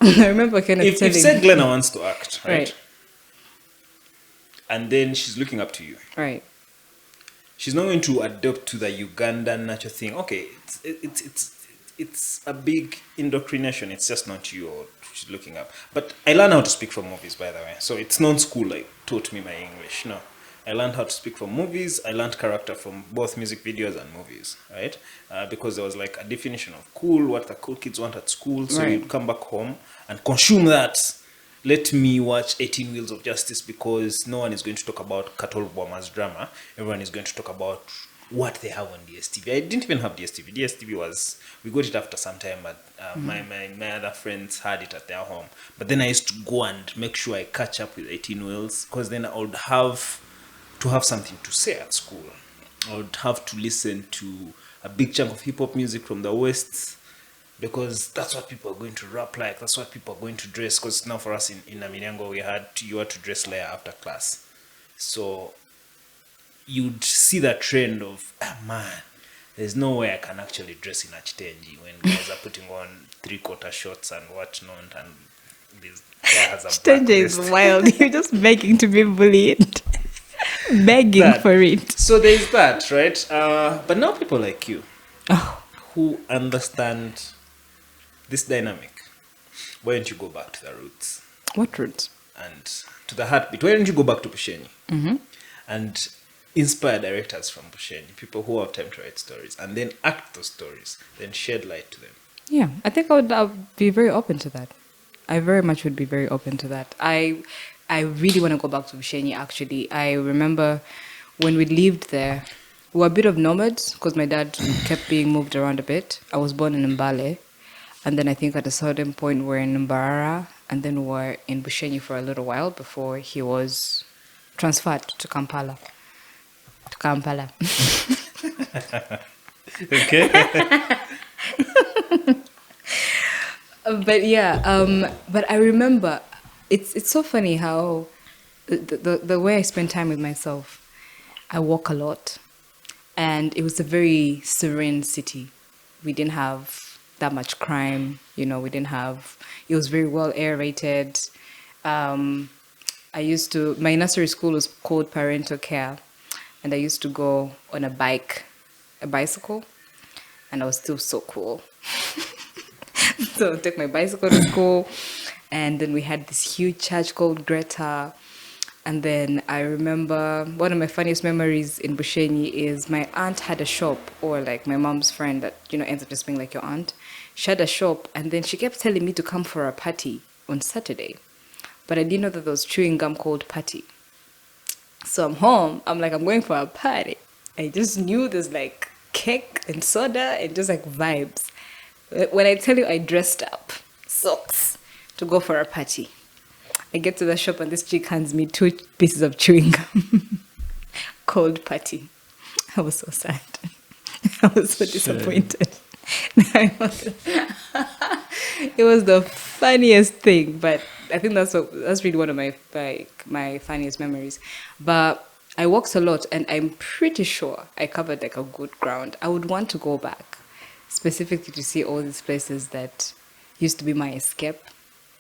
I remember Kenneth If telling... say Glenna wants to act, right? Right. And then she's looking up to you. Right. She's not going to adopt to the Ugandan nature thing. Okay, it's a big indoctrination. It's just not you or she's looking up. But I learned how to speak from movies, by the way. So it's not school like taught me my English. No, I learned how to speak from movies. I learned character from both music videos and movies, right? Because there was like a definition of cool, what the cool kids want at school. So Right. you'd come back home and consume that. Let me watch 18 Wheels of Justice because no one is going to talk about Katol Boma's drama. Everyone is going to talk about what they have on DSTV. I didn't even have DSTV. DSTV was, we got it after some time, but my other friends had it at their home. But then I used to go and make sure I catch up with 18 Wheels because then I would have to have something to say at school. I would have to listen to a big chunk of hip-hop music from the West because that's what people are going to rap like. That's what people are going to dress. Because now for us in Aminyango, you had to dress layer after class. So you'd see that trend of, man, there's no way I can actually dress in a chitenji when guys are putting on 3/4 shorts and whatnot. And this guy has a black Chitenji is vest. wild. You're just begging to be bullied. Begging That. for it. So there's that, right? But now people like you Oh. who understand this dynamic, why don't you go back to the roots What route? and to the heartbeat? Why don't you go back to Bushenyi Mm-hmm. and inspire directors from Bushenyi, people who have time to write stories, and then act those stories, then shed light to them? Yeah, I think I'll be very open to that. I very much would be very open to that. I really want to go back to Bushenyi, actually. I remember when we lived there, we were a bit of nomads because my dad kept being moved around a bit. I was born in Mbale, and then I think at a certain point we're in Mbarara, and then we were in Bushenyi for a little while before he was transferred to Kampala. Okay. But yeah, but I remember it's so funny how the way I spend time with myself. I walk a lot, and it was a very serene city. We didn't have that much crime, we didn't have. It was very well aerated. My nursery school was called Parental Care, and I used to go on a bicycle, and I was still so cool. So I took my bicycle to school, and then we had this huge church called Greta. And then I remember one of my funniest memories in Bushenyi is my aunt had a shop, or like my mom's friend that, ends up just being like your aunt. She had a shop, and then she kept telling me to come for a party on Saturday. But I didn't know that there was chewing gum called patty. So I'm home, I'm like, I'm going for a party. I just knew there's like cake and soda and just like vibes. When I tell you I dressed up, socks, to go for a party. I get to the shop and this chick hands me 2 pieces of chewing gum. cold party. I was so sad. I was so disappointed. It was the funniest thing, but I think that's really one of my funniest memories. But I walked a lot, and I'm pretty sure I covered like a good ground. I would want to go back, specifically to see all these places that used to be my escape,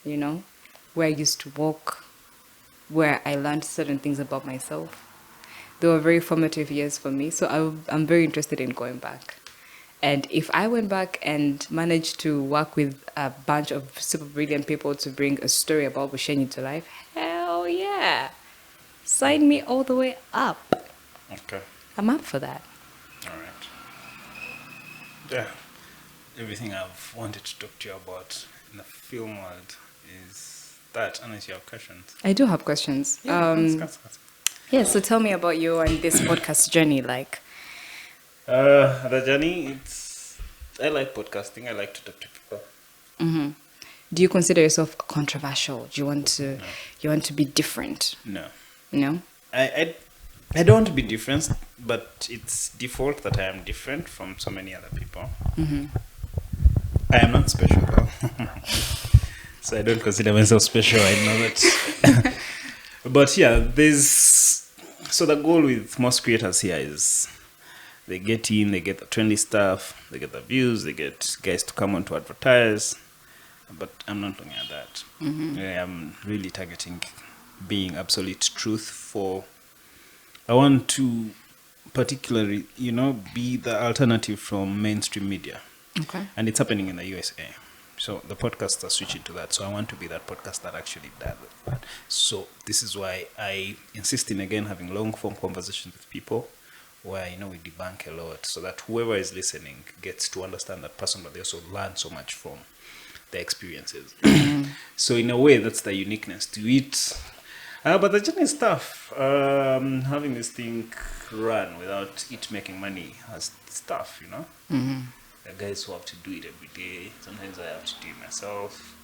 where I used to walk, where I learned certain things about myself. They were very formative years for me, so I'm very interested in going back. And if I went back and managed to work with a bunch of super brilliant people to bring a story about Bushenyi to life, hell yeah. Sign me all the way up. Okay. I'm up for that. All right. Yeah. Everything I've wanted to talk to you about in the film world is that, unless you have questions. I do have questions. Ask. Yeah, so tell me about you and this podcast journey. The journey, I like podcasting. I like to talk to people. Do you consider yourself controversial? Do you want to No. you want to be different? No. No? I don't want to be different, but it's default that I am different from so many other people. I am not special, though. So I don't consider myself special. I know that. But yeah, so the goal with most creators here is they get in, they get the trendy stuff, they get the views, they get guys to come on to advertise. But I'm not looking at that. I'm really targeting being absolute truth I want to particularly, be the alternative from mainstream media. Okay. And it's happening in the USA. So the podcasts are switching to that. So I want to be that podcast that actually does that. So this is why I insist in, again, having long-form conversations with people where, we debunk a lot so that whoever is listening gets to understand that person, but they also learn so much from their experiences. So in a way, that's the uniqueness to it. But the journey is tough. Having this thing run without it making money is tough, The guys who have to do it every day. Sometimes I have to do it myself.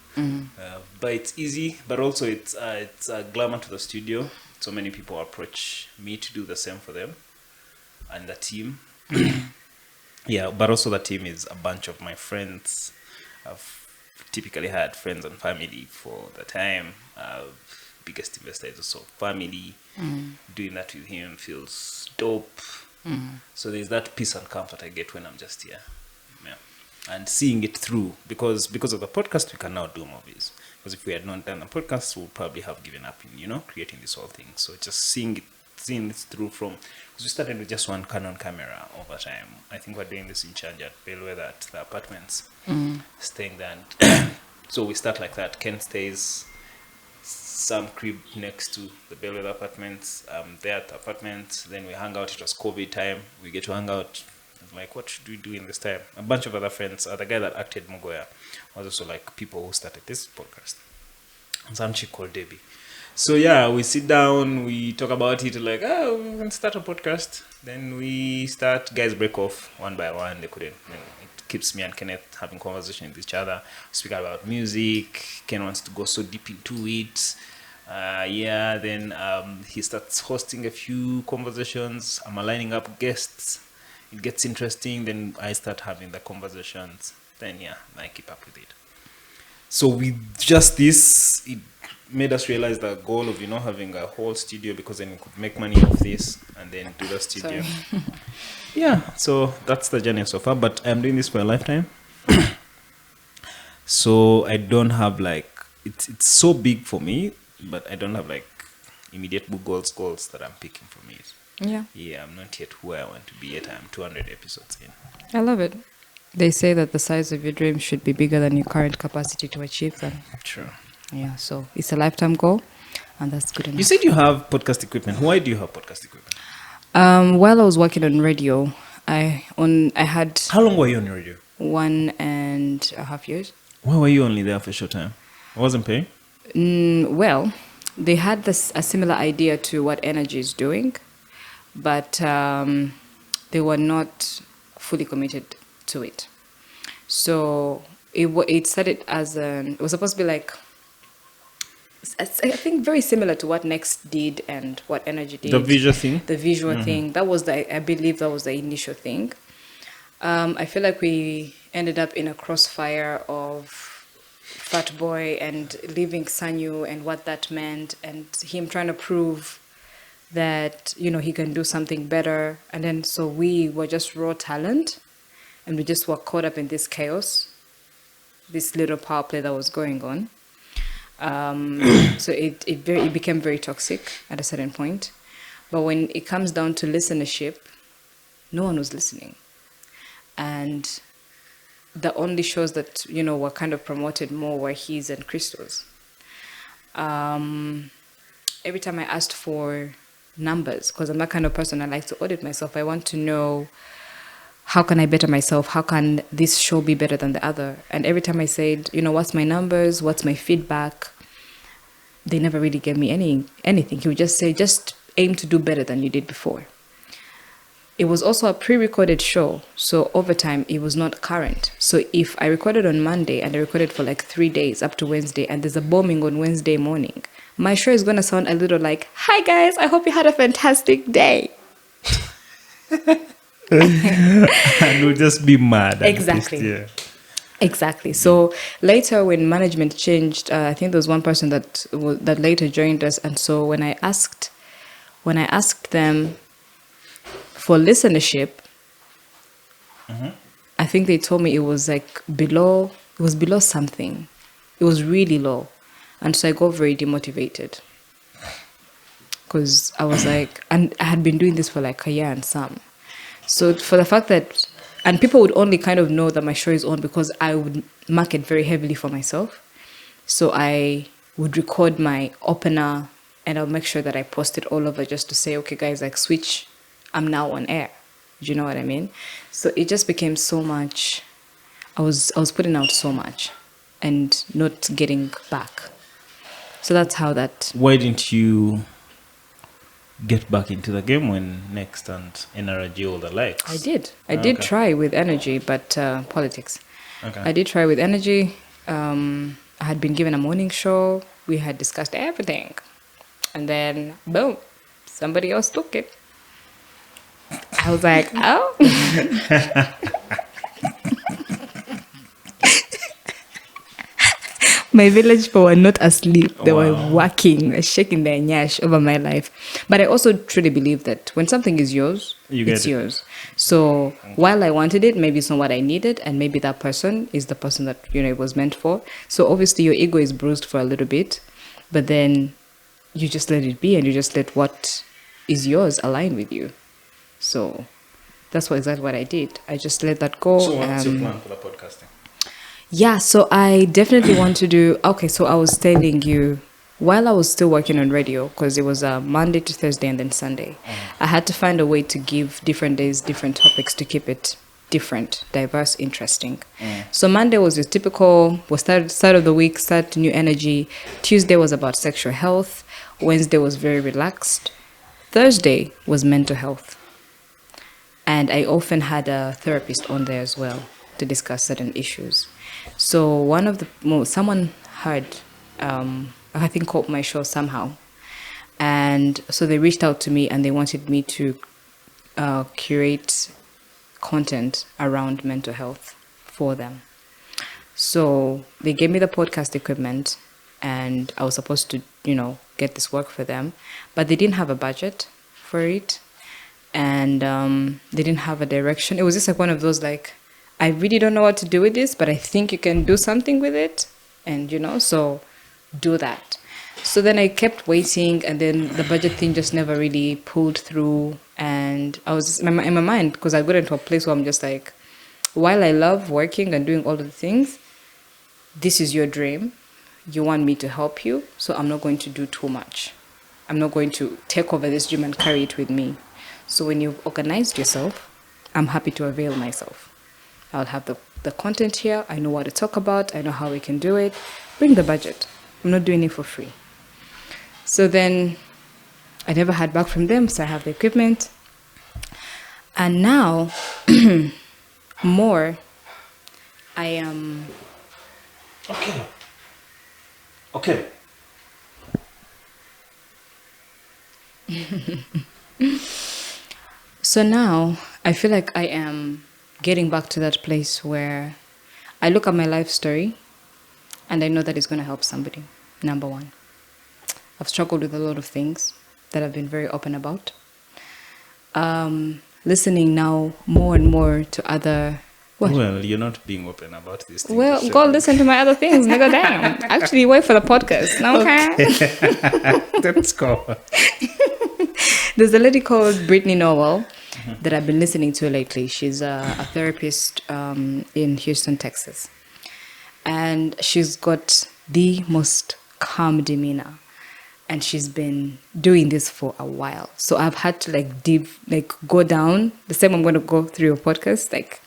But it's easy, but also it's a glamour to the studio. So many people approach me to do the same for them. And the team. Yeah, but also the team is a bunch of my friends. I've typically had friends and family for the time. Biggest investor is also family. Doing that with him feels dope. So there's that peace and comfort I get when I'm just here. Yeah. And seeing it through, because of the podcast, we can now do movies. Because if we had not done the podcast, we would probably have given up in, creating this whole thing. So just seeing it through because we started with just one Canon camera over time. I think we're doing this in Changi at Bellwether at the apartments, staying there. So we start like that. Ken stays some crib next to the Bellwether apartments. There at the apartments. Then we hang out. It was COVID time. We get to hang out. I'm like, what should we do in this time? A bunch of other friends. The guy that acted Mugoya was also like people who started this podcast. And some chick called Debbie. So yeah, we sit down, we talk about it, like, we can start a podcast. Then we start, guys break off one by one. They couldn't. It keeps me and Kenneth having conversation with each other. Speak about music. Ken wants to go so deep into it. Then he starts hosting a few conversations. I'm aligning up guests. It gets interesting. Then I start having the conversations. Then I keep up with it. So with just this, it made us realize the goal of having a whole studio, because then we could make money off this and then do the studio. So that's the journey so far, but I'm doing this for a lifetime. So I don't have it's so big for me, but I don't have immediate book goals that I'm picking for me. I'm not yet where I want to be yet. I'm 200 episodes in. I love it. They say that the size of your dreams should be bigger than your current capacity to achieve them. True. Yeah, so it's a lifetime goal, and that's good enough. You said you have podcast equipment. Why do you have podcast equipment? While I was working on radio, I had... How long were you on radio? 1.5 years. Why were you only there for a short time? I wasn't paying? Well, they had a similar idea to what Energy is doing, but they were not fully committed to it. So it started as it was supposed to be I think very similar to what Next did and what Energy did. The visual thing. The visual thing. That was I believe that was the initial thing. I feel like we ended up in a crossfire of Fat Boy and leaving Sanyu and what that meant, and him trying to prove that, you know, he can do something better. And then so we were just raw talent, and we just were caught up in this chaos, this little power play that was going on. So it became very toxic at a certain point. But when it comes down to listenership, no one was listening. And the only shows that, you know, were kind of promoted more were his and Crystal's. Every time I asked for numbers, because I'm that kind of person, I like to audit myself. I want to know, how can I better myself? How can this show be better than the other? And every time I said, you know, what's my numbers? What's my feedback? They never really gave me anything. He would just say, just aim to do better than you did before. It was also a pre-recorded show, so over time it was not current. So if I recorded on Monday and I recorded for like 3 days up to Wednesday, and there's a bombing on Wednesday morning, my show is going to sound a little like, hi guys, I hope you had a fantastic day. And we'll just be mad. Exactly. Least, yeah. Exactly. So later, when management changed, I think there was one person that later joined us, and so when I asked them for listenership, I think they told me it was like below. It was below something. It was really low, and so I got very demotivated because I was like, and I had been doing this for like a year and some. So for the fact that, and people would only kind of know that my show is on because I would market very heavily for myself. So I would record my opener and I'll make sure that I post it all over just to say, okay, guys, like switch, I'm now on air. Do you know what I mean? So it just became so much. I was putting out so much and not getting back. So that's how that. Why didn't you get back into the game when Next and NRG all the likes? I did. I did try with Energy, but politics. Okay. I did try with Energy. I had been given a morning show. We had discussed everything. And then, boom, somebody else took it. I was like, oh. My village people were not asleep. They were working, shaking their nyash over my life. But I also truly believe that when something is yours, it's yours. So while I wanted it, maybe it's not what I needed. And maybe that person is the person that, you know, it was meant for. So obviously your ego is bruised for a little bit. But then you just let it be and you just let what is yours align with you. So that's exactly what I did. I just let that go. So what's your plan for the podcasting? Yeah, so I definitely want to do... Okay, so I was telling you, while I was still working on radio, because it was Monday to Thursday and then Sunday, I had to find a way to give different days, different topics to keep it different, diverse, interesting. So Monday was your typical, was start of the week, start new energy. Tuesday was about sexual health. Wednesday was very relaxed. Thursday was mental health. And I often had a therapist on there as well to discuss certain issues. So someone heard, I think, caught my show somehow. And so they reached out to me and they wanted me to curate content around mental health for them. So they gave me the podcast equipment and I was supposed to, you know, get this work for them. But they didn't have a budget for it. And they didn't have a direction. It was just like one of those, like, I really don't know what to do with this, but I think you can do something with it. And, you know, so do that. So then I kept waiting, and then the budget thing just never really pulled through. And I was in my mind, because I got into a place where I'm just like, while I love working and doing all of the things, this is your dream. You want me to help you, so I'm not going to do too much. I'm not going to take over this dream and carry it with me. So when you've organized yourself, I'm happy to avail myself. I'll have the content here. I know what to talk about. I know how we can do it. Bring the budget. I'm not doing it for free. So then I never heard back from them. So I have the equipment. And now, more, I am... Okay. So now I feel like I am getting back to that place where I look at my life story and I know that it's going to help somebody. Number one, I've struggled with a lot of things that I've been very open about. Listening now more and more to other. What? Well, you're not being open about these things. Well, go listen to my other things, nigga. Damn. Actually, wait for the podcast. Okay. Let's go. There's a lady called Brittany Noel that I've been listening to lately. She's a therapist in Houston, Texas. And she's got the most calm demeanor. And she's been doing this for a while. So I've had to go down. The same I'm going to go through your podcast,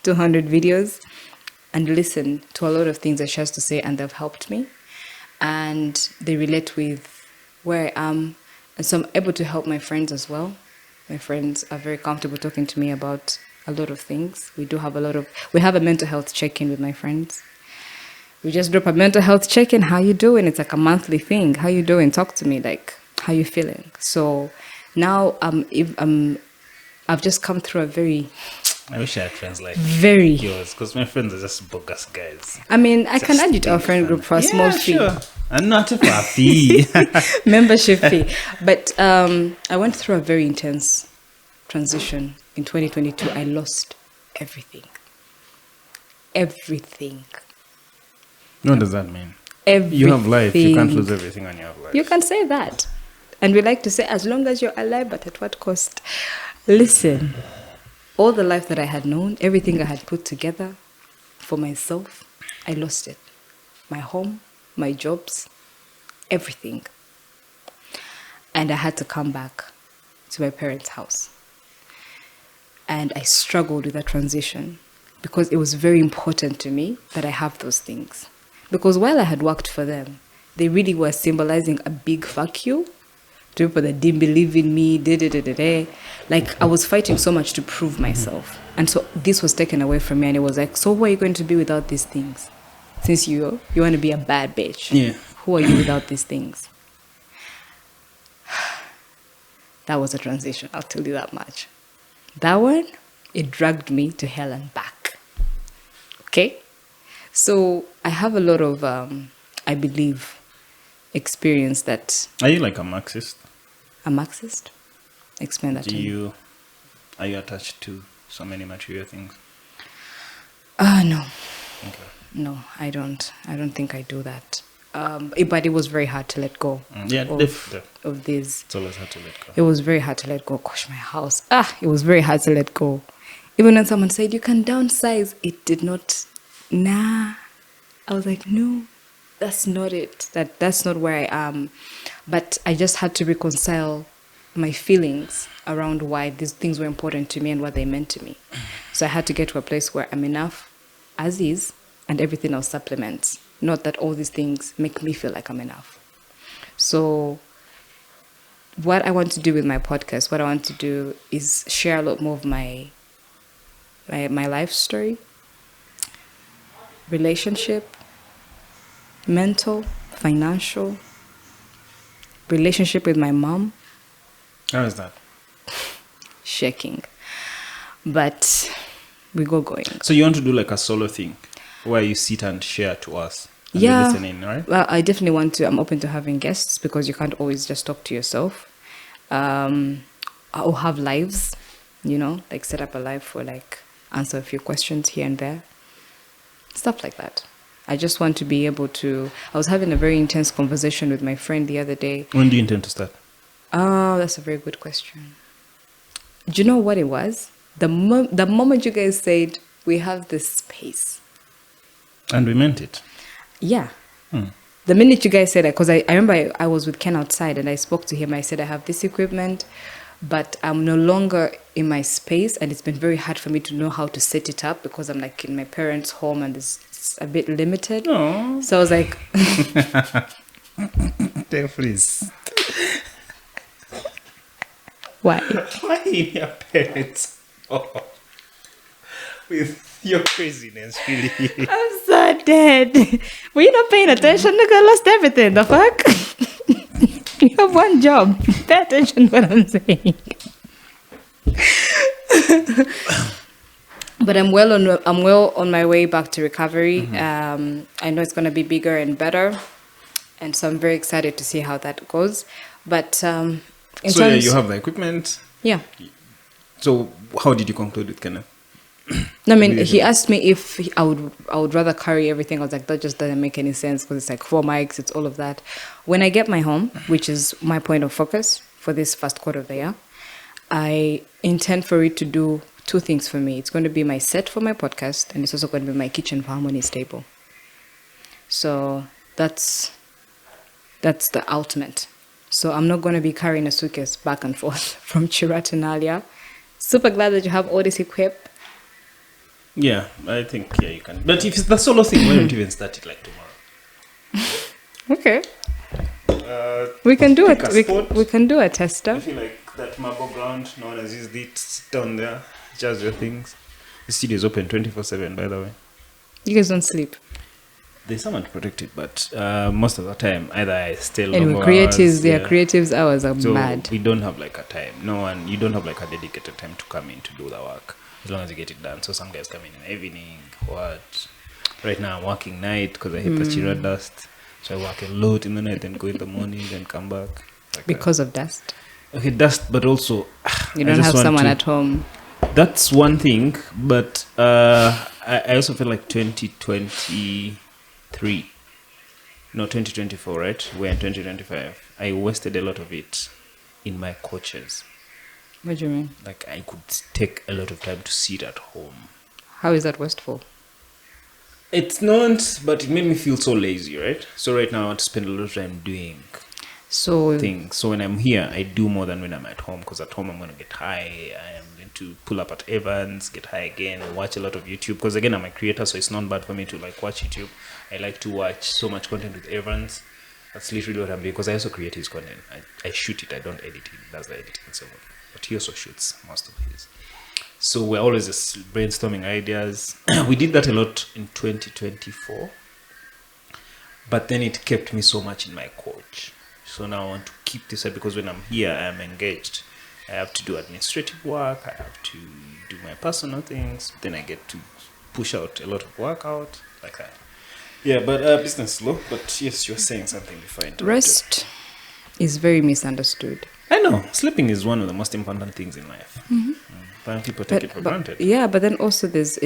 200 videos, and listen to a lot of things that she has to say, and they've helped me. And they relate with where I am. And so I'm able to help my friends as well. My friends are very comfortable talking to me about a lot of things. We have a mental health check-in with my friends. We just drop a mental health check-in. How you doing? It's like a monthly thing. How you doing? Talk to me. How you feeling? So now I've just come through a very... I wish I had friends like very yours, because my friends are just bogus guys. I mean, I can add you to our friend group for a small fee. Sure. And not a fee. Membership fee. But I went through a very intense transition in 2022. I lost everything. Everything. What does that mean? Everything. You have life. You can't lose everything on your life. You can say that. And we like to say, as long as you're alive, but at what cost? Listen. All the life that I had known, everything I had put together for myself, I lost it. My home, my jobs, everything. And I had to come back to my parents' house. And I struggled with that transition because it was very important to me that I have those things. Because while I had worked for them, they really were symbolizing a big fuck you to people that didn't believe in me, I was fighting so much to prove myself. And so this was taken away from me, and it was like, so who are you going to be without these things? Since you want to be a bad bitch. Yeah. Who are you without these things? That was a transition, I'll tell you that much. That one, it dragged me to hell and back. Okay? So I have a lot of, I believe, experience that... Are you like a Marxist? A Marxist? Explain that to me. Are you attached to so many material things? No. Okay. No, I don't. I don't think I do that. But it was very hard to let go of this. It's always hard to let go. It was very hard to let go. Gosh, my house. It was very hard to let go. Even when someone said, you can downsize, it did not. Nah. I was like, no, that's not it. That's not where I am. But I just had to reconcile my feelings around why these things were important to me and what they meant to me. So I had to get to a place where I'm enough as is, and everything else supplements. Not that all these things make me feel like I'm enough. So what I want to do with my podcast, what I want to do is share a lot more of my life story, relationship, mental, financial, relationship with my mom. How is that? Shaking. But we go going. So you want to do like a solo thing where you sit and share to us? And Yeah. listening, right? Well, I definitely want to. I'm open to having guests because you can't always just talk to yourself. I'll have lives, set up a live for answer a few questions here and there. Stuff like that. I just want to be able to... I was having a very intense conversation with my friend the other day. When do you intend to start? Oh, that's a very good question. Do you know what it was? The moment you guys said, we have this space. And we meant it. Yeah. The minute you guys said that, because I remember I was with Ken outside and I spoke to him. I said, I have this equipment, but I'm no longer in my space, and it's been very hard for me to know how to set it up because I'm in my parents' home and it's a bit limited. Oh. So I was like... There, please. Why? Why in your parents? Oh. With your craziness, really. I'm so dead. Were you not paying attention? Nigga, I lost everything. The fuck? You have one job. Pay attention to what I'm saying. But I'm well on my way back to recovery. I know it's going to be bigger and better, and so I'm very excited to see how that goes. But you have the equipment. Yeah. So how did you conclude with Kenneth? No, I mean, he asked me if I would rather carry everything. I was like, that just doesn't make any sense because it's like 4 mics, it's all of that. When I get my home, which is my point of focus for this first quarter of the year, I intend for it to do 2 things for me. It's going to be my set for my podcast, and it's also going to be my kitchen for harmonies table. So that's the ultimate. So I'm not going to be carrying a suitcase back and forth from Chira to Nalia. Super glad that you have all this equipped. Yeah, I think you can. But if it's the solo thing, why don't you even start it like tomorrow? Okay. We can do it. Spot. We can do a tester. I feel like that marble ground, no one has used it. Sit down there, jazz your things. The studio is open 24/7, by the way. You guys don't sleep. There's someone to protect it, but most of the time, either I stay long Anyway, creatives hours are so mad. we don't have like a time. You don't have like a dedicated time to come in to do the work. As long as you get it done. So some guys come in the evening. What? Right now I'm working night because I hate the Chira dust. So I work a lot in the night, then go in the morning, then come back. Like Because of dust. Okay, dust, but also You don't have someone at home. That's one thing, but I also feel like 2024, right? We're in 2025. I wasted a lot of it in my coaches. What do you mean? Like I could take a lot of time to sit at home. How is that wasteful? It's not, but it made me feel so lazy, right? So right now I want to spend a lot of time doing things. So when I'm here, I do more than when I'm at home, because at home I'm going to get high. I am going to pull up at Evans, get high again, and watch a lot of YouTube. Because again, I'm a creator, so it's not bad for me to like watch YouTube. I like to watch so much content with Evans. That's literally what I'm doing, because I also create his content. I shoot it, I don't edit it. He does the editing and so on. But he also shoots most of his. So we're always just brainstorming ideas. We did that a lot in 2024. But then it kept me so much in my coach. So now I want to keep this up, because when I'm here, I am engaged. I have to do administrative work. I have to do my personal things. Then I get to push out a lot of work out like that. Yeah, but business slow. But yes, you're saying something before I interrupted. Rest is very misunderstood. I know. Sleeping is one of the most important things in life. But people take it for granted. Yeah, but then also there's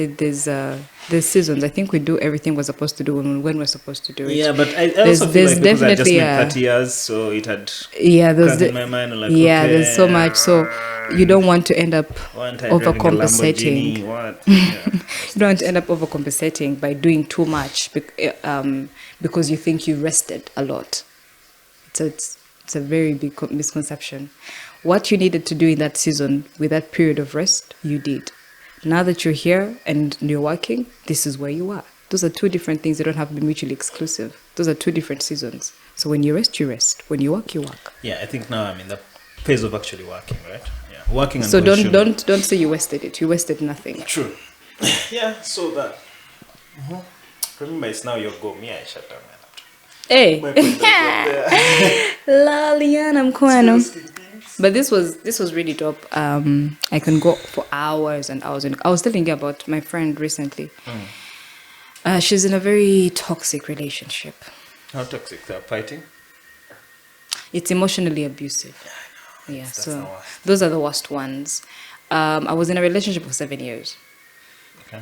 seasons. I think we do everything we're supposed to do when we're supposed to do it. Yeah, but I also feel like because I just made 30 years, so it had there's in my mind like, there's so much. So you don't want to end up overcompensating. You don't want to end up overcompensating by doing too much because you think you rested a lot. So it's a very big misconception. What you needed to do in that season with that period of rest, you did. Now that you're here and you're working, this is where you are. Those are 2 different things. They don't have to be mutually exclusive. Those are 2 different seasons. So when you rest, you rest. When you work, you work. Yeah, I think now I'm in the phase of actually working, right? Yeah, working. And so don't say you wasted it. You wasted nothing. True. Yeah. So that. Remember, it's now your go. Me, I shut down my laptop. Hey. Laliana Mkwano. But this was really dope. I can go for hours and hours. And I was telling you about my friend recently. She's in a very toxic relationship. How toxic? They're fighting? It's emotionally abusive. Yeah, I know. Yeah, That's so those are the worst ones. I was in a relationship for 7 years. Okay.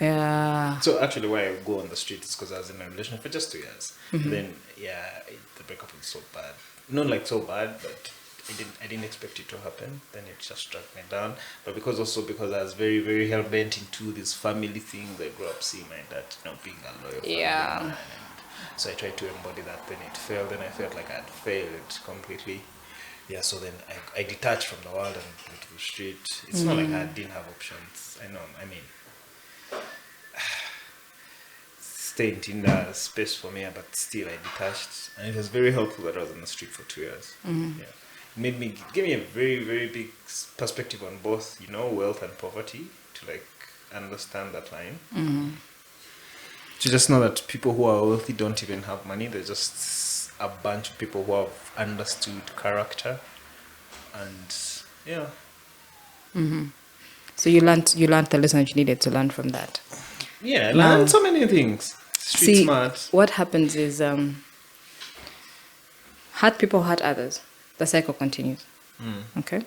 Yeah. So actually, why I go on the street is because I was in a relationship for just 2 years. Then, the breakup was so bad. Not like so bad, but I didn't expect it to happen. Then it just struck me down. But because I was very, very hell bent into these family things, I grew up seeing my dad, being a loyal family man. And so I tried to embody that. Then it failed. Then I felt like I had failed completely. Yeah. So then I detached from the world and went to the street. It's not like I didn't have options. I know. I mean, stay in Tinder space for me, but still I detached. And it was very helpful that I was on the street for 2 years. Yeah. Gave me a very, very big perspective on both, wealth and poverty, to like understand that line. To just know that people who are wealthy don't even have money, they're just a bunch of people who have understood character, and yeah. So you learned the lessons you needed to learn from that. Yeah, I Now- learned so many things. Street See, smart. what happens is hurt people hurt others. The cycle continues. Okay?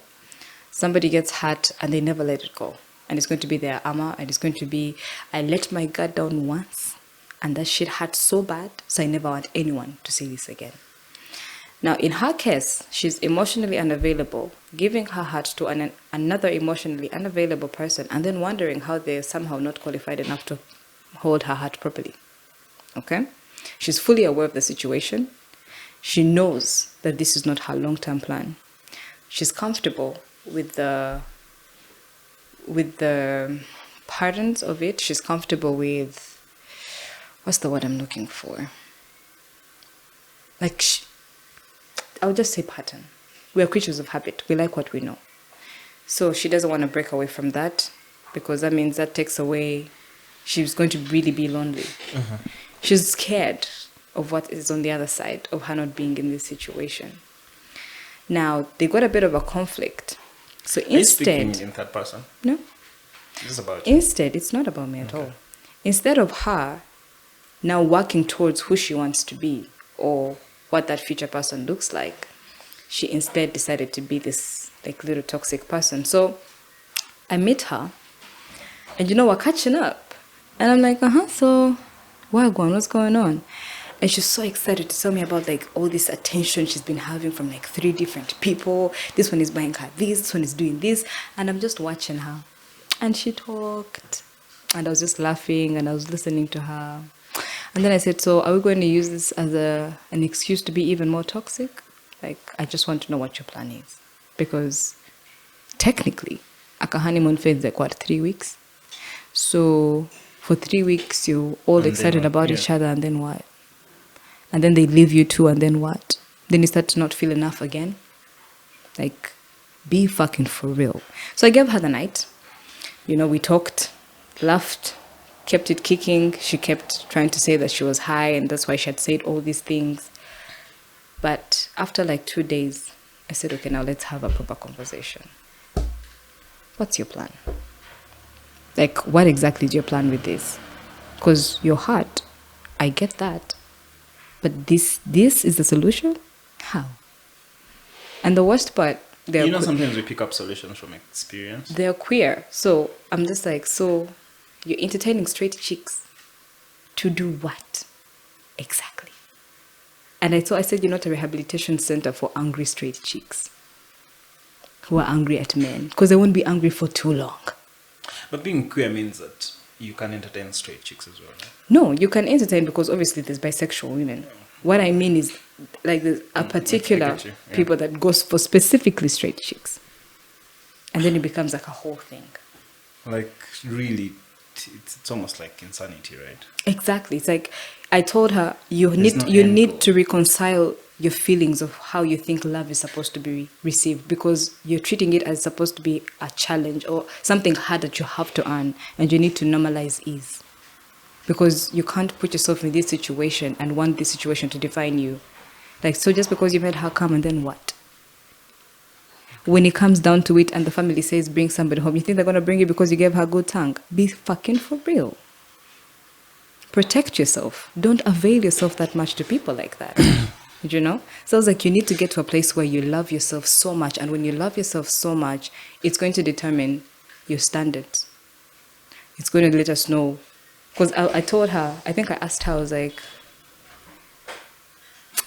Somebody gets hurt and they never let it go. And it's going to be their armor, and it's going to be, I let my guard down once, and that shit hurt so bad, so I never want anyone to see this again. Now, in her case, she's emotionally unavailable, giving her heart to another emotionally unavailable person, and then wondering how they're somehow not qualified enough to hold her heart properly. Okay? She's fully aware of the situation. She knows that this is not her long-term plan. She's comfortable with the patterns of it. She's comfortable with, what's the word I'm looking for? Like, I'll just say pattern. We are creatures of habit. We like what we know. So she doesn't want to break away from that, because that means that takes away, she's going to really be lonely. She's scared of what is on the other side of her not being in this situation. Now, they got a bit of a conflict. So Are you speaking instead, in third person? no, This is about you. instead, it's not about me at all. Instead of her now working towards who she wants to be or what that future person looks like, she instead decided to be this like little toxic person. So I meet her, and we're catching up, and I'm like, so what's going on? And she's so excited to tell me about like all this attention she's been having from like 3 different people. This one is buying her this one is doing this, and I'm just watching her. And she talked, and I was just laughing, and I was listening to her. And then I said, so are we going to use this as an excuse to be even more toxic? Like, I just want to know what your plan is. Because technically, a honeymoon phase like, 3 weeks? So for 3 weeks, you're all And then excited what? about Yeah. each other, and then what? And then they leave you too, and then what? Then you start to not feel enough again? Like, be fucking for real. So I gave her the night. We talked, laughed, kept it kicking. She kept trying to say that she was high, and that's why she had said all these things. But after like 2 days, I said, okay, now let's have a proper conversation. What's your plan? Like, what exactly is your plan with this? Because your heart, I get that. But this is the solution? How? And the worst part, Sometimes we pick up solutions from experience. they're queer. So I'm just like, so you're entertaining straight chicks to do what exactly? And I said, you're not a rehabilitation center for angry straight chicks who are angry at men, because they won't be angry for too long. But being queer means that you can entertain straight chicks as well, right? No, you can entertain, because obviously there's bisexual women. What I mean is, like, there's a particular I get you, yeah. people that goes for specifically straight chicks, and then it becomes like a whole thing. Like, really, it's almost like insanity, right? Exactly. It's like I told her, you no need end goal. to reconcile your feelings of how you think love is supposed to be received, because you're treating it as supposed to be a challenge or something hard that you have to earn, and you need to normalize ease. Because you can't put yourself in this situation and want this situation to define you. Like, so just because you made her come, and then what? When it comes down to it and the family says bring somebody home, you think they're going to bring you because you gave her good tongue? Be fucking for real. Protect yourself. Don't avail yourself that much to people like that. So it's like you need to get to a place where you love yourself so much. And when you love yourself so much, it's going to determine your standards. It's going to let us know. Because I told her, I think I asked her, I was like,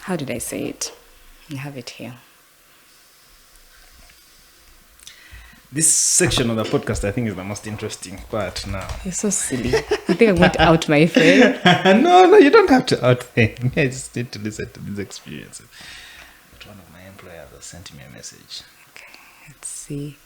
how did I say it? I have it here. This section of the podcast, I think, is the most interesting part now. You're so silly. You think I'm going to out my friend? No, you don't have to out me. I just need to listen to these experiences. But one of my employers has sent me a message. Okay, let's see.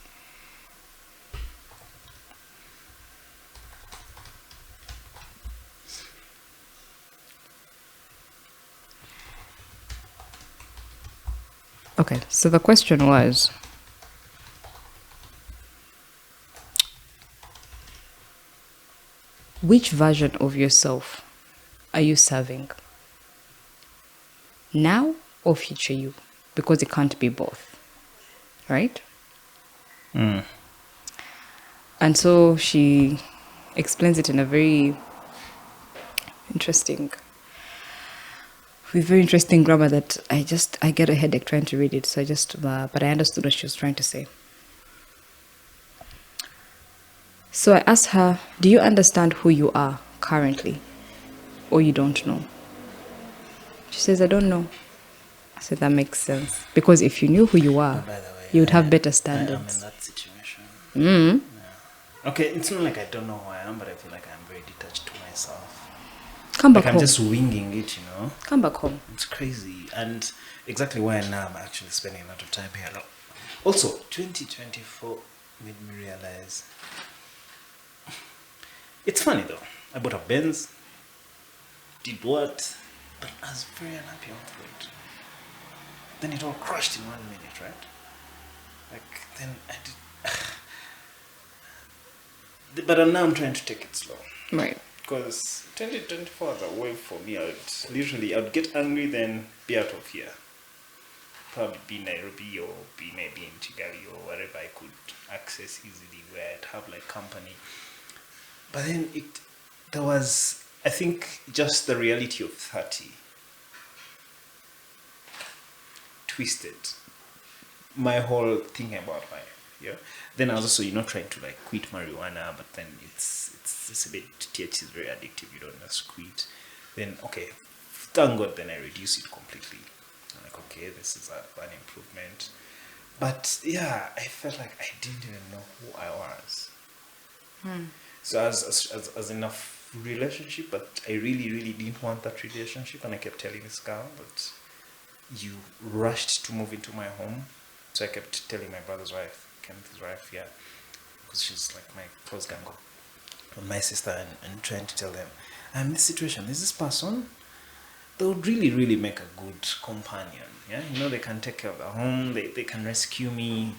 Okay, so the question was, which version of yourself are you serving? now or future you, because it can't be both, right? And so she explains it in a very interesting, with very interesting grammar that I get a headache trying to read it. So but I understood what she was trying to say. So I asked her, do you understand who you are currently, or you don't know? She says, I don't know. I said, that makes sense. Because if you knew who you are, By the way, you would have better I am standards. in that situation. Mm. Okay, it's not like I don't know who I am, but I feel like I'm very detached to myself. Come back Like I'm home. just winging it, you know. Come back home. It's crazy. And exactly where I am, I'm actually spending a lot of time here. Also, 2024 made me realize. It's funny though. I bought a Benz, did what, but I was very unhappy all through it. Then it all crashed in 1 minute, right? Like, then I did. But now I'm trying to take it slow. Right. Because 2024 was a wave for me. I would get angry, then be out of here. Probably be Nairobi or be maybe in Kigali or wherever I could access easily, where I'd have like company. But then there was, I think, just the reality of 30 twisted my whole thinking about life. Yeah. Then I was also, trying to like quit marijuana, but then it's a bit, THC is very addictive. You don't just quit. Then okay, thank God. Then I reduce it completely. I'm like, okay, this is an improvement. But yeah, I felt like I didn't even know who I was. So as enough relationship, but I really didn't want that relationship, and I kept telling this girl that you rushed to move into my home. So I kept telling my brother's wife, Kenneth's wife, yeah, because she's like my close gang, and my sister, and trying to tell them, I'm in this situation, there's this person, they would really make a good companion. Yeah, they can take care of the home, they can rescue me,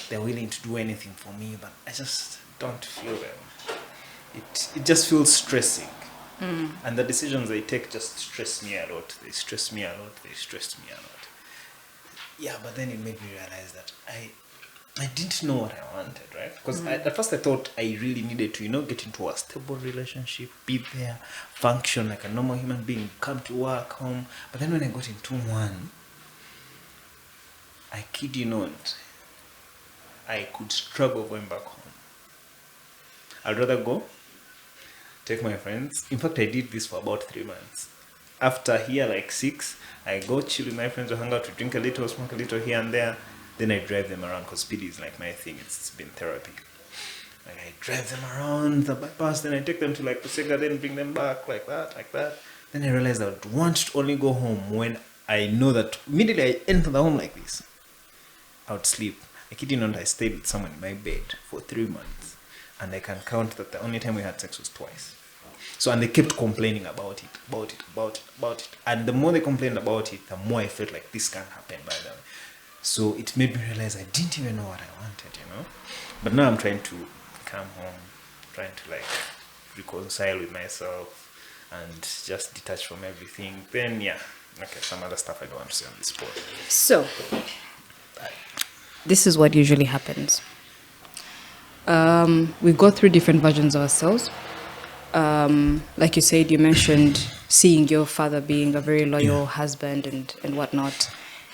they're willing to do anything for me, but I just don't feel them. It just feels stressing. And the decisions they take just stress me a lot. They stress me a lot. Yeah, but then it made me realize that I didn't know what I wanted, right? Because at first I thought I really needed to, get into a stable relationship, be there, function like a normal human being, come to work, home. But then when I got into one, I kid you not, I could struggle going back home. I'd rather go, take my friends. In fact, I did this for about 3 months. After here, like 6, I go chill with my friends, we hang out, we drink a little, smoke a little here and there. Then I drive them around, because speed is like my thing. It's been therapy. Like I drive them around the bypass, then I take them to like Pusega, then bring them back like that. Then I realized I would want to only go home when I know that immediately I enter the home like this, I would sleep. I kid you not, I stayed with someone in my bed for 3 months. And I can count that the only time we had sex was twice. So, and they kept complaining about it. And the more they complained about it, the more I felt like this can't happen by them. So it made me realize I didn't even know what I wanted, But now I'm trying to come home, trying to like reconcile with myself and just detach from everything. Then yeah, okay, some other stuff I don't want to say on this board. So, this is what usually happens. We go through different versions of ourselves. Like you said, you mentioned seeing your father being a very loyal husband and whatnot,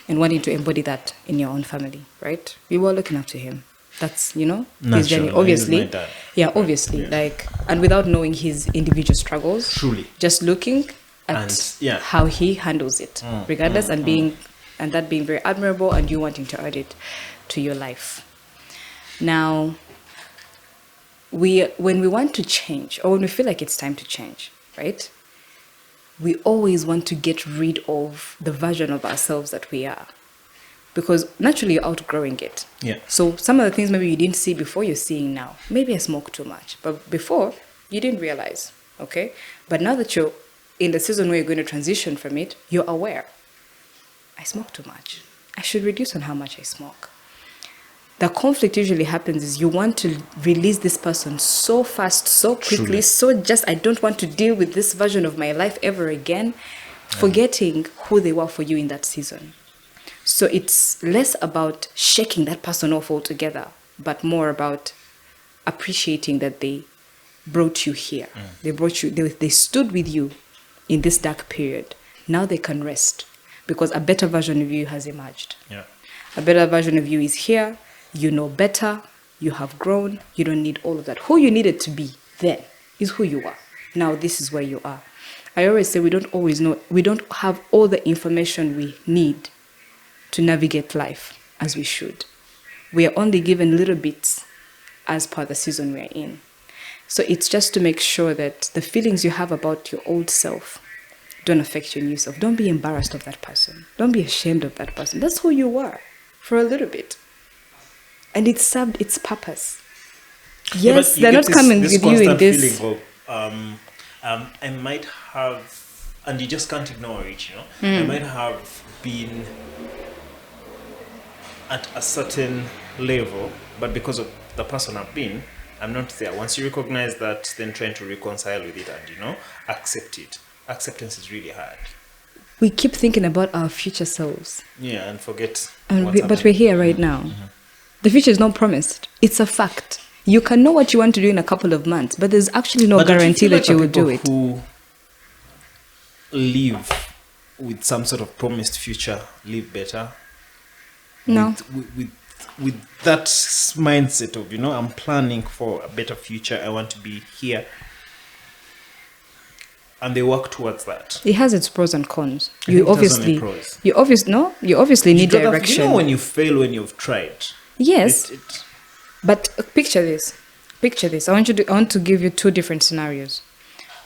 and wanting to embody that in your own family, right? We were looking up to him. That's, his journey. Obviously. Yeah, obviously. Like, and without knowing his individual struggles. Truly. Just looking at how he handles it, regardless, and that being very admirable, and you wanting to add it to your life. Now, when we want to change, or when we feel like it's time to change, right? We always want to get rid of the version of ourselves that we are, because naturally you're outgrowing it. Yeah. So some of the things maybe you didn't see before, you're seeing now. Maybe I smoke too much, but before you didn't realize, okay? But now that you're in the season where you're going to transition from it, you're aware. I smoke too much. I should reduce on how much I smoke. The conflict usually happens is you want to release this person so fast, so quickly, Truly. so just, I don't want to deal with this version of my life ever again. forgetting who they were for you in that season. So it's less about shaking that person off altogether, but more about appreciating that they brought you here. They stood with you in this dark period. Now they can rest because a better version of you has emerged. Yeah. A better version of you is here. You know better. You have grown. You don't need all of that. Who you needed to be then is who you are. Now this is where you are. I always say we don't always know. We don't have all the information we need to navigate life as we should. We are only given little bits as per the season we are in. So it's just to make sure that the feelings you have about your old self don't affect your new self. Don't be embarrassed of that person. Don't be ashamed of that person. That's who you were for a little bit. And it served its purpose. Yes, they're not coming with you in this. Feeling of, I might have, and you just can't ignore it, you know. I might have been at a certain level, but because of the person I've been, I'm not there. Once you recognize that, then trying to reconcile with it and, you know, accept it. Acceptance is really hard. We keep thinking about our future selves. Yeah, and forget. But we're here right now. Mm-hmm. The future is not promised. It's a fact. You can know what you want to do in a couple of months, but there's actually no guarantee that you will do it. Who live with some sort of promised future live better? No. With that mindset of, you know, I'm planning for a better future. I want to be here. And they work towards that. It has its pros and cons. You obviously need direction. You know when you fail when you've tried. Yes. But picture this. I want to give you two different scenarios.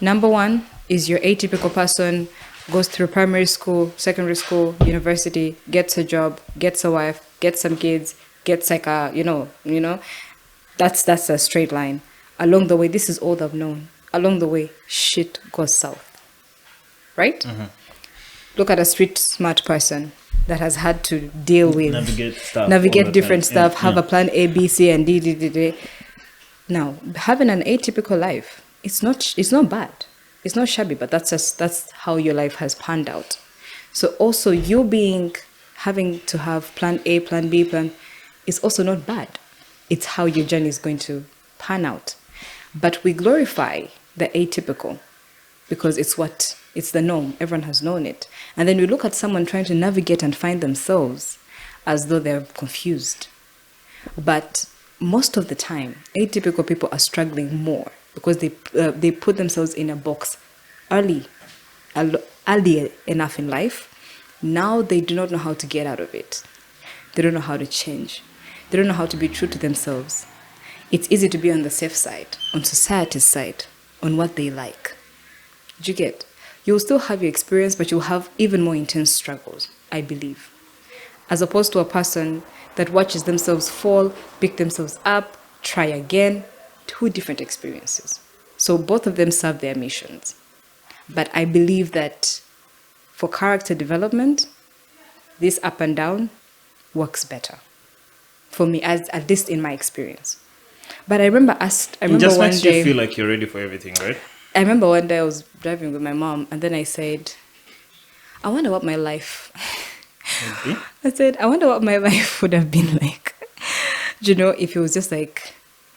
Number one is your atypical person goes through primary school, secondary school, university, gets a job, gets a wife, gets some kids, gets like a, you know, that's a straight line. Along the way, this is all they've known. Along the way, shit goes south. Right? Mm-hmm. Look at a street smart person that has had to deal with, navigate different stuff, have a plan A, B, C, and D. Now, having an atypical life, it's not bad. It's not shabby, but that's how your life has panned out. So also you having to have plan A, plan B, is also not bad. It's how your journey is going to pan out. But we glorify the atypical because it's the norm. Everyone has known it. And then we look at someone trying to navigate and find themselves as though they're confused. But most of the time, atypical people are struggling more because they put themselves in a box early enough in life. Now they do not know how to get out of it. They don't know how to change. They don't know how to be true to themselves. It's easy to be on the safe side, on society's side, on what they like. Do you get? You'll still have your experience, but you'll have even more intense struggles, I believe. As opposed to a person that watches themselves fall, pick themselves up, try again. Two different experiences. So both of them serve their missions. But I believe that for character development, this up and down works better. For me, at least in my experience. But I remember it just makes you feel like you're ready for everything, right? I remember one day I was driving with my mom, and then I said, I wonder what my life... Okay. I said, I wonder what my life would have been like. Do you know, if it was just like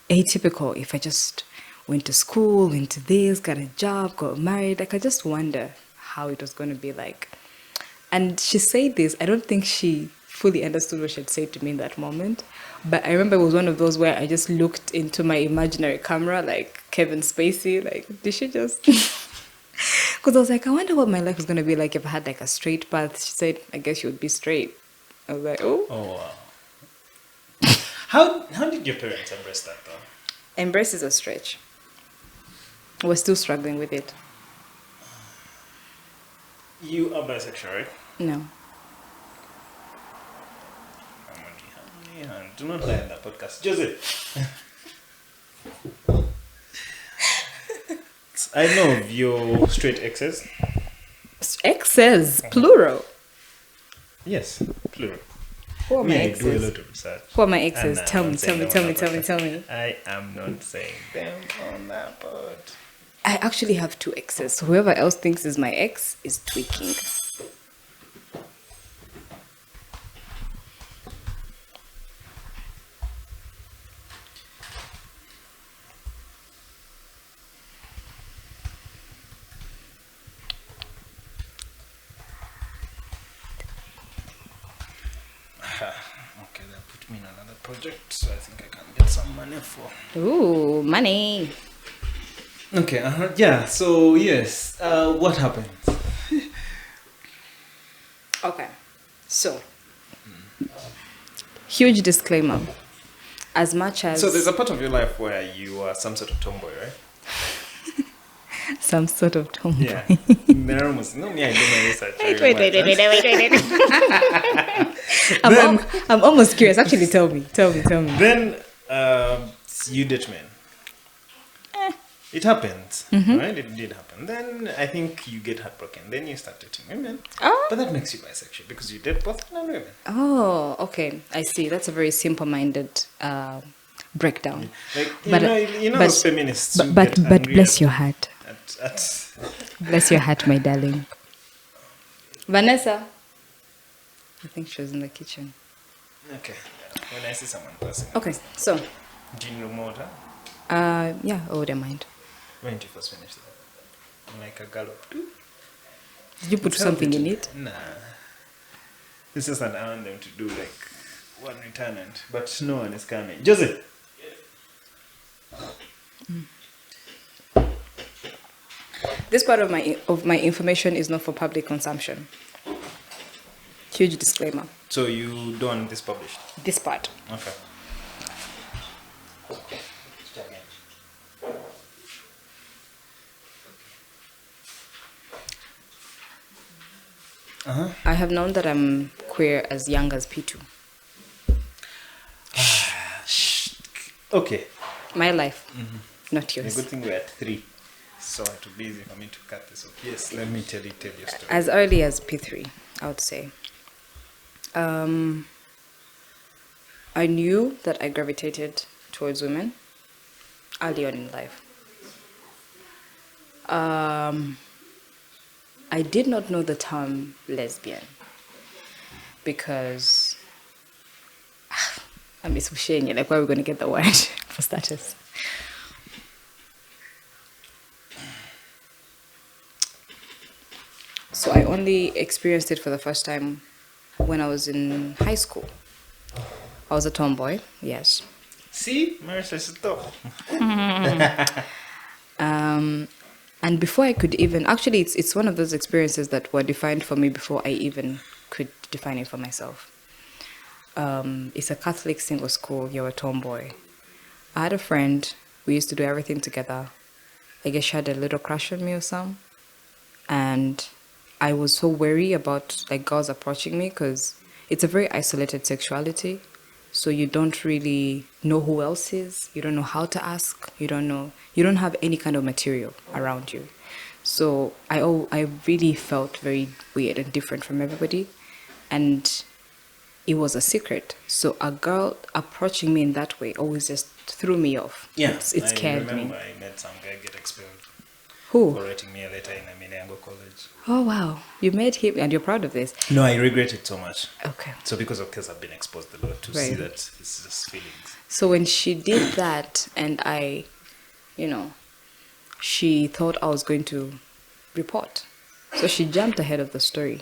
atypical, if I just went to school, went to this, got a job, got married, like I just wonder how it was going to be like. And she said this, I don't think she fully understood what she had said to me in that moment. But I remember it was one of those where I just looked into my imaginary camera like Kevin Spacey, like, did she just... Because I was like, I wonder what my life was going to be like if I had like a straight path. She said, I guess you would be straight. I was like, oh. Oh, wow. How did your parents embrace that though? Embrace is a stretch. We're still struggling with it. You are bisexual, right? No. Do not lie in that podcast. Joseph. I know of your straight exes. Exes? Plural? Yes, plural. Who are my I do a exes? lot of research. Who are my exes? And Tell me. I am not saying them on that pod. I actually have 2 exes. So whoever else thinks is my ex is tweaking. Okay, that put me in another project, so I think I can get some money for. Ooh, money. Okay, yeah, so yes, what happened? Okay, so huge disclaimer. As much as So there's a part of your life where you are some sort of tomboy, right? some sort of tomboy. Yeah. No, me, I do my research. I'm almost curious. Actually, tell me. Then you date men. It happened, right? It did happen. Then I think you get heartbroken. Then you start dating women. Oh. But that makes you bisexual because you date both men and women. Oh, okay. I see. That's a very simple-minded breakdown. Like But- those feminists. who But get angry bless your heart. at Bless your heart, my darling. Vanessa. I think she was in the kitchen. okay. Yeah. When I see someone passing. Okay, so Do you know more? Huh? yeah, I wouldn't mind. When did you first finish that? Like a gallop. Did you put something in it? Nah. It's just that I want them to do like one returnant, but no one is coming. Joseph. This part of my information is not for public consumption. Huge disclaimer. So you don't want this published? This part. Okay. I have known that I'm queer as young as P2. Okay. My life, not The yours. good thing we're at 3. So it would be easy for me to cut this off. Yes, let me tell your story. As early as P3, I would say. I knew that I gravitated towards women early on in life. I did not know the term lesbian because I'm associating it. Like, where are we going to get the word for starters? So I only experienced it for the first time when I was in high school. I was a tomboy, yes. See? Marissa, stop. And before I could even, actually, it's one of those experiences that were defined for me before I even could define it for myself. It's a Catholic single school, you're a tomboy. I had a friend, we used to do everything together. I guess she had a little crush on me or something. And I was so wary about like girls approaching me because it's a very isolated sexuality. So you don't really know who else is. You don't know how to ask. You don't have any kind of material around you. So I really felt very weird and different from everybody. And it was a secret. So a girl approaching me in that way always just threw me off. Yeah, It scared me. I remember I met some guy get expelled Who? for writing me a letter in Aminengo College. Oh, wow. You met him and you're proud of this. No, I regret it so much. Okay. So because of course I've been exposed a lot to see Right. that it's just feelings. So when she did that and I, she thought I was going to report. So she jumped ahead of the story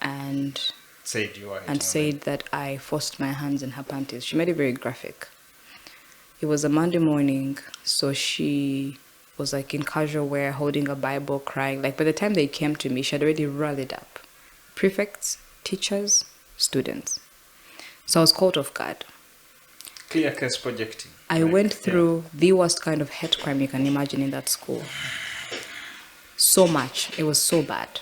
and Said you are hitting and on said that I forced my hands in her panties. She made it very graphic. It was a Monday morning, so she was like in casual wear, holding a Bible, crying. Like by the time they came to me, she had already rallied up. Prefects, teachers, students. So I was caught off guard. clear case projecting. I went through the worst kind of hate crime you can imagine in that school. So much. It was so bad.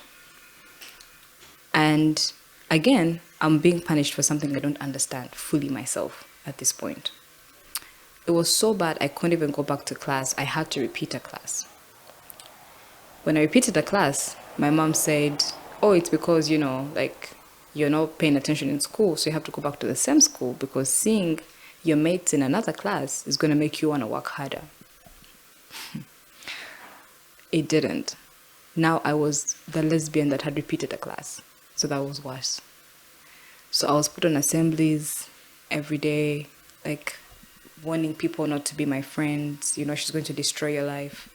And again, I'm being punished for something I don't understand fully myself at this point. It was so bad I couldn't even go back to class. I had to repeat a class. When I repeated a class, my mom said, oh, it's because, you're not paying attention in school, so you have to go back to the same school because seeing your mates in another class is going to make you want to work harder. it didn't. Now I was the lesbian that had repeated a class. So that was worse. So I was put on assemblies every day, like warning people not to be my friends. You know, she's going to destroy your life.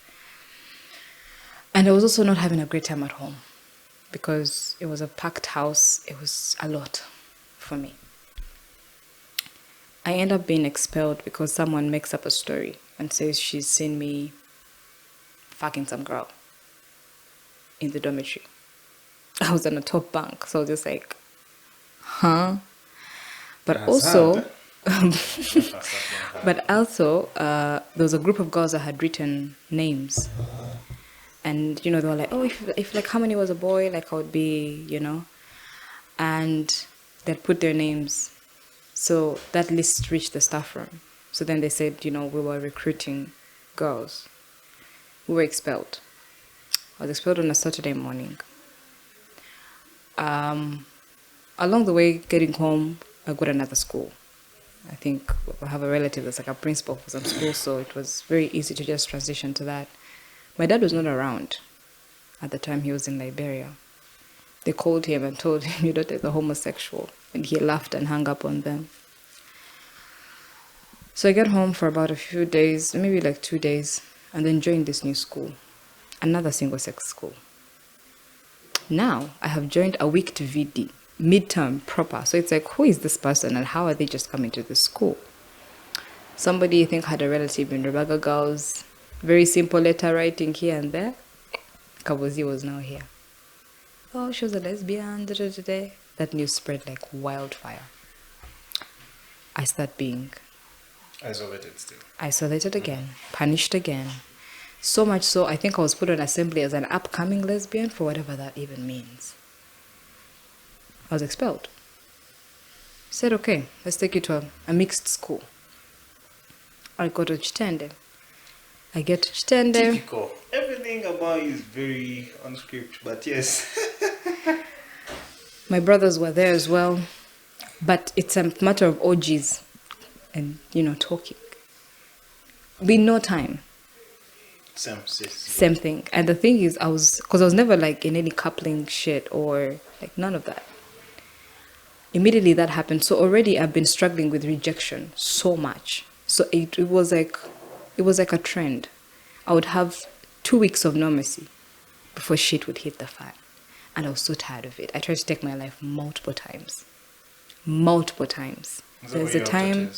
And I was also not having a great time at home because it was a packed house. It was a lot for me. I end up being expelled because someone makes up a story and says she's seen me fucking some girl in the dormitory. I was on a top bunk, so I was just like, huh? But That's also, hard. there was a group of girls that had written names. And, you know, they were like, oh, if like, how many was a boy? Like, I would be, you know. And they'd put their names. So that list reached the staff room. So then they said, you know, we were recruiting girls. We were expelled. I was expelled on a Saturday morning. Along the way, getting home, I got another school. I think I have a relative that's like a principal for some school, so it was very easy to just transition to that. My dad was not around at the time. He was in Liberia. They called him and told him, your daughter is a homosexual, and he laughed and hung up on them. So I got home for about a few days, maybe like 2 days, and then joined this new school, another single-sex school. Now I have joined a week to VD, midterm proper. So it's like, who is this person and how are they just coming to this school? Somebody I think had a relative in Rubaga Girls. Very simple letter writing here and there. Kabozi was now here. Oh, she was a lesbian. That news spread like wildfire. I start being isolated again, punished again. So much so, I think I was put on assembly as an upcoming lesbian, for whatever that even means. I was expelled. Said, okay, let's take you to a mixed school. I go to Chitende. I get to Chitende. Typical. Everything about you is very unscripted, but yes. My brothers were there as well. But it's a matter of orgies and, you know, talking. We no time. Same thing. And the thing is, because I was never like in any coupling shit or like none of that. Immediately that happened. So already I've been struggling with rejection so much. So it was like a trend. I would have 2 weeks of normalcy before shit would hit the fan. And I was so tired of it. I tried to take my life multiple times. There's a time...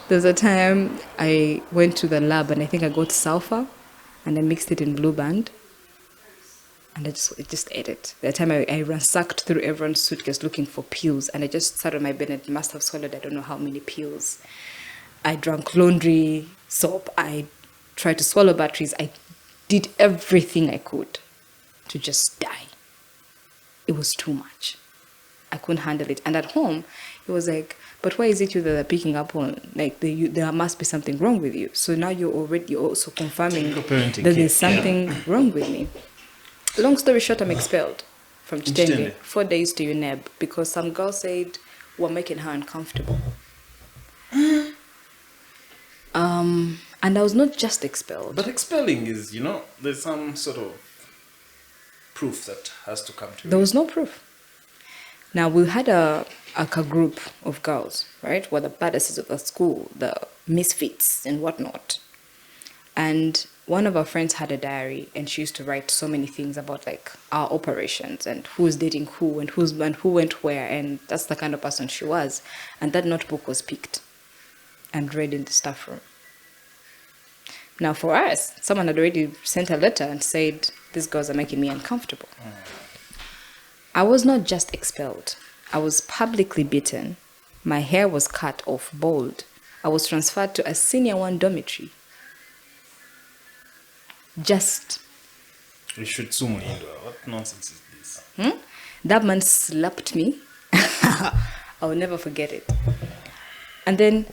There's a time I went to the lab and I think I got sulfur and I mixed it in Blue Band and it just ate it. The time I ransacked through everyone's suitcase looking for pills and I just sat on my bed and must have swallowed I don't know how many pills. I drank laundry soap. I tried to swallow batteries. I did everything I could to just die. It was too much. I couldn't handle it. And at home, it was like, but why is it you that are picking up on? Like, there must be something wrong with you. So now you're also confirming that there's something wrong with me. Long story short, I'm expelled from Chitende. 4 days to UNEB because some girl said we're making her uncomfortable. And I was not just expelled. But expelling is, you know, there's some sort of proof that has to come to There was no proof. Now, we had a group of girls, right? We're the badasses of the school, the misfits and whatnot. And one of our friends had a diary and she used to write so many things about like our operations and who's dating who and who went where. And that's the kind of person she was. And that notebook was picked and read in the staff room. Now, for us, someone had already sent a letter and said, these girls are making me uncomfortable. I was not just expelled. I was publicly beaten. My hair was cut off bald. I was transferred to a senior 1 dormitory. Just. You should sumo Indo. What nonsense is this? That man slapped me. I will never forget it. And then,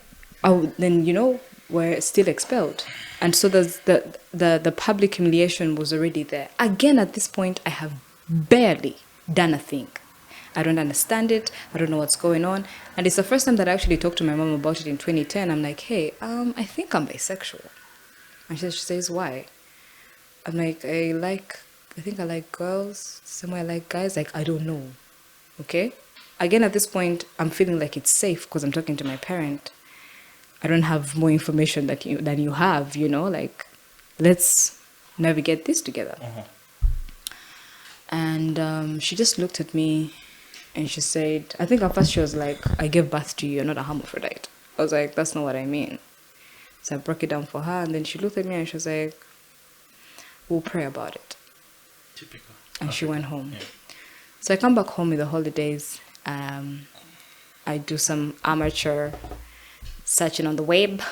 we're still expelled. And so there's the public humiliation was already there. Again, at this point, I have barely done a thing. I don't understand it. I don't know what's going on. And it's the first time that I actually talked to my mom about it in 2010. I'm like, hey, I think I'm bisexual. And she says, why? I'm like, I think I like girls. Some I like guys. Like, I don't know. Okay? Again, at this point, I'm feeling like it's safe because I'm talking to my parent. I don't have more information than you have, like, let's navigate this together. And she just looked at me and she said, I think at first she was like, I gave birth to you, you're not a hermaphrodite. I was like, that's not what I mean. So I broke it down for her, and then she looked at me and she was like, we'll pray about it. Typical. And she went home. Yeah. So I come back home in the holidays. I do some amateur searching on the web.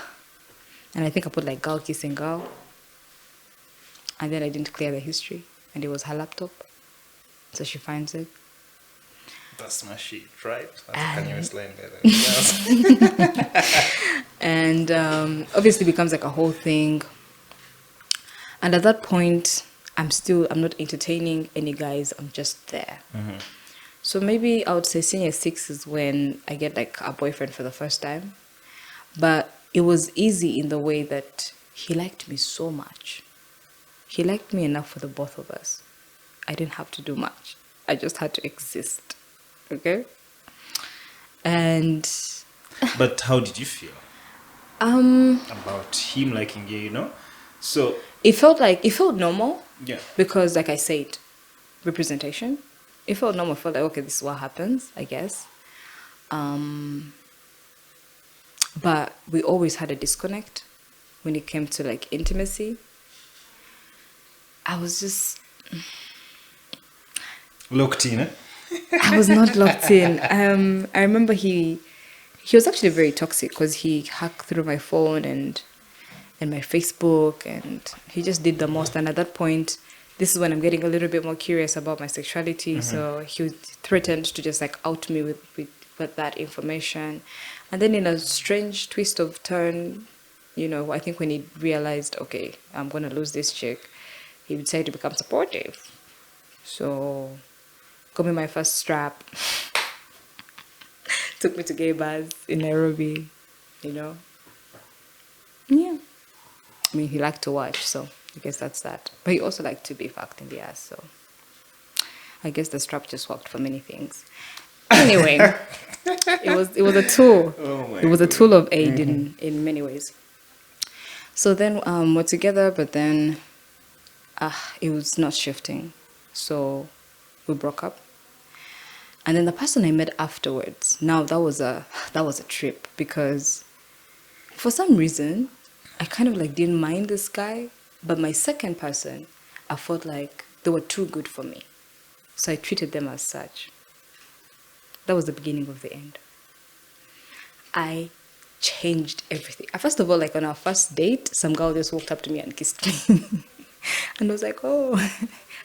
And I think I put like girl kissing girl. And then I didn't clear the history. And it was her laptop. So she finds it. That's my shit, right? That's a Kanye West line there. And obviously becomes like a whole thing. And at that point, I'm not entertaining any guys. I'm just there. Mm-hmm. So maybe I would say senior 6 is when I get like a boyfriend for the first time. But it was easy in the way that he liked me so much. He liked me enough for the both of us. I didn't have to do much. I just had to exist. Okay? And... But how did you feel? About him liking you, So... It felt normal. Yeah. Because, like I said, representation. It felt normal. It felt like, okay, this is what happens, I guess. But we always had a disconnect when it came to, like, intimacy. I was just... Locked in, eh? I was not locked in. I remember he was actually very toxic because he hacked through my phone and my Facebook, and he just did the most. And at that point, this is when I'm getting a little bit more curious about my sexuality. Mm-hmm. So he threatened to just like out me with that information. And then in a strange twist of turn, I think when he realized, okay, I'm going to lose this chick, he decided to become supportive. So got me my first strap, took me to gay bars in Nairobi, Yeah. I mean, he liked to watch, so I guess that's that. But he also liked to be fucked in the ass, so I guess the strap just worked for many things. Anyway, it was a tool. It was a tool of aid in many ways. So then we're together, but then it was not shifting. So we broke up. And then the person I met afterwards, now that was a trip, because for some reason I kind of like didn't mind this guy, but my second person, I felt like they were too good for me. So I treated them as such. That was the beginning of the end. I changed everything. First of all, like on our first date, some girl just walked up to me and kissed me. And I was like, oh,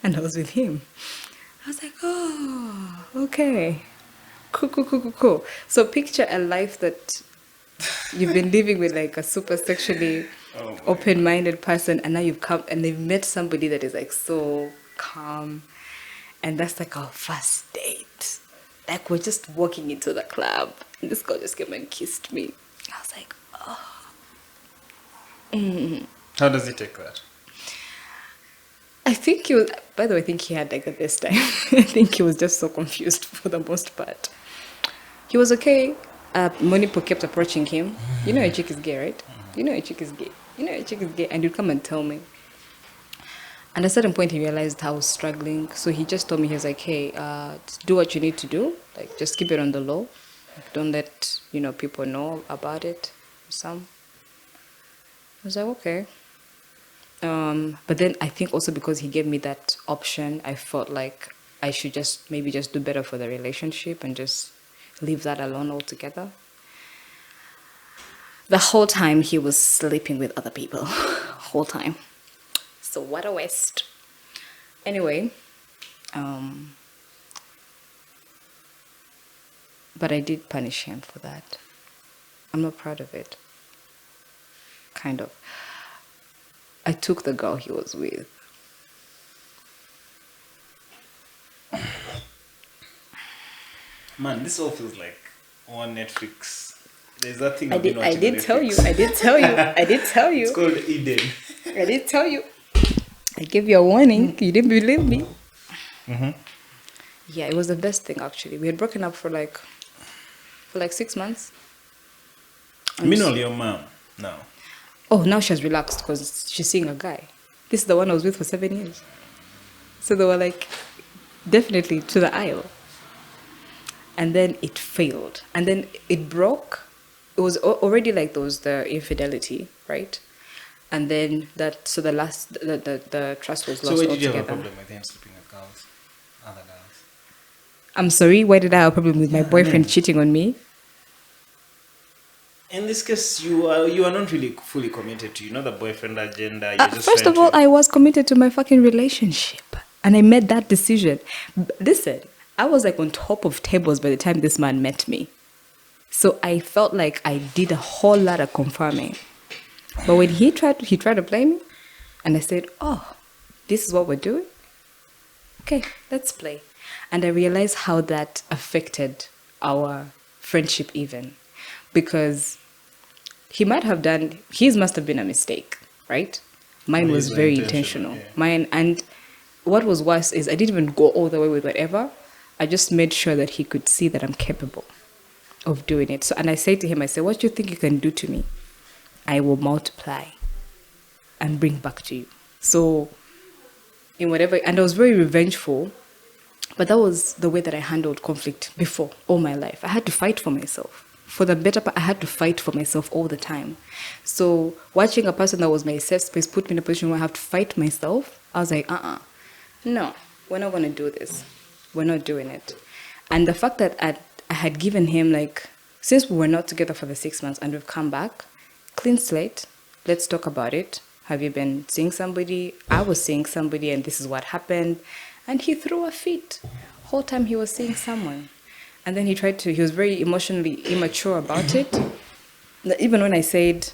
and I was with him. I was like, oh, okay. Cool. So picture a life that you've been living with like a super sexually open-minded person, and now you've come and they've met somebody that is like so calm. And that's like our first date. Like we're just walking into the club and this girl just came and kissed me. I was like, oh. How does he take that? I think he was, by the way, I think he had like the best time. I think he was just so confused for the most part. He was okay. Monipo kept approaching him. You know a chick is gay, right? You know a chick is gay. And he'd come and tell me. And at a certain point, he realized I was struggling. So he just told me, he was like, hey, do what you need to do. Like, just keep it on the low. Like, don't let, people know about it. Some. I was like, okay. But then I think also because he gave me that option, I felt like I should maybe just do better for the relationship and just leave that alone altogether. The whole time he was sleeping with other people. Whole time. So what a waste. Anyway, but I did punish him for that. I'm not proud of it. Kind of. I took the girl he was with. Man, this all feels like on Netflix. There's that thing I did tell you. It's called Eden. I did tell you. I gave you a warning. You didn't believe me. Yeah, it was the best thing actually. We had broken up for like 6 months. Meanwhile, your mom now. Oh, now she's relaxed because she's seeing a guy. This is the one I was with for 7 years. So they were like, definitely to the aisle. And then it failed. And then it broke. It was already like the infidelity, right? And then the trust was lost So why altogether. did you have a problem with him sleeping with girls, other girls? I'm sorry, why did I have a problem with my boyfriend cheating on me? In this case, you are not really fully committed to, the boyfriend agenda. You're just First of all, I was committed to my fucking relationship. And I made that decision. Listen, I was like on top of tables by the time this man met me. So I felt like I did a whole lot of confirming. But when he tried to play me, and I said, oh, this is what we're doing? Okay, let's play. And I realized how that affected our friendship even. Because his must have been a mistake, right? Mine was very intentional. Yeah. Mine, and what was worse is I didn't even go all the way with whatever. I just made sure that he could see that I'm capable of doing it. So, and I said to him, I said, what do you think you can do to me? I will multiply and bring back to you. So, in whatever, and I was very revengeful, but that was the way that I handled conflict before, all my life. I had to fight for myself. For the better part, I had to fight for myself all the time. So, watching a person that was my safe space put me in a position where I have to fight myself, I was like, no, we're not going to do this. We're not doing it. And the fact that I had given him, like, since we were not together for the 6 months and we've come back, clean slate, let's talk about it. Have you been seeing somebody? I was seeing somebody and this is what happened. And he threw a fit. Whole time he was seeing someone. And then he was very emotionally immature about it. Even when I said,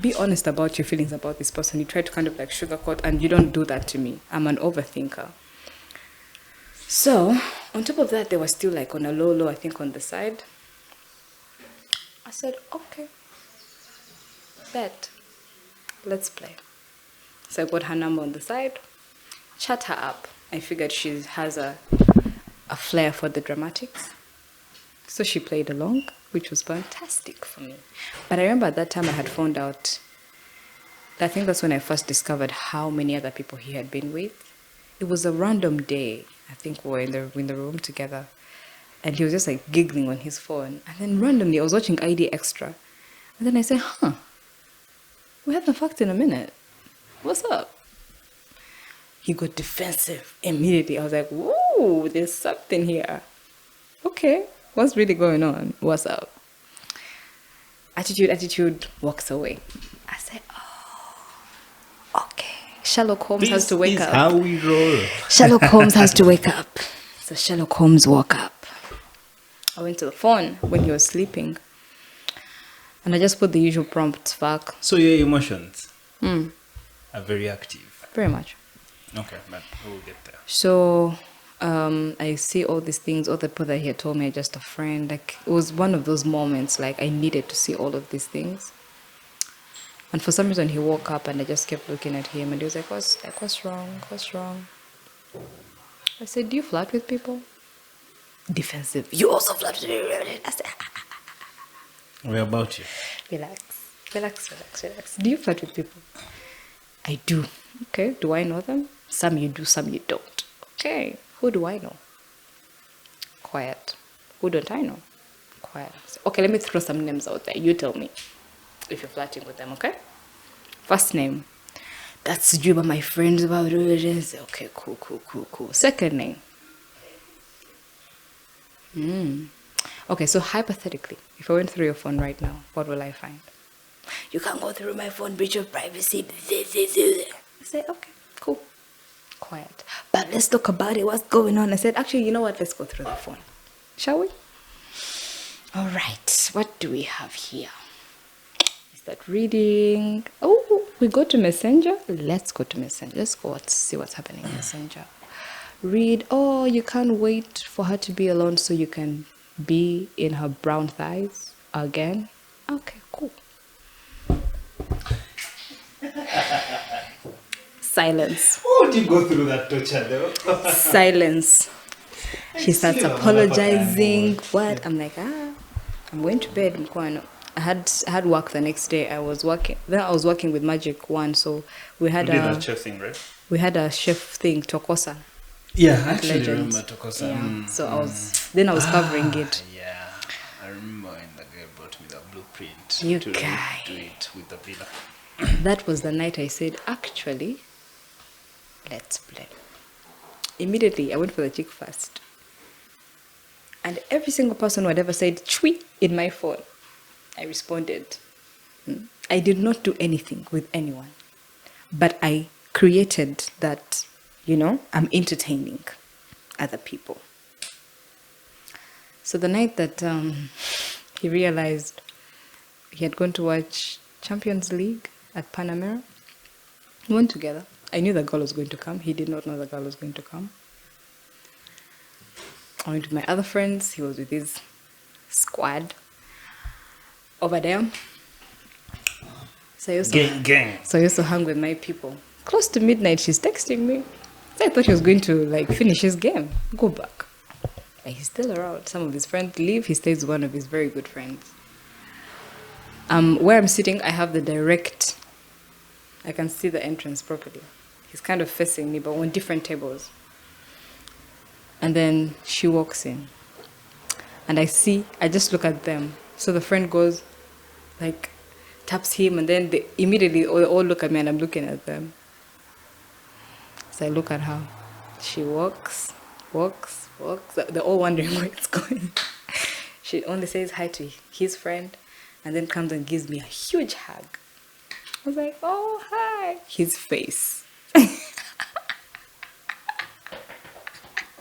be honest about your feelings about this person, he tried to kind of like sugarcoat, and you don't do that to me. I'm an overthinker. So, on top of that, they were still like on a low, I think on the side. I said, okay, bet, let's play. So I got her number on the side, chat her up. I figured she has a flair for the dramatics. So she played along, which was fantastic for me. But I remember at that time I had found out, I think that's when I first discovered how many other people he had been with. It was a random day. I think we were in the room together. And he was just like giggling on his phone. And then randomly I was watching ID Extra. And then I said, we haven't fucked in a minute. What's up? He got defensive immediately. I was like, whoa, there's something here. Okay. What's really going on? What's up? Attitude walks away. I said, oh, okay. Sherlock Holmes has to wake up. This is how we roll. Sherlock Holmes has to wake up. So Sherlock Holmes woke up. I went to the phone when he was sleeping. And I just put the usual prompts back. So your emotions are very active. Very much. Okay, but we'll get there. So I see all these things, all the people that he had told me are just a friend. Like, it was one of those moments, like, I needed to see all of these things. And for some reason, he woke up and I just kept looking at him and he was like, what's wrong? What's wrong? I said, do you flirt with people? Defensive. You also flirt with me. I said, Where about you? Relax. Do you flirt with people? I do. Okay, do I know them? Some you do, some you don't. Okay, who do I know? Quiet. Who don't I know? Quiet. Okay, let me throw some names out there. You tell me if you're flirting with them, okay? First name. That's Juba, my friends about it. Okay, cool. Second name. Okay, so hypothetically, if I went through your phone right now, what will I find? You can't go through my phone, breach of privacy. I say, okay, cool. Quiet. But let's talk about it. What's going on? I said, actually, you know what? Let's go through the phone. Shall we? All right. What do we have here? Is that reading? Oh, we go to Messenger. Let's go to Messenger. Let's go see what's happening in Messenger. Read. Oh, you can't wait for her to be alone so you can be in her brown thighs again. Okay, cool. Silence. Why would you go through that torture though? Silence. She starts Still, apologizing. What? I'm like, I'm going to bed. Mkwano. I had work the next day. I was working. Then I was working with Magic One, so we had You did that chef thing, right? we had a chef thing, Tokosa. Yeah, I at actually Legends. remember Tokosa. Yeah. So I was covering it. Yeah, I remember when the girl brought me the blueprint You to guy. do it with the villa. That was the night I said, actually, let's play. Immediately, I went for the chick first. And every single person who had ever said, chui, in my phone, I responded. I did not do anything with anyone. But I created that, I'm entertaining other people. So the night that he realized he had gone to watch Champions League at Panamera, we went together. I knew the girl was going to come. He did not know the girl was going to come. I went with my other friends. He was with his squad over there. So I also, Gang. So I also hung with my people. Close to midnight, she's texting me. So I thought he was going to finish his game, go back. But he's still around. Some of his friends leave. He stays with one of his very good friends. Where I'm sitting, I have the direct. I can see the entrance properly. He's kind of facing me, but on different tables. And then she walks in. And I just look at them. So the friend goes, taps him, and then they immediately all look at me, and I'm looking at them. So I look at her. She walks. They're all wondering where it's going. She only says hi to his friend, and then comes and gives me a huge hug. I was like, oh, hi. His face.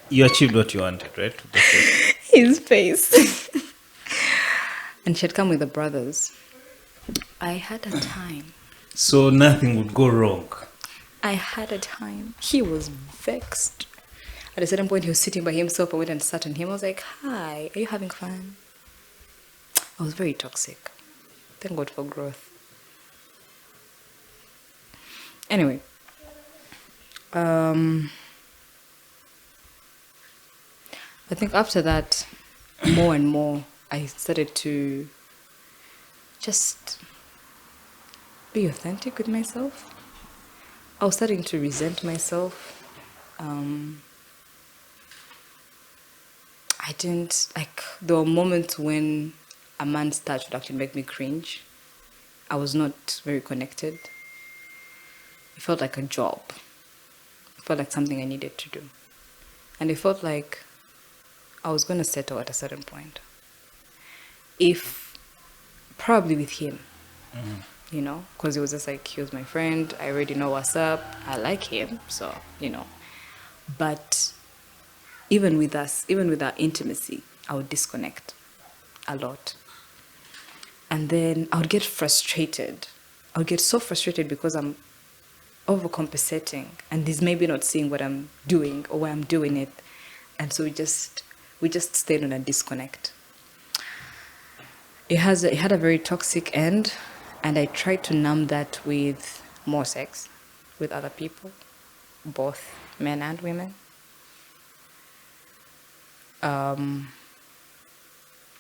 You achieved what you wanted, right? His face. And she had come with the brothers. I had a time. So nothing would go wrong. I had a time. He was vexed. At a certain point, he was sitting by himself. I went and sat on him. I was like, hi, are you having fun? I was very toxic. Thank God for growth. Anyway. I think after that, more and more, I started to just be authentic with myself. I was starting to resent myself. There were moments when a man's touch would actually make me cringe. I was not very connected. It felt like a job. It felt like something I needed to do. And it felt like I was going to settle at a certain point. Probably with him, because it was just he was my friend. I already know what's up. I like him, so, But even with our intimacy, I would disconnect a lot. And then I would get frustrated. I would get so frustrated because I'm overcompensating, and he's maybe not seeing what I'm doing or why I'm doing it. And so we just stayed on a disconnect. It had a very toxic end, and I tried to numb that with more sex with other people, both men and women. It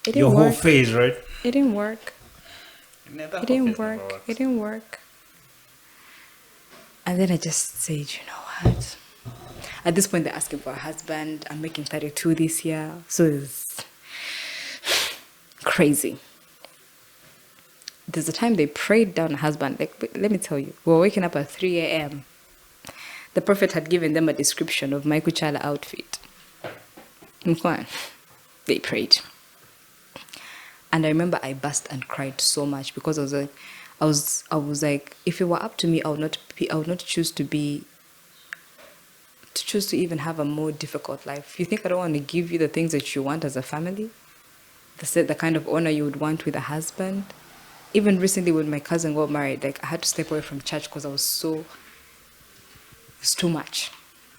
didn't Whole work. phase, right? It didn't work. It didn't work. And then I just said, you know what? At this point, they're asking for a husband. I'm making 32 this year. So it's crazy. There's a time they prayed down a husband. Let me tell you, we were waking up at 3 a.m. The prophet had given them a description of my Kuchala outfit. They prayed. And I remember I burst and cried so much because I was like, if it were up to me, I would not choose to even have a more difficult life. You think I don't want to give you the things that you want as a family? The kind of honor you would want with a husband? Even recently when my cousin got married, I had to step away from church because it was too much.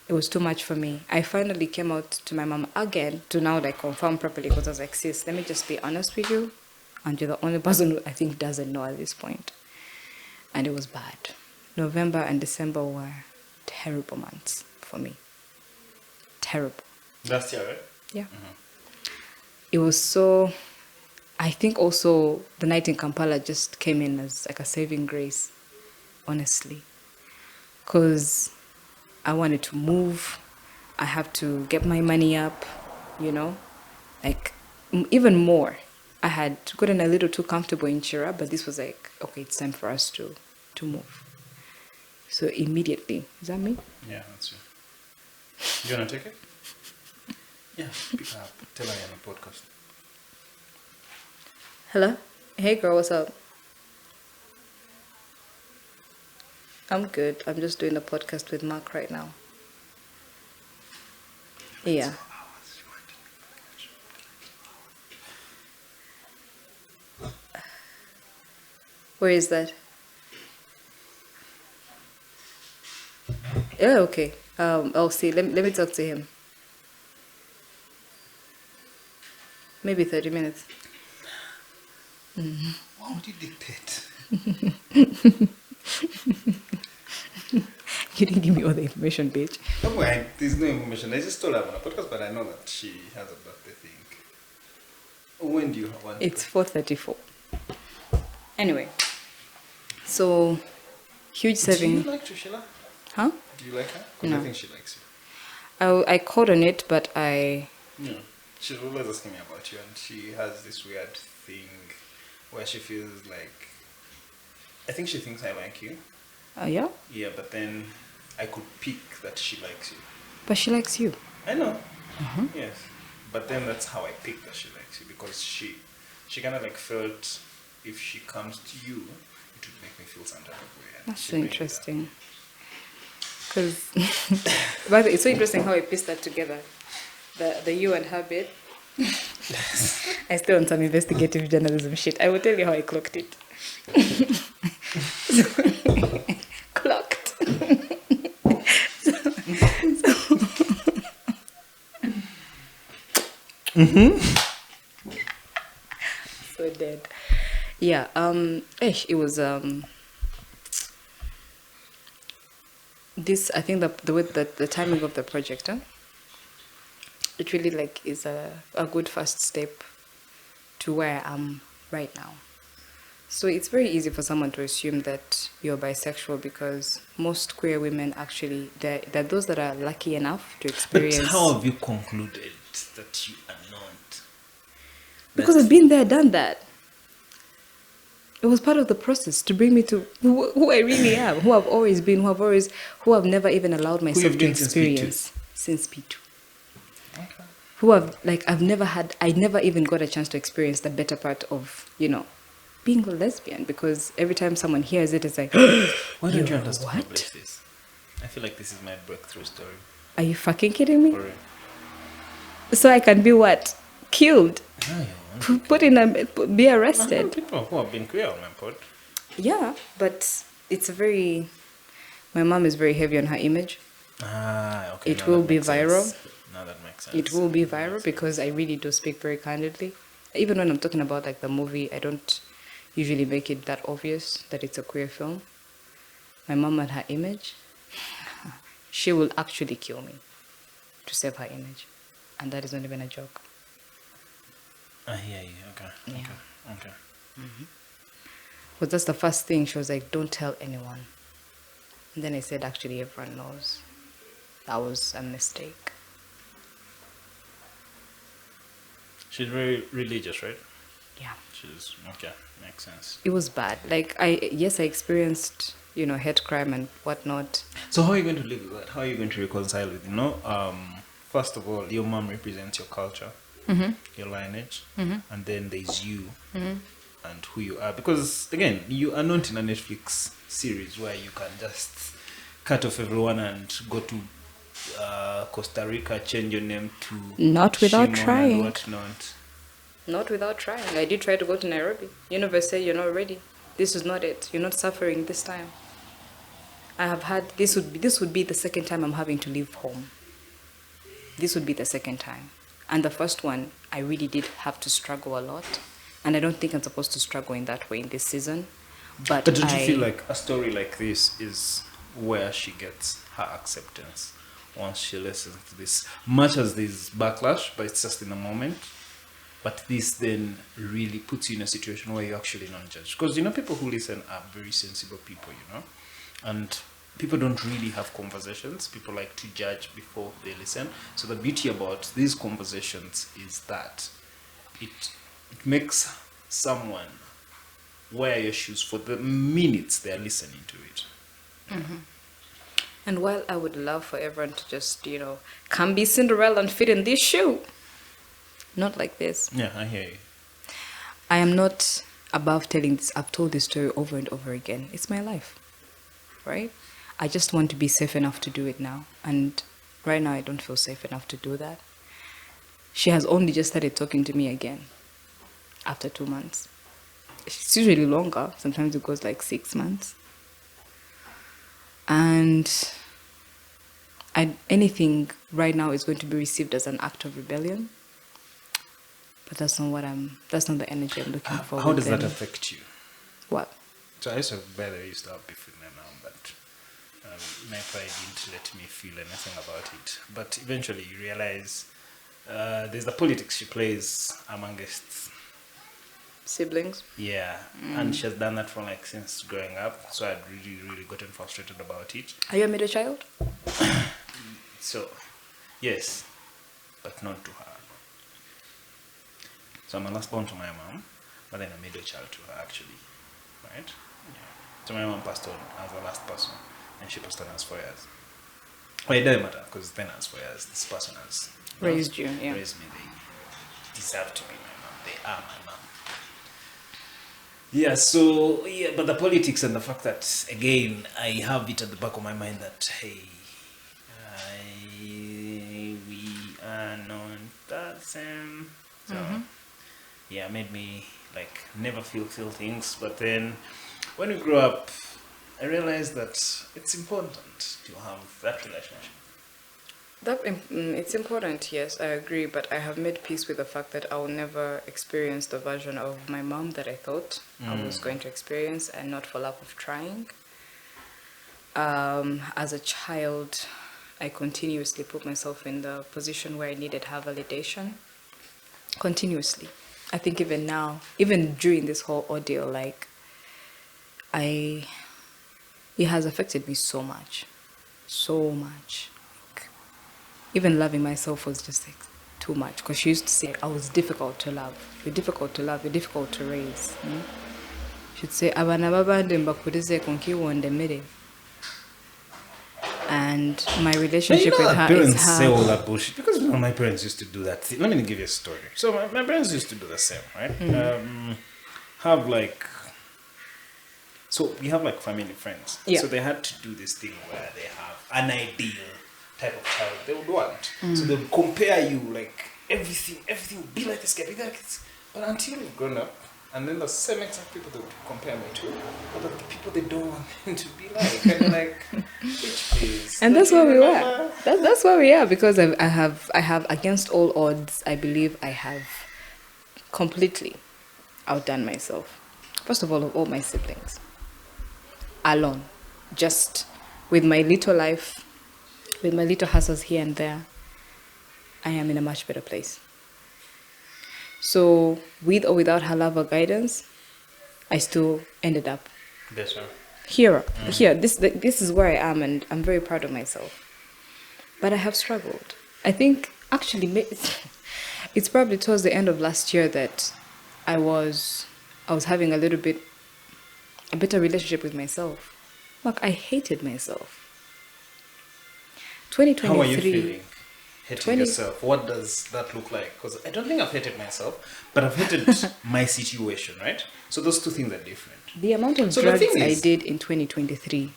It was too much for me. I finally came out to my mom again to now confirm properly because I was like, sis, let me just be honest with you. And you're the only person who I think doesn't know at this point. And it was bad. November and December were terrible months for me. Terrible. Last year, right? Yeah. It was so... I think also the night in Kampala just came in as like a saving grace, honestly. Because I wanted to move. I have to get my money up, like even more. I had gotten a little too comfortable in Chira, but this was like, okay, it's time for us to move. So immediately, is that me? Yeah, that's you. You want to take it? Yeah, pick up. Tell her you're on a podcast. Hello? Hey girl, what's up? I'm good. I'm just doing a podcast with Mark right now. Yeah. Where is that? Yeah, okay. I'll see. Let me talk to him. Maybe 30 minutes. Why would you dictate? You didn't give me all the information, bitch. No, there's no information. I just told her I'm on a podcast, but I know that she has a birthday thing. When do you want? It's 4:34. Anyway, so huge saving. Do you like Trishila? Huh? Do you like her? Because No. I think she likes you. I caught on it, but I... Yeah. She's always asking me about you, and she has this weird thing where she feels like... I think she thinks I like you. Yeah? Yeah, but then I could pick that she likes you. But she likes you. I know. Yes. But then that's how I picked that she likes you, because she kind of like felt if she comes to you, it would make me feel some type of way. And That's she so made that. interesting. Because... But it's so interesting how I pieced that together. The you and her bit. I still on some investigative journalism shit. I will tell you how I clocked it. Clocked. So dead. Yeah. It was this. I think the way that the timing of the project, it really like is a good first step to where I am right now. So it's very easy for someone to assume that you're bisexual, because most queer women actually, they're those that are lucky enough to experience... But how have you concluded that you are not? Because I've been there, done that. It was part of the process to bring me to who I really am, who I've always been, who I've never even allowed myself you've to been since P2? experience since P2. Okay. I never even got a chance to experience the better part of, being a lesbian, because every time someone hears it, it's like, Why don't you understand what? about this? I feel like this is my breakthrough story. Are you fucking kidding me? For real. So I can be what? Killed? No, you won't. Be I know arrested? people who have been queer on my pod. Yeah, but it's a very... My mom is very heavy on her image. Ah, okay. It now will that be makes sense. viral. Now that makes sense. It will be viral because I really do speak very candidly. Even when I'm talking about like the movie, I don't usually make it that obvious that it's a queer film. My mom and her image, she will actually kill me to save her image. And that is not even a joke. I hear you. Okay. Yeah. Okay. But that's the first thing. She was like, don't tell anyone. And then I said, actually, everyone knows. That was a mistake. She's very religious, right? Yeah. She's okay. Makes sense. It was bad. Like, I experienced, hate crime and whatnot. So how are you going to live with that? How are you going to reconcile with first of all, your mom represents your culture, your lineage, and then there's you and who you are. Because again, you are not in a Netflix series where you can just cut off everyone and go to Costa Rica, change your name to Not without Shimon trying. and whatnot. Not without trying. I did try to go to Nairobi. Universe said, you're not ready. This is not it. You're not suffering this time. I have had, this would be the second time I'm having to leave home. This would be the second time. And the first one, I really did have to struggle a lot. And I don't think I'm supposed to struggle in that way in this season. But But don't you feel like a story like this is where she gets her acceptance once she listens to this. Much as there's backlash, but it's just in the moment. But this then really puts you in a situation where you're actually not judged. Because, people who listen are very sensible people, And people don't really have conversations. People like to judge before they listen. So the beauty about these conversations is that it makes someone wear your shoes for the minutes they're listening to it. And while I would love for everyone to just, come be Cinderella and fit in this shoe, not like this. Yeah, I hear you. I am not above telling this. I've told this story over and over again. It's my life, right? I just want to be safe enough to do it now. And right now I don't feel safe enough to do that. She has only just started talking to me again after 2 months. It's usually longer. Sometimes it goes like 6 months. And anything right now is going to be received as an act of rebellion. But that's not the energy I'm looking for. How does that affect you? What? So I used to have beef with my mom, but my pride didn't let me feel anything about it. But eventually you realize there's the politics she plays amongst Siblings? Yeah, and she has done that for since growing up. So I'd really, really gotten frustrated about it. Are you a middle child? So, yes, but not to her. So I'm a last born to my mom, but then a middle child to her actually, right? Yeah. So my mom passed on as the last person, and she passed on as 4 years. Well, it doesn't matter because then as 4 years, this person has Raised you, yeah. Raised me. They deserve to be my mom. They are my mom. Yeah, so, but the politics and the fact that, again, I have it at the back of my mind that, hey, we are not the same. So, yeah, made me, never feel things. But then, when we grew up, I realized that it's important to have that relationship. It's important, yes, I agree, but I have made peace with the fact that I will never experience the version of my mom that I thought I was going to experience, and not for lack of trying. As a child, I continuously put myself in the position where I needed her validation. Continuously. I think even now, even during this whole ordeal, it has affected me so much. So much. Even loving myself was just too much, because she used to say I was difficult to love. You're difficult to love. You're difficult to raise. She'd say, "Abana babande mbakurize konkiwonde mere." And my relationship with her parents is say all hard. that bullshit because my parents used to do that. Let me give you a story. So my parents used to do the same, right? So we have family friends. Yeah. So they had to do this thing where they have an ideal type of child they would want. So they would compare you everything would be like this guy, be like this. But until you've grown up, and then the same exact people they would compare me to are the people they don't want them to be like. And they're like, bitch, please. And that's where we remember? were. That's where we are, because I have against all odds, I believe I have completely outdone myself. First of all my siblings. Alone. Just with my little life, with my little hustles here and there, I am in a much better place. So, with or without her love or guidance, I still ended up Yes, sir. here. This is where I am, and I'm very proud of myself. But I have struggled. I think, actually, it's probably towards the end of last year that I was having a better relationship with myself. I hated myself. 2023. How are you feeling? Hating yourself. What does that look like? Because I don't think I've hated myself, but I've hated my situation, right? So those two things are different. The amount of drugs I did in 2023,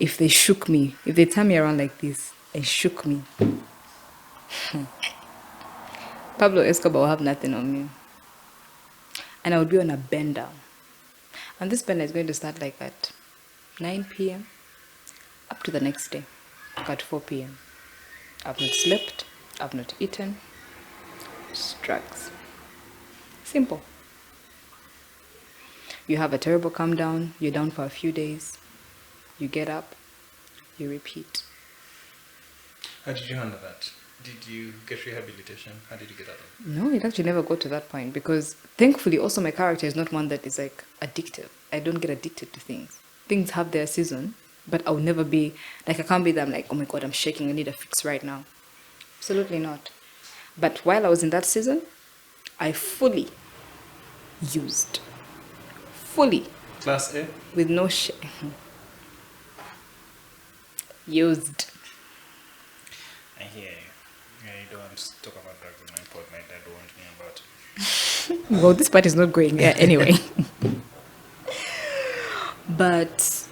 if they shook me, if they turn me around like this, and shook me, Pablo Escobar will have nothing on me. And I would be on a bender. And this bender is going to start at 9 p.m. up to the next day, at 4 p.m. I've not slept, I've not eaten. Just drugs. Simple. You have a terrible calm down. You're down for a few days. You get up. You repeat. How did you handle that? Did you get rehabilitation? How did you get out of it? No, it actually never got to that point because thankfully also my character is not one that is like addictive. I don't get addicted to things. Things have their season, but I'll never be like, I can't be that I'm like, oh my God, I'm shaking, I need a fix right now. Absolutely not. But while I was in that season, I fully used. Fully. Class A? With no used. I hear you. Yeah, you don't want to talk about drugs on my pod. My dad warned me about it. Well, this part is not going there anyway. But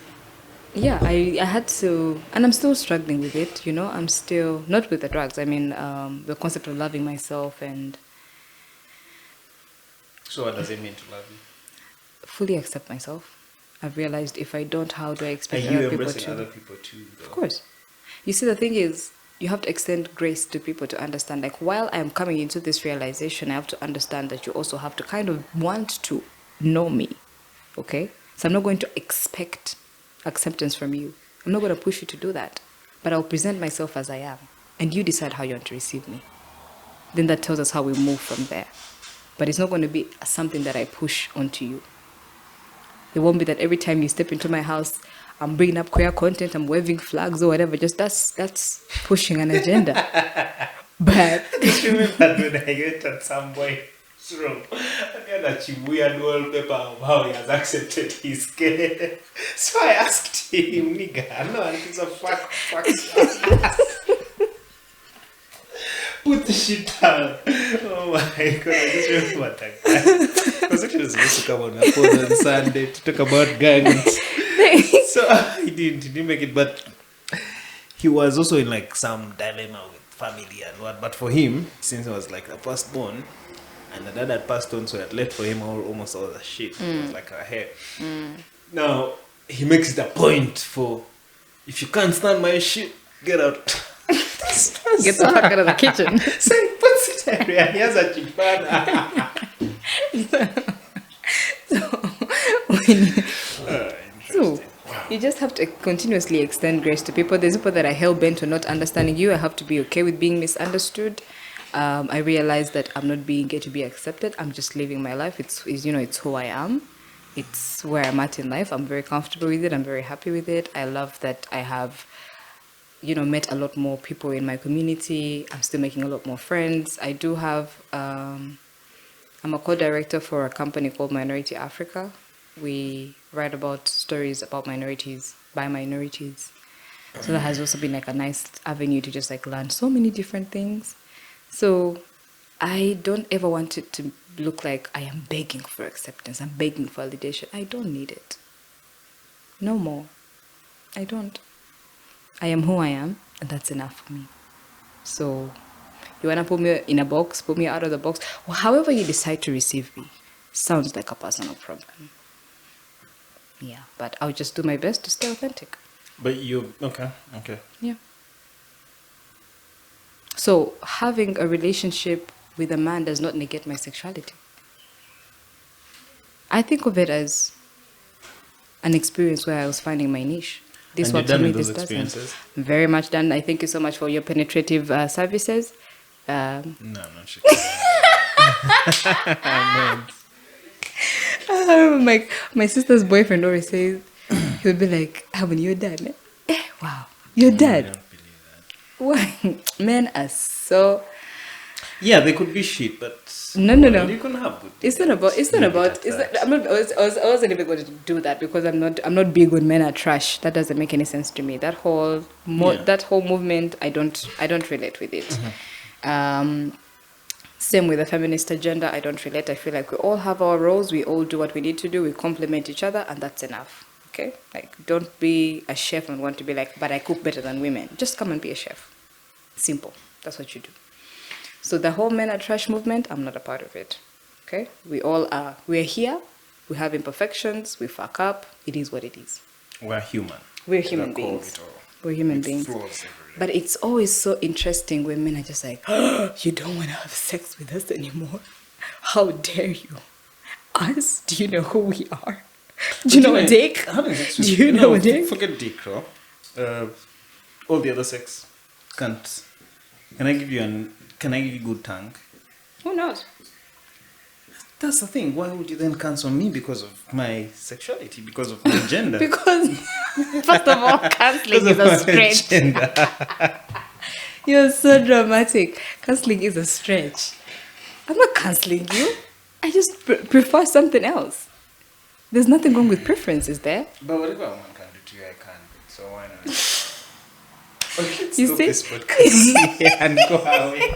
yeah, I had to, and I'm still struggling with it, you know. I'm still, not with the drugs, I mean, the concept of loving myself and So what does it mean to love you? fully accept myself. I've realized if I don't, how do I Are expect you other people embracing to? other people too, though? Of course. You see, the thing is, you have to extend grace to people to understand. Like, while I am coming into this realization, I have to understand that you also have to kind of want to know me. Okay? So I'm not going to expect acceptance from you. I'm not going to push you to do that. But I'll present myself as I am. And you decide how you want to receive me. Then that tells us how we move from there. But it's not going to be something that I push onto you. It won't be that every time you step into my house, I'm bringing up queer content, I'm waving flags or whatever. Just that's pushing an agenda. But I just remember when I went at some boy's room, I got that weird wallpaper of how he has accepted his gay. So I asked him, nigga, no, it's a fuck. Put the shit down. Oh my God, I just remember that guy. I was actually supposed to come on my phone on Sunday to talk about gangs. So he didn't make it, but he was also in like some dilemma with family and what. But for him, since he was like the firstborn, and the dad had passed on, so it had left for him almost all the shit. It was like her hair. Now he makes it a point for, if you can't stand my shit, get out. get the fuck out of the kitchen. So he puts it area. He has a chipana. So you just have to continuously extend grace to people. There's people that are hell bent on not understanding you. I have to be okay with being misunderstood. I realize that I'm not being here to be accepted. I'm just living my life. It's who I am. It's where I'm at in life. I'm very comfortable with it. I'm very happy with it. I love that I have, met a lot more people in my community. I'm still making a lot more friends. I do have, I'm a co-director for a company called Minority Africa. We write about stories about minorities, by minorities. So that has also been like a nice avenue to just like learn so many different things. So I don't ever want it to look like I am begging for acceptance. I'm begging for validation. I don't need it. No more. I don't. I am who I am, and that's enough for me. So you want to put me in a box, put me out of the box, or however you decide to receive me, sounds like a personal problem. Yeah, but I'll just do my best to stay authentic. But okay. Yeah. So having a relationship with a man does not negate my sexuality. I think of it as an experience where I was finding my niche. This works for me, this doesn't. Very much done. I thank you so much for your penetrative services. No, I'm not sure. My sister's boyfriend always says, he would be like, Harmony, you're done. Wow, you're dead. I don't believe that. Why? Men are so... Yeah, they could be shit, but... No. You can have good. I wasn't even going to do that because I'm not big when men are trash. That doesn't make any sense to me. That whole movement, I don't relate with it. Same with the feminist agenda, I don't relate. I feel like we all have our roles, we all do what we need to do, we complement each other, and that's enough. Okay? Like, don't be a chef and want to be like, but I cook better than women. Just come and be a chef. Simple. That's what you do. So the whole men are trash movement, I'm not a part of it. Okay? We all are. We're here. We have imperfections. We fuck up. It is what it is. We're human. We're human beings. We're human beings. But it's always so interesting when men are just like, oh, you don't want to have sex with us anymore. How dare you? Us? Do you know who we are? Do you know a dick? Having sex with Do you know a no, dick? Forget dick, bro. All the other sex can't. Can I give you good tongue? Who knows? That's the thing. Why would you then cancel me because of my sexuality, because of my gender? Because, first of all, cancelling is a stretch. You're so dramatic. Cancelling is a stretch. I'm not cancelling you. I just prefer something else. There's nothing wrong with preference, is there? But whatever a woman can do to you, I can. So why not? Okay, let's You stop see? this podcast here and go away.